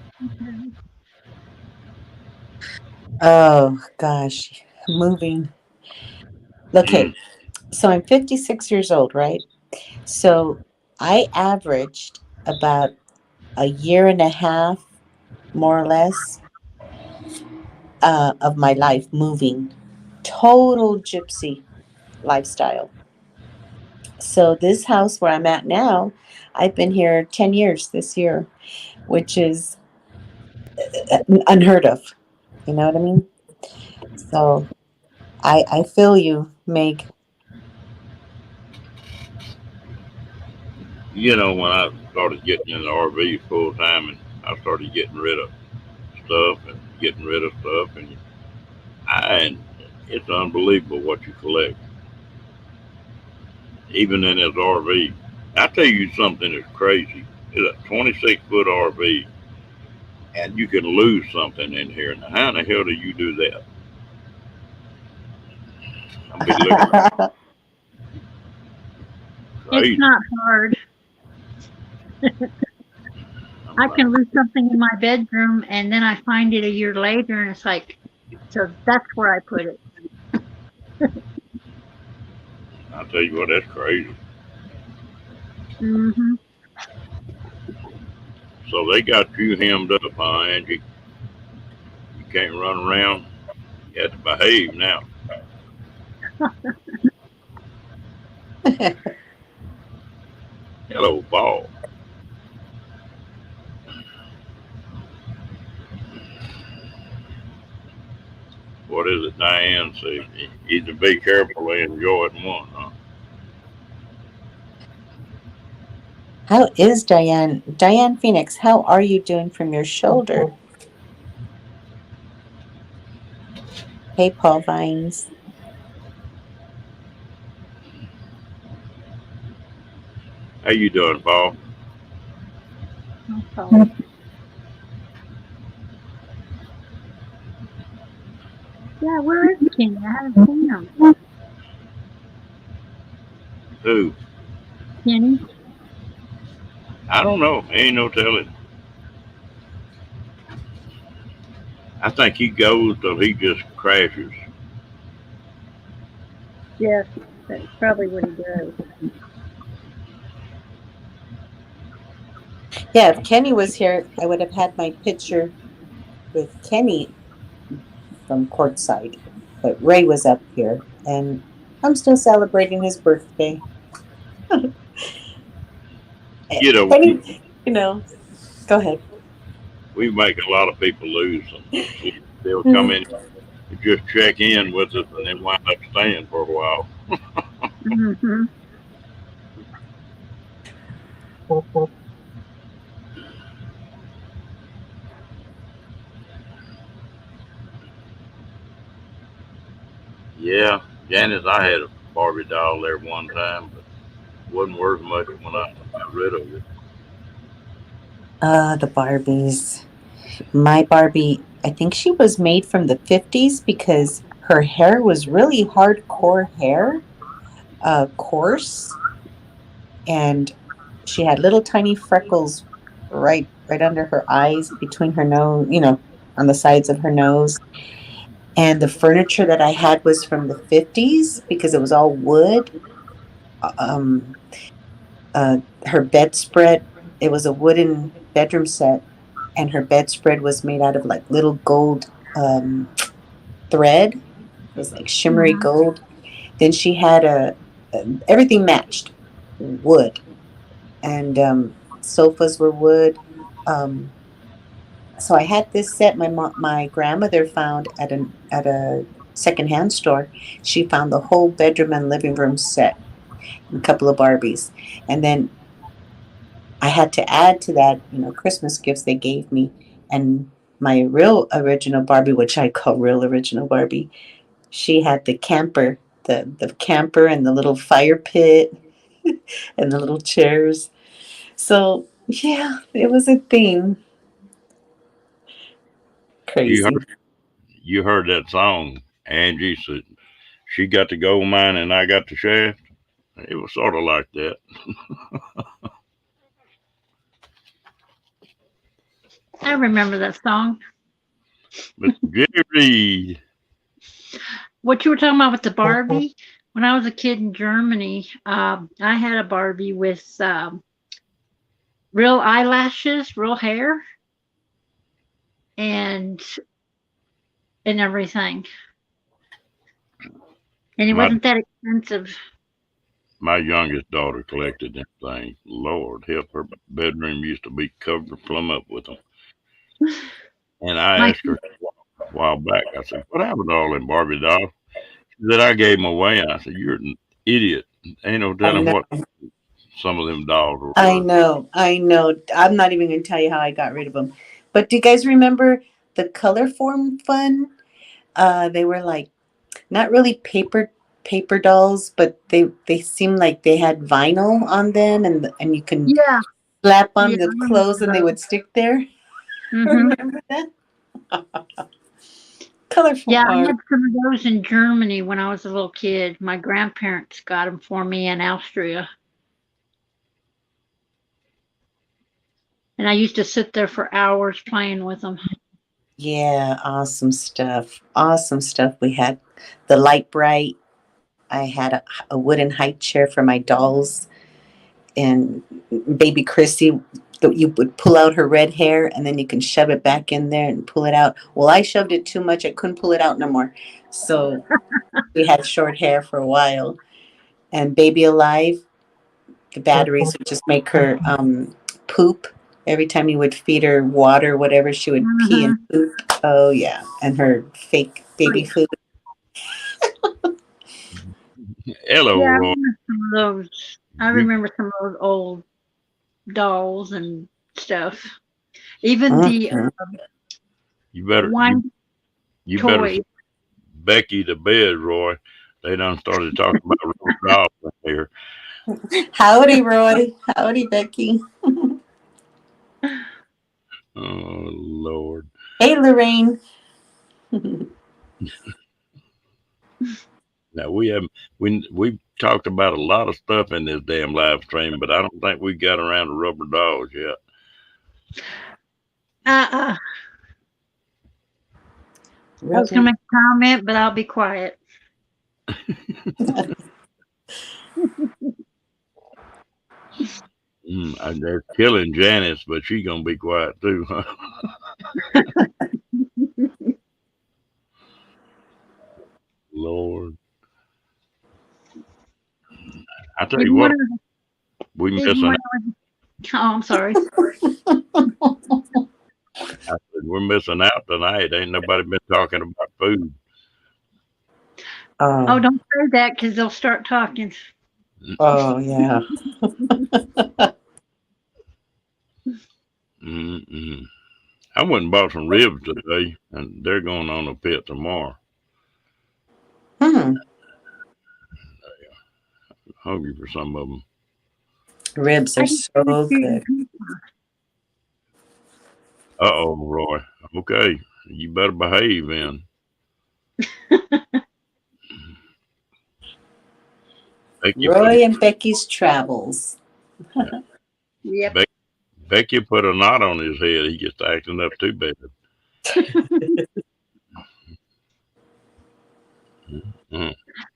Oh, gosh. Moving. Okay. So I'm 56 years old, right? So I averaged about a year and a half, more or less, of my life moving. Total gypsy lifestyle. So this house where I'm at now, I've been here 10 years this year, which is unheard of. You know what I mean? So I feel you, Meg. You know, when I started getting in the RV full time, and I started getting rid of stuff, and it's unbelievable what you collect, even in this RV. I tell you something that's crazy. It's a 26-foot RV, and you can lose something in here. Now, how in the hell do you do that? I'll be looking It's crazy. not hard. I can lose something in my bedroom and then I find it a year later and it's like, so that's where I put it. I'll tell you what, that's crazy. Mm-hmm. So they got you hemmed up, huh, Angie? You can't run around. You have to behave now. Hello, Paul. What is it, Diane? Say, either be careful or enjoy it one, huh? How is Diane? Diane Phoenix, how are you doing from your shoulder? Hey, Paul Vines. How you doing, Paul? Oh, yeah, where is Kenny? I haven't seen him. Who? Kenny? I don't know. Ain't no telling. I think he goes till he just crashes. Yes, that's probably what he does. Yeah, if Kenny was here, I would have had my picture with Kenny from courtside. But Ray was up here, and I'm still celebrating his birthday. You know, Kenny, you know, go ahead. we make a lot of people lose some sleep. They'll come in and just check in with us and then wind up staying for a while. Mm-hmm. Yeah, Janice, I had a Barbie doll there one time, but it wasn't worth much when I got rid of it. The Barbies. My Barbie, I think she was made from the 50s because her hair was really hardcore hair, coarse, and she had little tiny freckles right under her eyes, between her nose, on the sides of her nose. And the furniture that I had was from the 50s because it was all wood. Um, her bedspread, it was a wooden bedroom set, and her bedspread was made out of like little gold thread. It was like shimmery Mm-hmm. gold. Then she had everything matched wood, and sofas were wood. Um, so I had this set my grandmother found at a secondhand store. She found the whole bedroom and living room set and a couple of Barbies. And then I had to add to that, Christmas gifts they gave me. And my real original Barbie, which I call real original Barbie, she had the camper and the little fire pit and the little chairs. So yeah, it was a thing. You Crazy. heard, you heard that song. Angie said she got the gold mine and I got the shaft. It was sort of like that. I remember that song. Mr. Jerry, What you were talking about with the Barbie? When I was a kid in Germany, I had a Barbie with real eyelashes, real hair, and everything. And it my wasn't that expensive. my youngest daughter collected them things. Lord help her bedroom used to be covered plumb up with them. And I My asked her a while back, I said, "What happened to all them Barbie dolls?" She said, "I gave them away." And I said, "You're an idiot. Ain't no I telling know. what some of them dolls were I worth." know. I know. I'm not even going to tell you how I got rid of them. But do you guys remember the color form fun? They were like not really paper dolls, but they seemed like they had vinyl on them, and you can Yeah, slap yeah, on the I clothes and they remember would stick there. those. Hmm. Remember that? Colorful Yeah, I art. had some of those in Germany when I was a little kid. My grandparents got them for me in Austria, and I used to sit there for hours playing with them. Yeah, awesome stuff. Awesome stuff. We had the light bright. I had a wooden high chair for my dolls, and baby Chrissy, you would pull out her red hair and then you can shove it back in there and pull it out. Well, I shoved it too much. I couldn't pull it out no more. So we had short hair for a while. And baby alive, the batteries would just make her poop. Every time you would feed her water, whatever, she would pee and Hmm. poop. Oh yeah, and her fake baby food. Hello, Yeah, I Roy. remember some of those. I You remember some of those old dolls and stuff. Even the Mhm. you better you wine you better toys. send Becky to bed, Roy. They done started talking about real jobs in here. Howdy, Roy. Howdy, Becky. Oh Lord. Hey, Lorraine. Now we've talked about a lot of stuff in this damn live stream, but I don't think we got around to rubber dolls yet. I was going to make a comment, but I'll be quiet. They're killing Janice, but she's gonna be quiet too. Lord, I tell you what, we missing. Oh, I'm sorry. I said, we're missing out tonight. Ain't nobody been talking about food. Oh, don't say that because they'll start talking. Oh, yeah. I went and bought some ribs today, and they're going on a pit tomorrow. Hungry for some of them. Ribs are so good. Uh-oh, Roy. Okay, you better behave then. Roy and Becky's travels. Yep. Becky put a knot on his head. He just acting up too bad.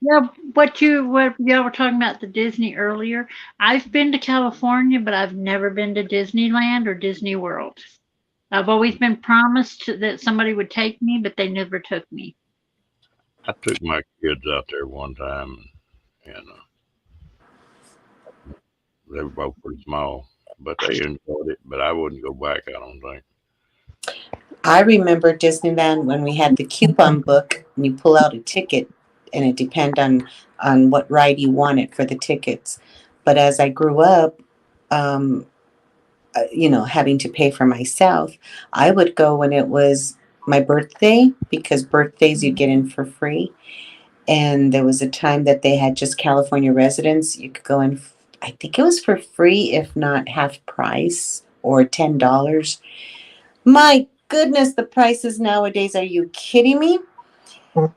Yeah, what y'all were talking about the Disney earlier. I've been to California, but I've never been to Disneyland or Disney World. I've always been promised that somebody would take me, but they never took me. I took my kids out there one time, and they were both pretty small, but they enjoyed it. But I wouldn't go back, I don't think. I remember Disneyland when we had the coupon book, and you pull out a ticket, and it depended on what ride you wanted for the tickets. But as I grew up, having to pay for myself, I would go when it was my birthday, because birthdays you get in for free. And there was a time that they had just California residents. You could go in, I think it was for free, if not half price, or $10. My goodness, the prices nowadays, are you kidding me?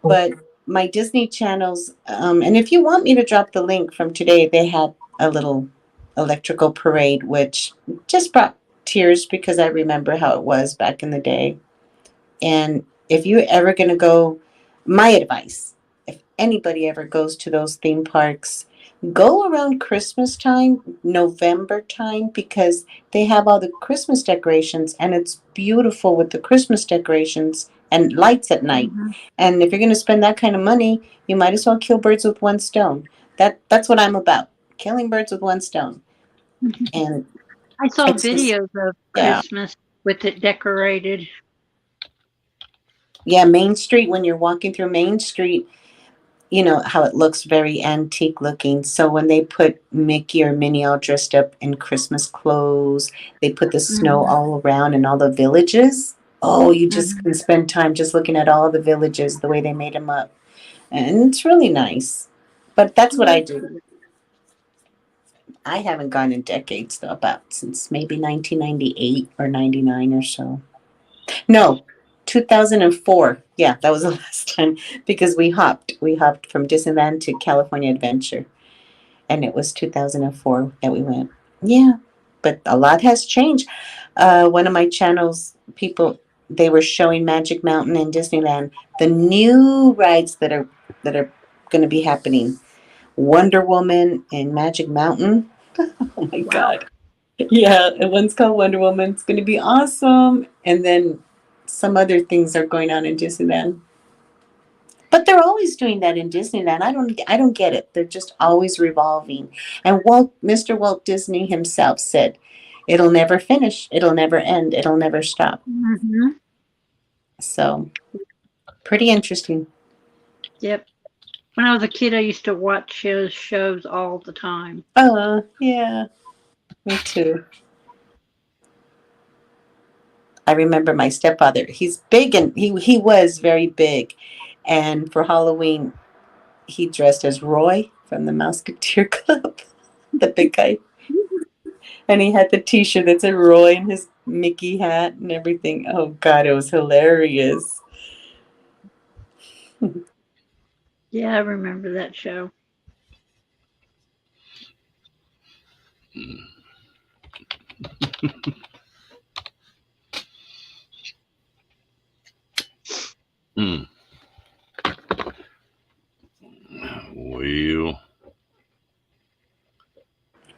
But my Disney channels, and if you want me to drop the link from today, they had a little electrical parade, which just brought tears because I remember how it was back in the day. And if you're ever going to go, my advice, if anybody ever goes to those theme parks, go around Christmas time, November time, because they have all the Christmas decorations, and it's beautiful with the Christmas decorations and lights at night. And if you're going to spend that kind of money, you might as well kill birds with one stone. That's what I'm about, killing birds with one stone. And I saw videos of Christmas with it decorated. Yeah, Main Street, when you're walking through Main Street, you know how it looks very antique looking. So when they put Mickey or Minnie all dressed up in Christmas clothes, they put the snow all around in all the villages. Oh, you just can spend time just looking at all the villages, the way they made them up. And it's really nice. But that's what I do. I haven't gone in decades, though, about since maybe 1998 or 99 or so. No, 2004. Yeah, that was the last time, because we hopped from Disneyland to California Adventure, and it was 2004 that we went. Yeah, but a lot has changed. One of my channels, they were showing Magic Mountain and Disneyland, the new rides that are going to be happening. Wonder Woman and Magic Mountain. Oh my God. Yeah, and one's called Wonder Woman. It's going to be awesome. And then some other things are going on in Disneyland. But they're always doing that in Disneyland. I don't get it. They're just always revolving. And Mr. Walt Disney himself said, "It'll never finish. It'll never end. It'll never stop." So, pretty interesting. Yep. When I was a kid, I used to watch his shows all the time. Oh, yeah. Me too. I remember my stepfather. He's big, and he was very big. And for Halloween, he dressed as Roy from the Musketeer Club. The big guy. And he had the T-shirt that said Roy and his Mickey hat and everything. Oh God, it was hilarious. Yeah, I remember that show. Hmm. Well,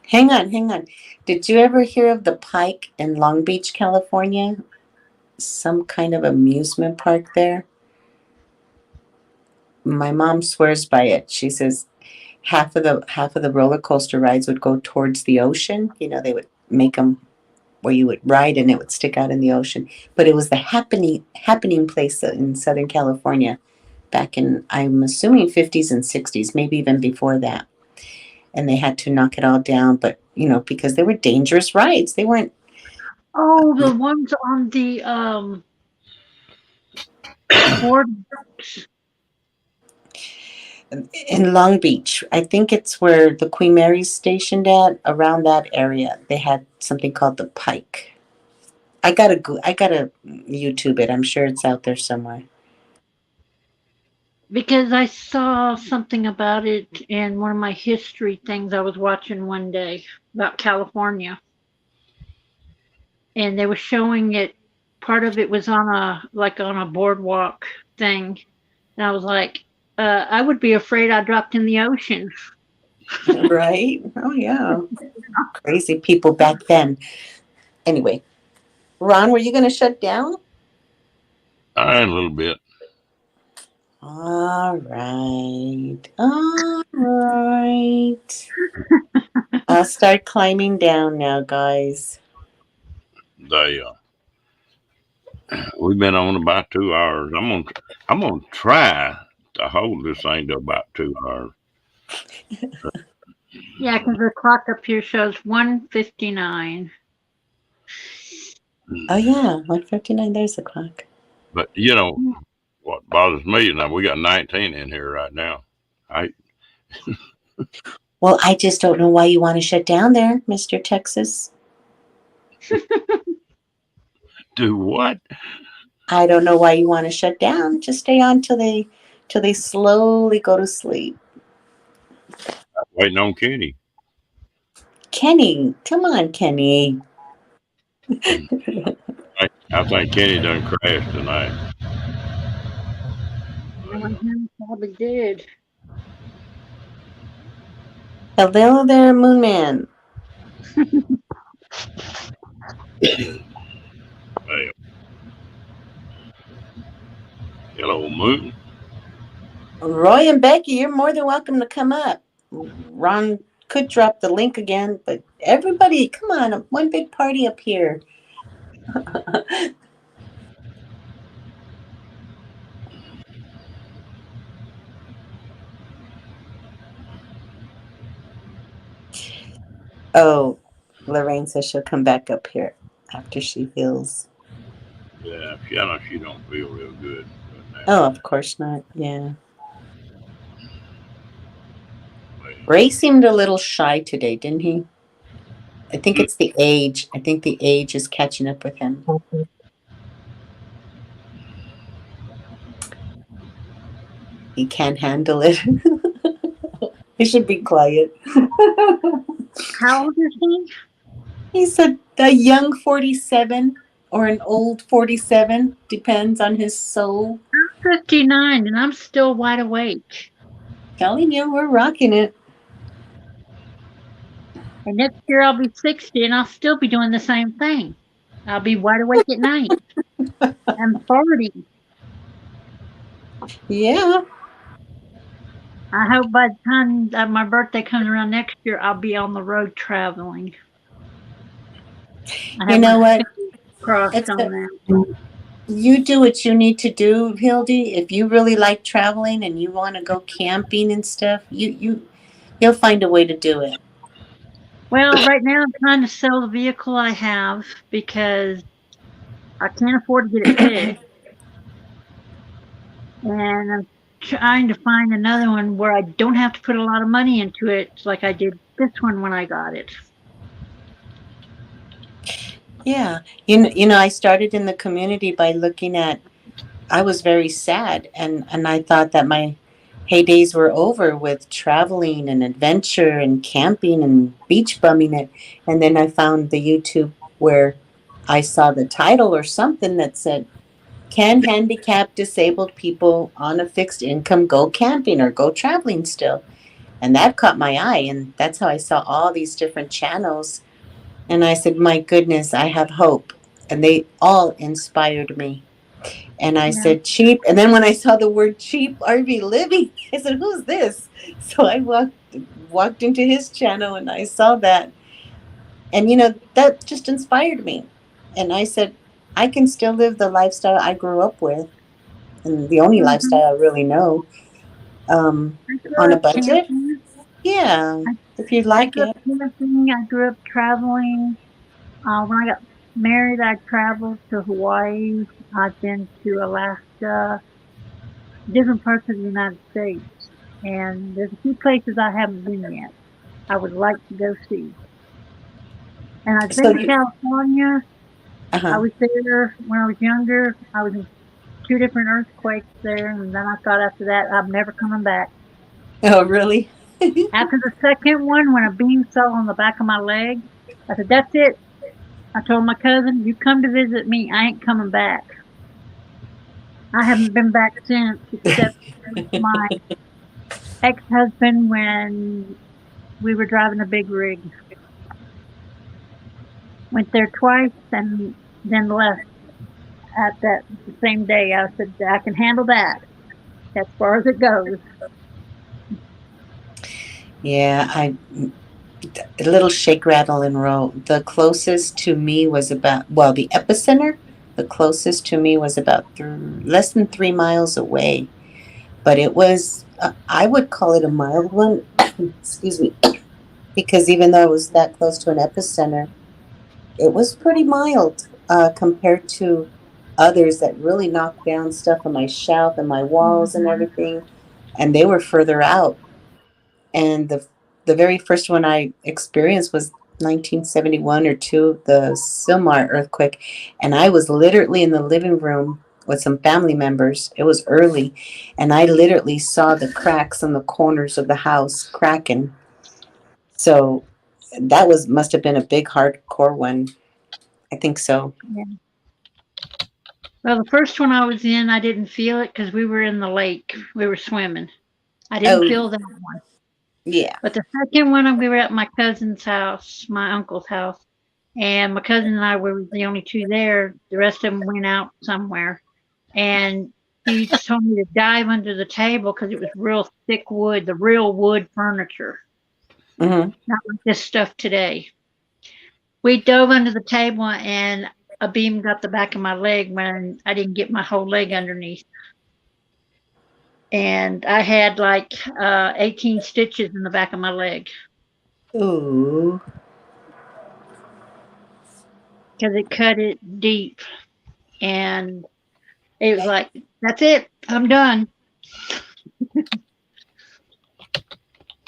Hang on, hang on. Did you ever hear of the Pike in Long Beach, California? Some kind of amusement park there. My mom swears by it. She says half of the roller coaster rides would go towards the ocean. You know, they would make them where you would ride and it would stick out in the ocean. But it was the happening place in Southern California back in, I'm assuming, 50s and 60s, maybe even before that. And they had to knock it all down, but because they were dangerous rides. They weren't Oh, the ones on the board. in Long Beach. I think it's where the Queen Mary's stationed at. Around that area, they had something called the Pike. I gotta YouTube it. I'm sure it's out there somewhere. Because I saw something about it in one of my history things I was watching one day about California. And they were showing it, part of it was on a boardwalk thing. And I was like, I would be afraid I dropped in the ocean. Right? Oh yeah. Crazy people back then. Anyway, Ron, were you gonna shut down? a little bit. All right. All right. I'll start climbing down now, guys. They we've been on about 2 hours. I'm gonna try to hold this thing to about 2 hours. Yeah, because the clock up here shows 1:59. Oh yeah, 1:59. There's the clock. But what bothers me is now we got 19 in here right now. I Well, I just don't know why you want to shut down there, Mr. Texas. do what? I don't know why you want to shut down. Just stay on till they slowly go to sleep. Waiting on Kenny. Kenny, come on, Kenny. I think Kenny done crashed tonight. Him probably did. Hello there, Moon Man. Hey, hello, Moon. Roy and Becky, you're more than welcome to come up. Ron could drop the link again, but everybody, come on, one big party up here. Oh, Lorraine says she'll come back up here after she heals. Yeah, I know she don't feel real good. Oh, of course not. Yeah. Ray seemed a little shy today, didn't he? I think it's the age. I think the age is catching up with him. He can't handle it. He should be quiet. How old is he? He's a young 47 or an old 47. Depends on his soul. I'm 59 and I'm still wide awake. Telling you, we're rocking it. And next year I'll be 60 and I'll still be doing the same thing. I'll be wide awake at night. I'm 40. Yeah. I hope by the time that my birthday comes around next year, I'll be on the road traveling. You know what? Crossed on that. You do what you need to do, Hildy. If you really like traveling and you want to go camping and stuff, you'll find a way to do it. Well, right now I'm trying to sell the vehicle I have because I can't afford to get it fixed. And I'm trying to find another one where I don't have to put a lot of money into it like I did this one when I got it. Yeah. I started in the community by looking at, I was very sad, and I thought that my heydays were over with traveling and adventure and camping and beach bumming it. And then I found the YouTube where I saw the title or something that said, "Can handicapped disabled people on a fixed income go camping or go traveling still?" And that caught my eye, and that's how I saw all these different channels. And I said, "My goodness, I have hope." And they all inspired me. And I Yeah. said, "Cheap." And then when I saw the word "cheap RV living," I said, "Who's this?" So I walked into his channel and I saw that. And that just inspired me. And I said, I can still live the lifestyle I grew up with, and the only Mm-hmm. lifestyle I really know, um, I on grew a up budget. camping. Yeah, I, if you I like grew up it. camping. I grew up traveling. When I got married, I traveled to Hawaii. I've been to Alaska, different parts of the United States. And there's a few places I haven't been yet. I would like to go see. And I've So been to you, California. I uh-huh. was there when I was younger. I was in two different earthquakes there, and then I thought after that I'm never coming back. Oh, really? After the second one, when a beam fell on the back of my leg, I said, "That's it." I told my cousin, "You come to visit me. I ain't coming back." I haven't been back since, except with my ex-husband when we were driving a big rig. Went there twice and then left at that the same day. I said, "I can handle that as far as it goes." Yeah, a little shake, rattle, and roll. The closest to me was the epicenter, the closest to me was about less than 3 miles away. But it was, I would call it a mild one, excuse me, because even though it was that close to an epicenter, it was pretty mild compared to others that really knocked down stuff on my shelf and my walls and Mhm. everything. And they were further out. And the very first one I experienced was 1971 or two, the Silmar earthquake, and I was literally in the living room with some family members. It was early, and I literally saw the cracks on the corners of the house cracking. So that was must have been a big hardcore one. I think so. Yeah. Well, the first one I was in, I didn't feel it because we were in the lake. We were swimming. I didn't Oh feel that one. yeah. But the second one, we were at my cousin's house, my uncle's house, and my cousin and I were the only two there. The rest of them went out somewhere, and he told me to dive under the table because it was real thick wood, the real wood furniture, Hmm. not like this stuff today. We dove under the table, and a beam got the back of my leg when I didn't get my whole leg underneath. And I had like 18 stitches in the back of my leg Ooh. because it cut it deep. And it was like, "That's it. I'm done."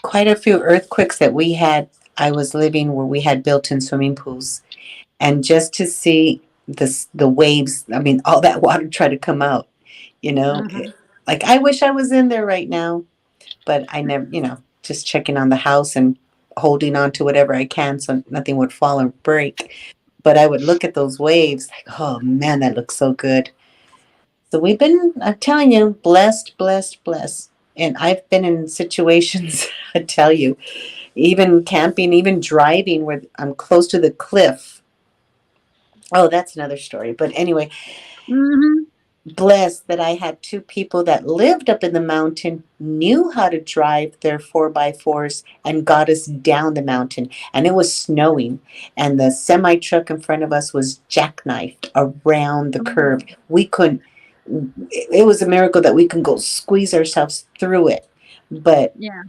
Quite a few earthquakes that we had. I was living where we had built-in swimming pools, and just to see the waves, I mean, all that water try to come out, Uh-huh. like I wish I was in there right now, but I never, just checking on the house and holding on to whatever I can so nothing would fall and break. But I would look at those waves like, oh man, that looks so good. So we've been, I'm telling you, blessed, blessed, blessed. And I've been in situations, I tell you, even camping, even driving where I'm close to the cliff. Oh, that's another story. But anyway, Hmm. blessed that I had two people that lived up in the mountain, knew how to drive their 4x4s, and got us down the mountain. And it was snowing, and the semi truck in front of us was jackknifed around the curve. We couldn't, it was a miracle that we can go squeeze ourselves through it. But Yeah.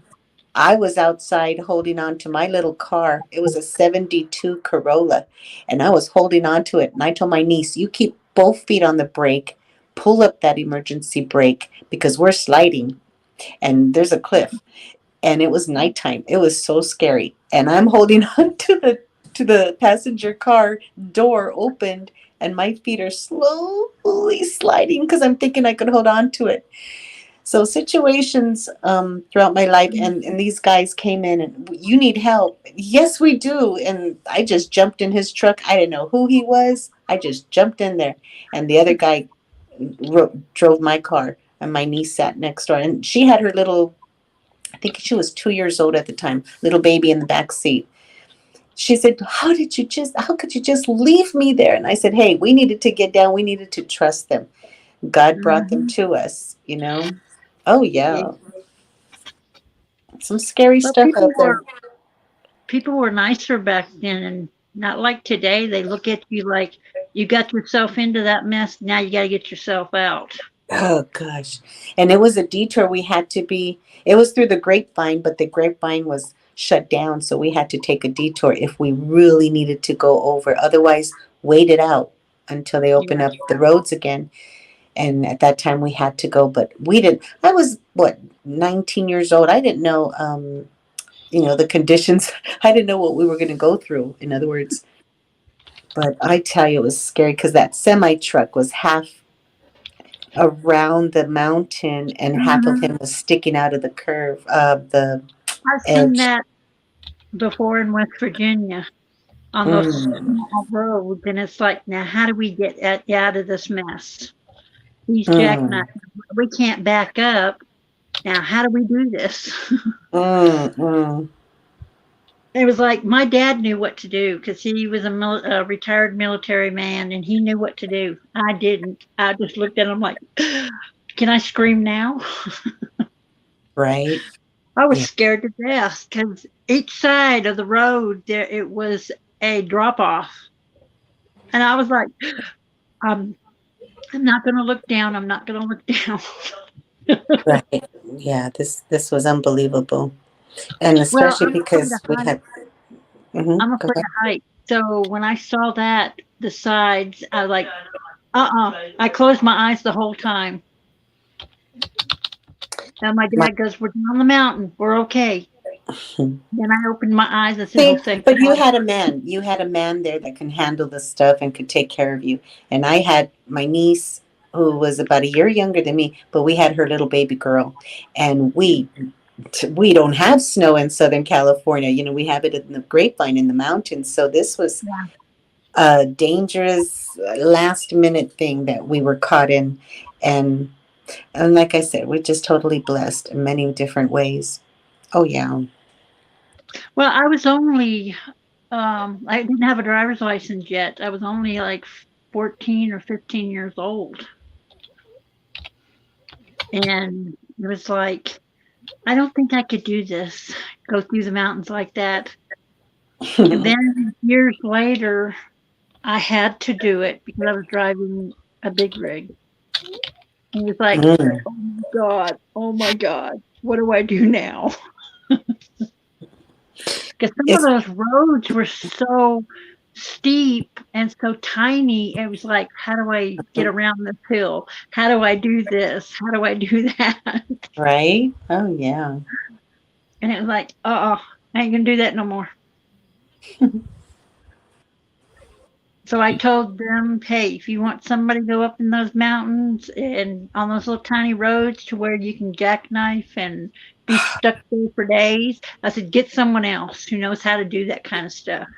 I was outside holding on to my little car. It was a 72 Corolla, and I was holding on to it. And I told my niece, "You keep both feet on the brake, pull up that emergency brake because we're sliding and there's a cliff." and it was nighttime. It was so scary. And I'm holding on to the passenger car door opened, and my feet are slowly sliding because I'm thinking I could hold on to it. So situations throughout my life, and these guys came in and, you need help. Yes, we do. And I just jumped in his truck. I didn't know who he was. I just jumped in there, and the other guy drove my car, and my niece sat next door, and she had her little, I think she was 2 years old at the time, little baby in the back seat. She said, how could you just leave me there? And I said, hey, we needed to get down. We needed to trust them. God brought them Mhm. to us, you know? Oh, Yeah. yeah. Some scary But stuff out there. people were nicer back then, and not like today. They look at you like you got yourself into that mess. Now you got to get yourself out. Oh, gosh. And it was a detour. It was through the grapevine, but the grapevine was shut down. So we had to take a detour if we really needed to go over. Otherwise, wait it out until they open Yeah. up the roads again. And at that time we had to go, but we didn't. I was, what, 19 years old. I didn't know, the conditions. I didn't know what we were going to go through, in other words. But I tell you, it was scary because that semi truck was half around the mountain and half of Mhm. him was sticking out of the curve of the I've seen edge. that before in West Virginia on those Mm, small roads, and it's like, now how do we get out of this mess? These mm, jackknives, we can't back up. Now, how do we do this? mm. It was like my dad knew what to do because he was a retired military man, and he knew what to do. I didn't. I just looked at him like, can I scream now? Right? I was Yeah. scared to death because each side of the road there it was a drop off, and I was like, I'm I'm not going to look down. I'm not going to look down. Right. Yeah. This was unbelievable, and Well, especially I'm afraid because of we heights. had. Hmm. I'm Go afraid ahead. of heights. So when I saw that, the sides, I was like, I closed my eyes the whole time. And my My, dad goes, we're down the mountain. We're okay. Then I opened my eyes and said, oh, See, thank but you God. had a man. You had a man there that can handle the stuff and could take care of you. And I had my niece who was about a year younger than me, but we had her little baby girl. And we don't have snow in Southern California. We have it in the grapevine in the mountains. So this was Yeah. a dangerous last minute thing that we were caught in. And and like I said, we're just totally blessed in many different ways. Oh yeah. Well, I was only, I didn't have a driver's license yet. I was only like 14 or 15 years old. And it was like, I don't think I could do this, go through the mountains like that. And then years later, I had to do it because I was driving a big rig. And it was like, Mm. oh my God, oh my God, what do I do now? Because some of It's those roads were so steep and so tiny. It was like, how do I get around this hill? How do I do this? How do I do that? right. Oh yeah. And it was like, I ain't gonna do that no more. So I told them, hey, if you want somebody to go up in those mountains and on those little tiny roads to where you can jackknife and be stuck there for days, I said, get someone else who knows how to do that kind of stuff.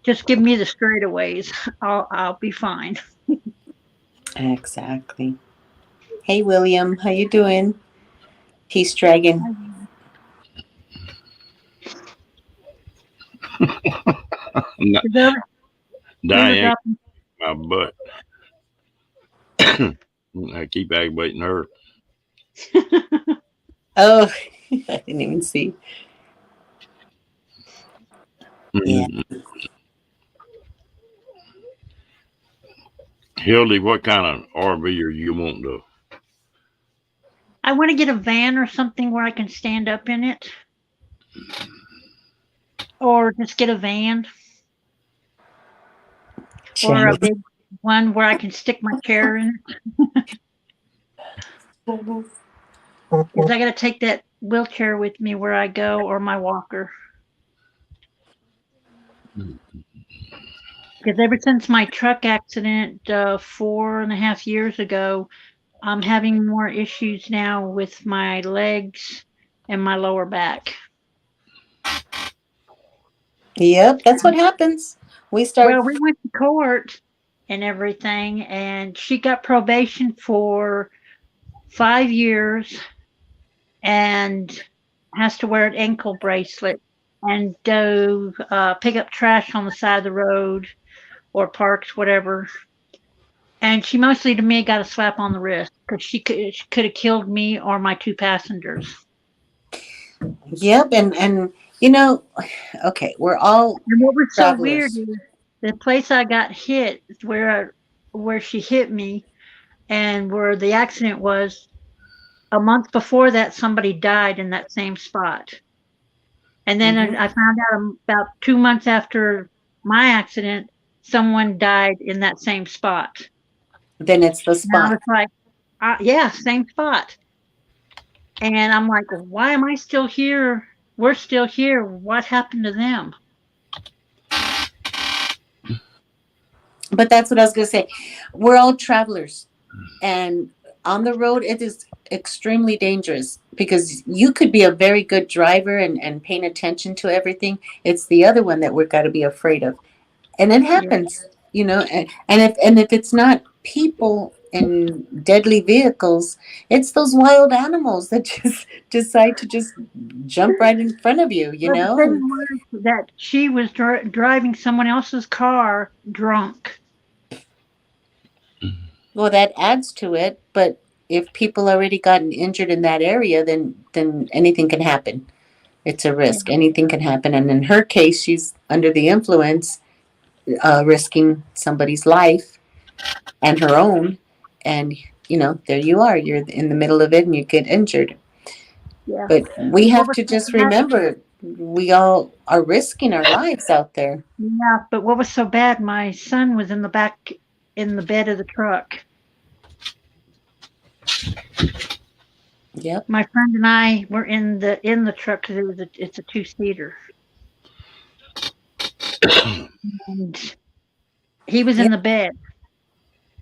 Just give me the straightaways. I'll be fine. Exactly. Hey William, how you doing? Peace Dragon. No, Whoever, whoever Diane, dropped my butt. I keep aggravating her. Oh, I didn't even see. Yeah. Mhm. Hildy, what kind of RV are you wanting to? I want to get a van or something where I can stand up in it, or just get a van or a Change. big one where I can stick my chair in. Because I got to take that wheelchair with me where I go or my walker. Because ever since my truck accident 4.5 years ago, I'm having more issues now with my legs and my lower back. Yep, that's what happens. We start. Well, we went to court and everything, and she got probation for 5 years and has to wear an ankle bracelet and do pick up trash on the side of the road or parks, whatever. And she mostly to me got a slap on the wrist because she could have killed me or my two passengers. Yep, and okay, we're all And what was so weird travelers. is the place I got hit, where she hit me, and where the accident was. A month before that, somebody died in that same spot. And then Hmm. I found out about 2 months after my accident, someone died in that same spot. Then it's the And I spot. was like, yeah, same spot. And I'm like, why am I still here? We're still here. What happened to them? But that's what I was going to say. We're all travelers, and on the road, it is extremely dangerous because you could be a very good driver and paying attention to everything. It's the other one that we've got to be afraid of. And it Yeah. happens, and if it's not people in deadly vehicles, it's those wild animals that just decide to just jump right in front of you, But the and thing was that she was driving someone else's car drunk. well, that adds to it. But if people already gotten injured in that area, then anything can happen. It's a Yeah. risk. Anything can happen. And in her case, she's under the influence, risking somebody's life and her own. And, there you are. You're in the middle of it and you get injured. Yeah. But we What have was to so just bad? remember we all are risking our lives out there. Yeah, but what was so bad? My son was in the back in the bed of the truck. Yep. My friend and I were in the truck because it's a two-seater, and he was in Yep. the bed.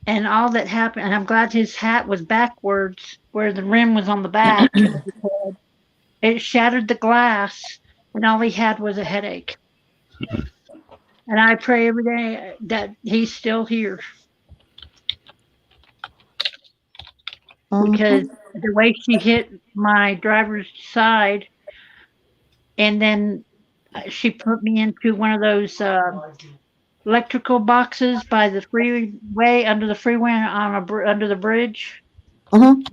And all that happened, and I'm glad his hat was backwards, where the rim was on the back of his head. It shattered the glass, and all he had was a headache. And I pray every day that he's still here because Mhm. the way she hit my driver's side, and then she put me into one of those electrical boxes by the freeway under the freeway on under the bridge. Mhm.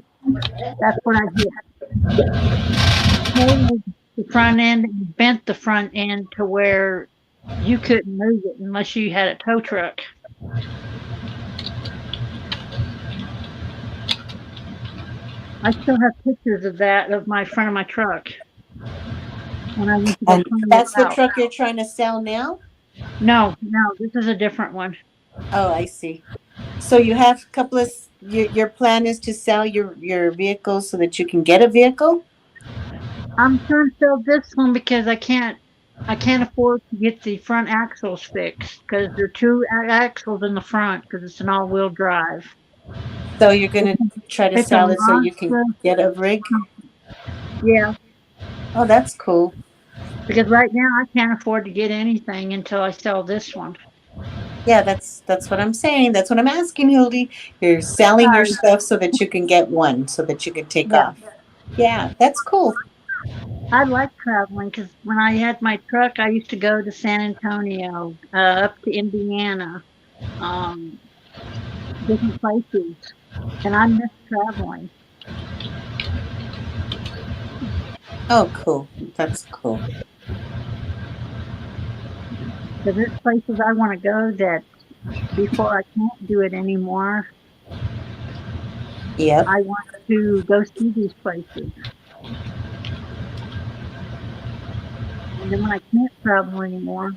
That's what I hit. Totaled the front end and bent the front end to where you couldn't move it unless you had a tow truck. I still have pictures of that of my front of my truck when I went to go And clean it that's the out. truck you're trying to sell now? No, no, this is a different one. Oh, I see. So you have a couple of your plan is to sell your vehicle so that you can get a vehicle? I'm trying to sell this one because I can't afford to get the front axles fixed because there are two axles in the front because it's an all-wheel drive. So you're going It's, to try to it's a sell it so you can monster. get a rig? Yeah, Oh, that's cool. because right now I can't afford to get anything until I sell this one. Yeah, that's what I'm saying. That's what I'm asking, Hildy. You're selling your Sorry. stuff so that you can get one, so that you can take Yeah, off. Yeah, that's cool. I like traveling because when I had my truck, I used to go to San Antonio, up to Indiana, um, different places, and I miss traveling. Oh, cool. That's cool. Because there's places I want to go that before I can't do it anymore, Yep. I want to go see these places. And then when I can't travel anymore,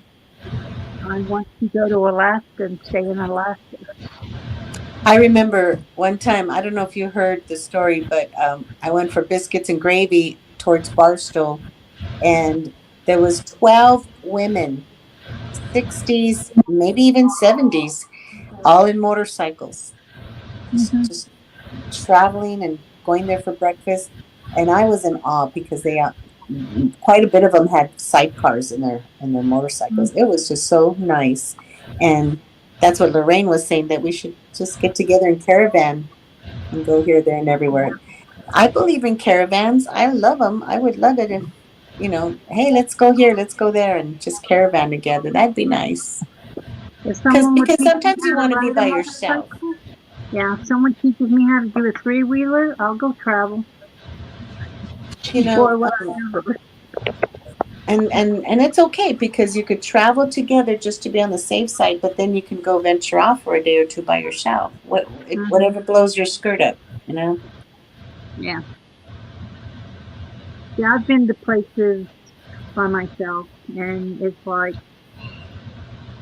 I want to go to Alaska and stay in Alaska. I remember one time, I don't know if you heard the story, but I went for biscuits and gravy towards Barstow, and there was 12 women, 60s, maybe even 70s, all in motorcycles, Mm-hmm. just traveling and going there for breakfast. And I was in awe because they quite a bit of them had sidecars in their motorcycles. It was just so nice, and that's what Lorraine was saying, that we should just get together in caravan and go here, there, and everywhere. I believe in caravans. I love them. I would love it if, hey, let's go here, let's go there, and just caravan together. That'd be nice. If Because someone would because teach me sometimes you how to want to be ride a by yourself. motorcycle, yeah, if someone teaches me how to do a three-wheeler, I'll go travel. You Boy, know, what I nervous. and it's okay because you could travel together just to be on the safe side, but then you can go venture off for a day or two by yourself. Mm-hmm. Whatever blows your skirt up, you know. Yeah. Yeah, I've been to places by myself, and it's like,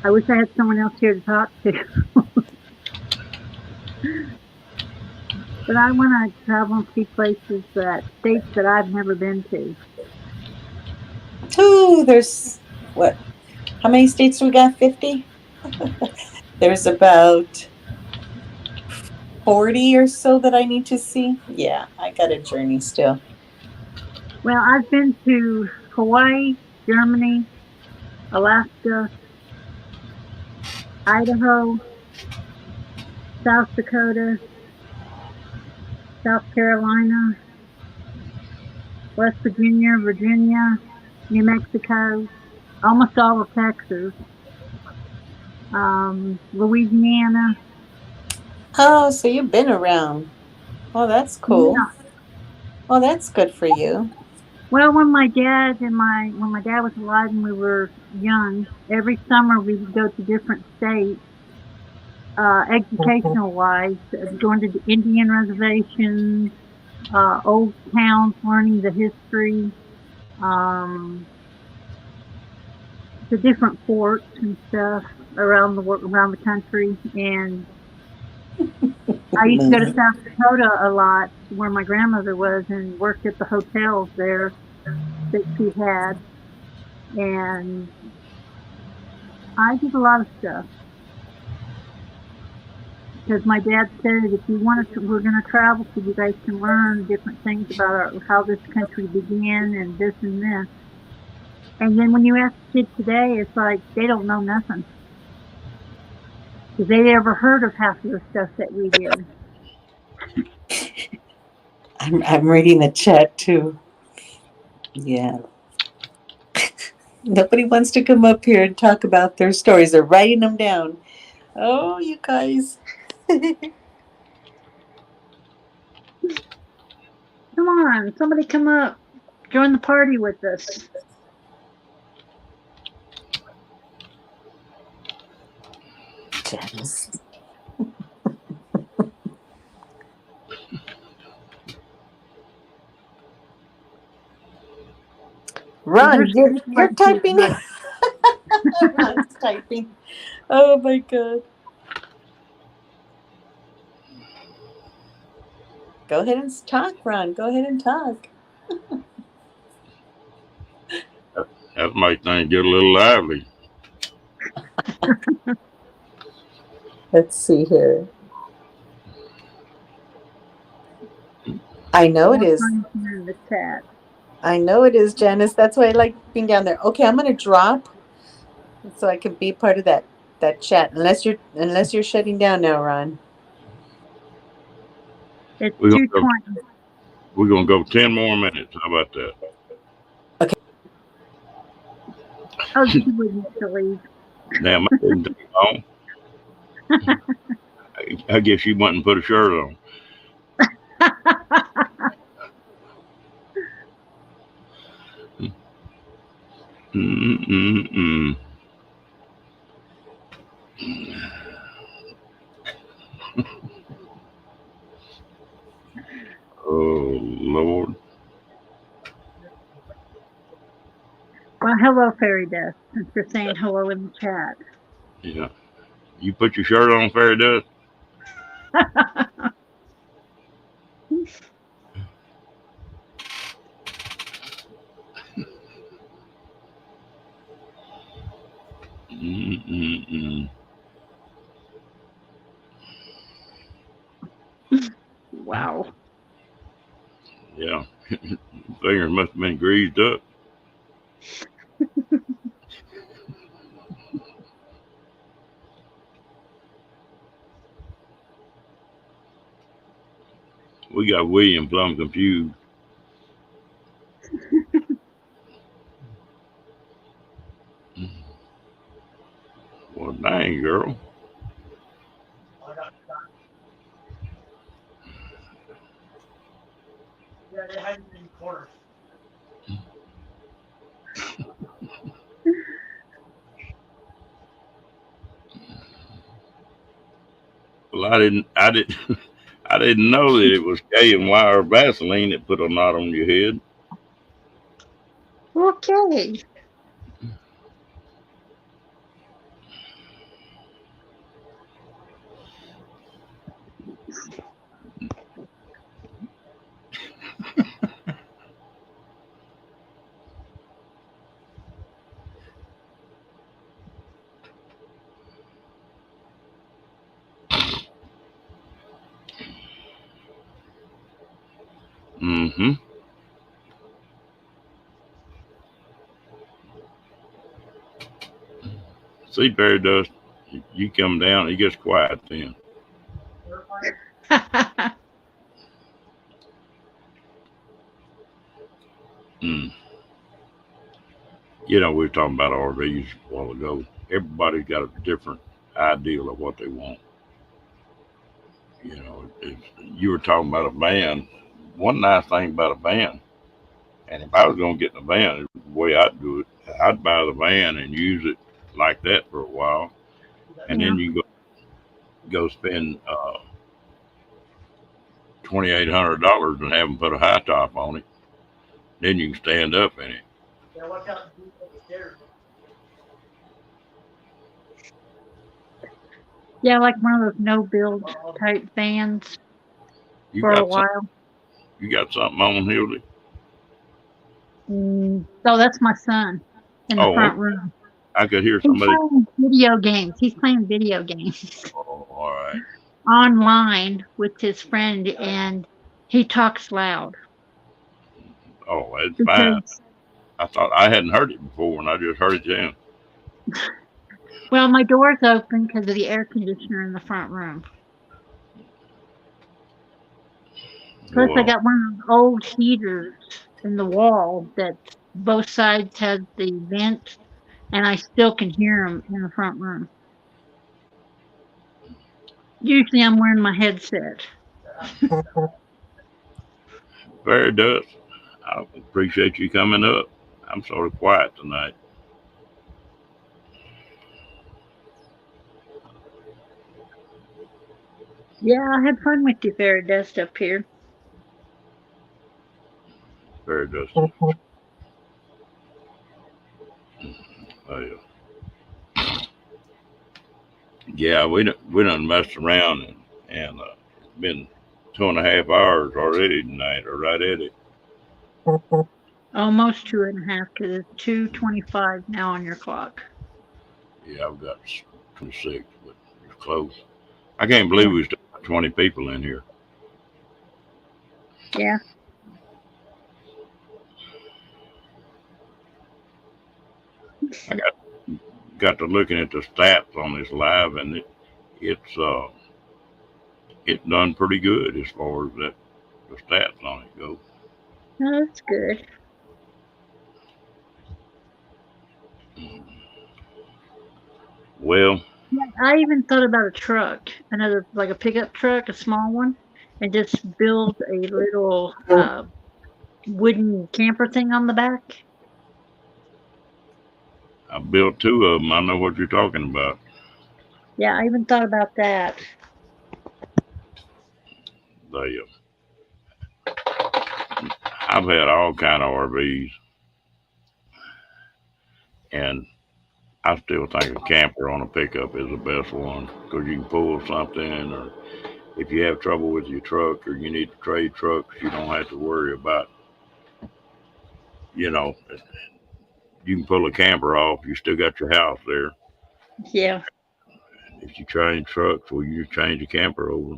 I wish I had someone else here to talk to. But I want to travel and see places states that I've never been to. Ooh, there's what? How many states do we got? 50? There's about 40 or so that I need to see. Yeah, I got a journey still. Well, I've been to Hawaii, Germany, Alaska, Idaho, South Dakota, South Carolina, West Virginia, Virginia, New Mexico, almost all of Texas, Louisiana. Oh, so you've been around. Oh, that's cool. Yeah. Oh, that's good for you. Well, when my dad was alive and we were young, every summer we would go to different states, educational wise, going to the Indian reservations, old towns, learning the history, um, the different forts and stuff around the country. And I used to go to Amazing. South Dakota a lot, where my grandmother was, and worked at the hotels there that she had. And I did a lot of stuff because my dad said, if you want to, we're going to travel so you guys can learn different things about how this country began and this and this. And then when you ask kids today, it's like they don't know nothing because they never heard of half of the stuff that we did. I'm reading the chat too. Yeah. Nobody wants to come up here and talk about their stories. They're writing them down. Oh, you guys. Come on, somebody come up, join the party with us. Janice. Well, Ron, there's you're quite a few typing. of us. Ron's typing. Oh my god. Go ahead and talk, Ron. Go ahead and talk. That might things get a little lively. Let's see here. I know it More is. times in the chat. I know it is, Janice. That's why I like being down there. Okay, I'm gonna drop so I can be part of that chat. Unless you're shutting down now, Ron. It's We're gonna go. 2:20. We're gonna go 10 more minutes. How about that? Oh, she wouldn't to leave. Damn, I didn't take long. I guess she went and put a shirt on. Mm-mm-mm. Oh Lord. Well, hello, Fairy Dust. Since you're saying hello in the chat. Yeah. You put your shirt on, Fairy Dust? Mm-mm-mm. Wow. Yeah. Fingers must have been greased up. We got William plumb confused. Well, dang, girl. Well, I didn't know that it was K and Y or Vaseline that put a knot on your head. Okay. Mm-hmm. See, Barry does. You come down, he gets quiet then. Mm. You know, we were talking about RVs a while ago. Everybody's got a different ideal of what they want. You know, you were talking about a van. One nice thing about a van, and if I was going to get in a van, the way I'd do it, I'd buy the van and use it like that for a while, and Yeah. then you go spend $2,800 and have them put a high top on it. Then you can stand up in it. Yeah, like one of those no build type vans You for a got some, while. you got something on, Hildy? So that's my son in the Oh, front okay. room. I could hear He's somebody. playing video games. He's playing video games Oh, all right. online with his friend, and he talks loud Oh, that's fine. because, I thought I hadn't heard it before, and I just heard it then. well, my door's open because of the air conditioner in the front room. Plus, I Well, got one of those old heaters in the wall that both sides has the vent, and I still can hear him in the front room. Usually, I'm wearing my headset. very does. I appreciate you coming up. I'm sort of quiet tonight. Yeah, I had fun with the fairy dust up here. Very does. Uh, yeah, we done messed around and it's been 2.5 hours already tonight, or right at it. Almost 2.5 because it's 2:25 now on your clock. Yeah, I've got 26, but it's close. I can't Yeah, believe we still got 20 people in here. yeah. I got to looking at the stats on this live, and it's done pretty good as far as the stats on it go. No, that's good. Well, Yeah, I even thought about a truck, another like a pickup truck, a small one, and just build a little wooden camper thing on the back. I built two of them. I know what you're talking about. Yeah, I even thought about that. They, I've had all kind of RVs, and I still think a camper on a pickup is the best one because you can pull something, or if you have trouble with your truck or you need to trade trucks, you don't have to worry about, you know, you can pull a camper off. You still got your house there, Yeah. If you change trucks, well, you just change the camper over.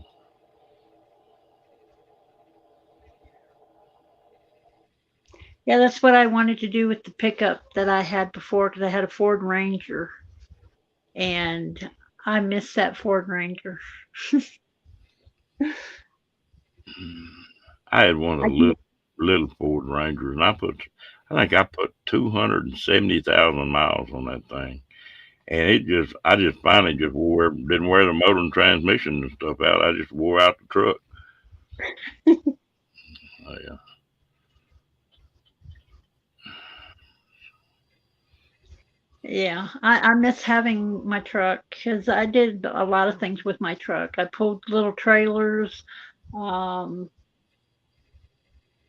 Yeah, that's what I wanted to do with the pickup that I had before because I had a Ford Ranger and I miss that Ford Ranger. I had one of I the do. little Ford Rangers, and I think I put 270,000 miles on that thing, and I just finally just didn't wear the motor and transmission and stuff out. I just wore out the truck. Oh, yeah. Yeah, I miss having my truck because I did a lot of things with my truck. I pulled little trailers. Um,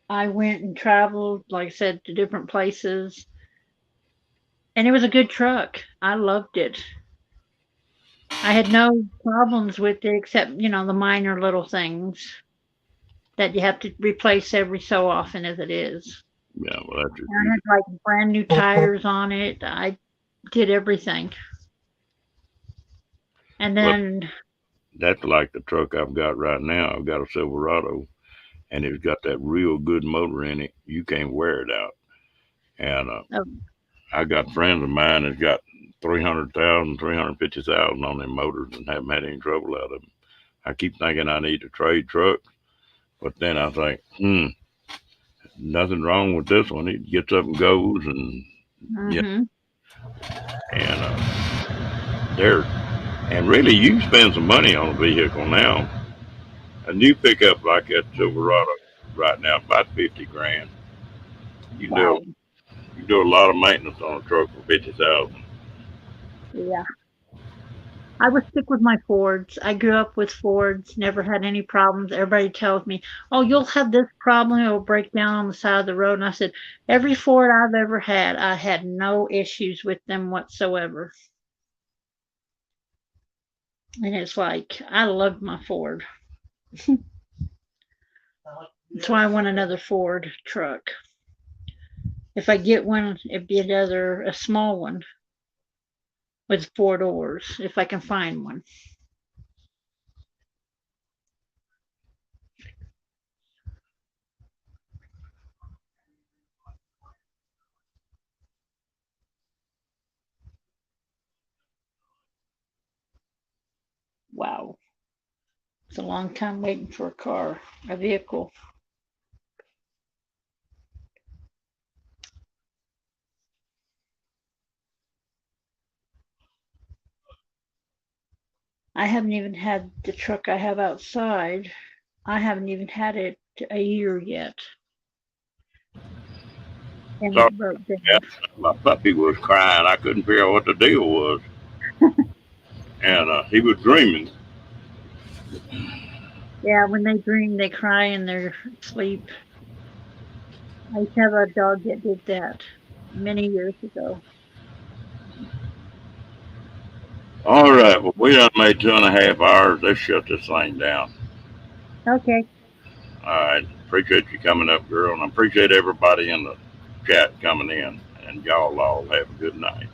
I went and traveled, like I said, to different places, and it was a good truck. I loved it. I had no problems with it except, the minor little things that you have to replace every so often as it is. Yeah, well, that's just And I you. had like brand new tires on it. I did everything. And Well, then, that's like the truck I've got right now. I've got a Silverado, and it's got that real good motor in it. You can't wear it out. And uh, I got friends of mine that's got 300,000, 350,000 on their motors and haven't had any trouble out of them. I keep thinking I need to trade trucks, but then I think, nothing wrong with this one. It gets up and goes, and yeah, mhm. and there, and really, you can spend some money on a vehicle now. A new pickup like that Silverado right now, about 50 grand. You can do Wow. you can do a lot of maintenance on a truck for 50,000. Yeah. I would stick with my Fords. I grew up with Fords, never had any problems. Everybody tells me, "Oh, you'll have this problem, it'll break down on the side of the road." And I said, "Every Ford I've ever had, I had no issues with them whatsoever." And it's like, I loved my Ford. That's why I want another Ford truck. If I get one, it'd be a small one with 4 doors, if I can find one. Wow. It's a long time waiting for a vehicle. I haven't even had the truck I have outside. I haven't even had it a year yet, and So it broke yeah, down. my puppy was crying. I couldn't figure out what the deal was, and he was dreaming. Yeah, when they dream, they cry in their sleep. I used to have a dog that did that many years ago. All right, well, we done made 2.5 hours. Let's shut this thing down. Okay. All right, appreciate you coming up, girl, and I appreciate everybody in the chat coming in. And y'all all have a good night.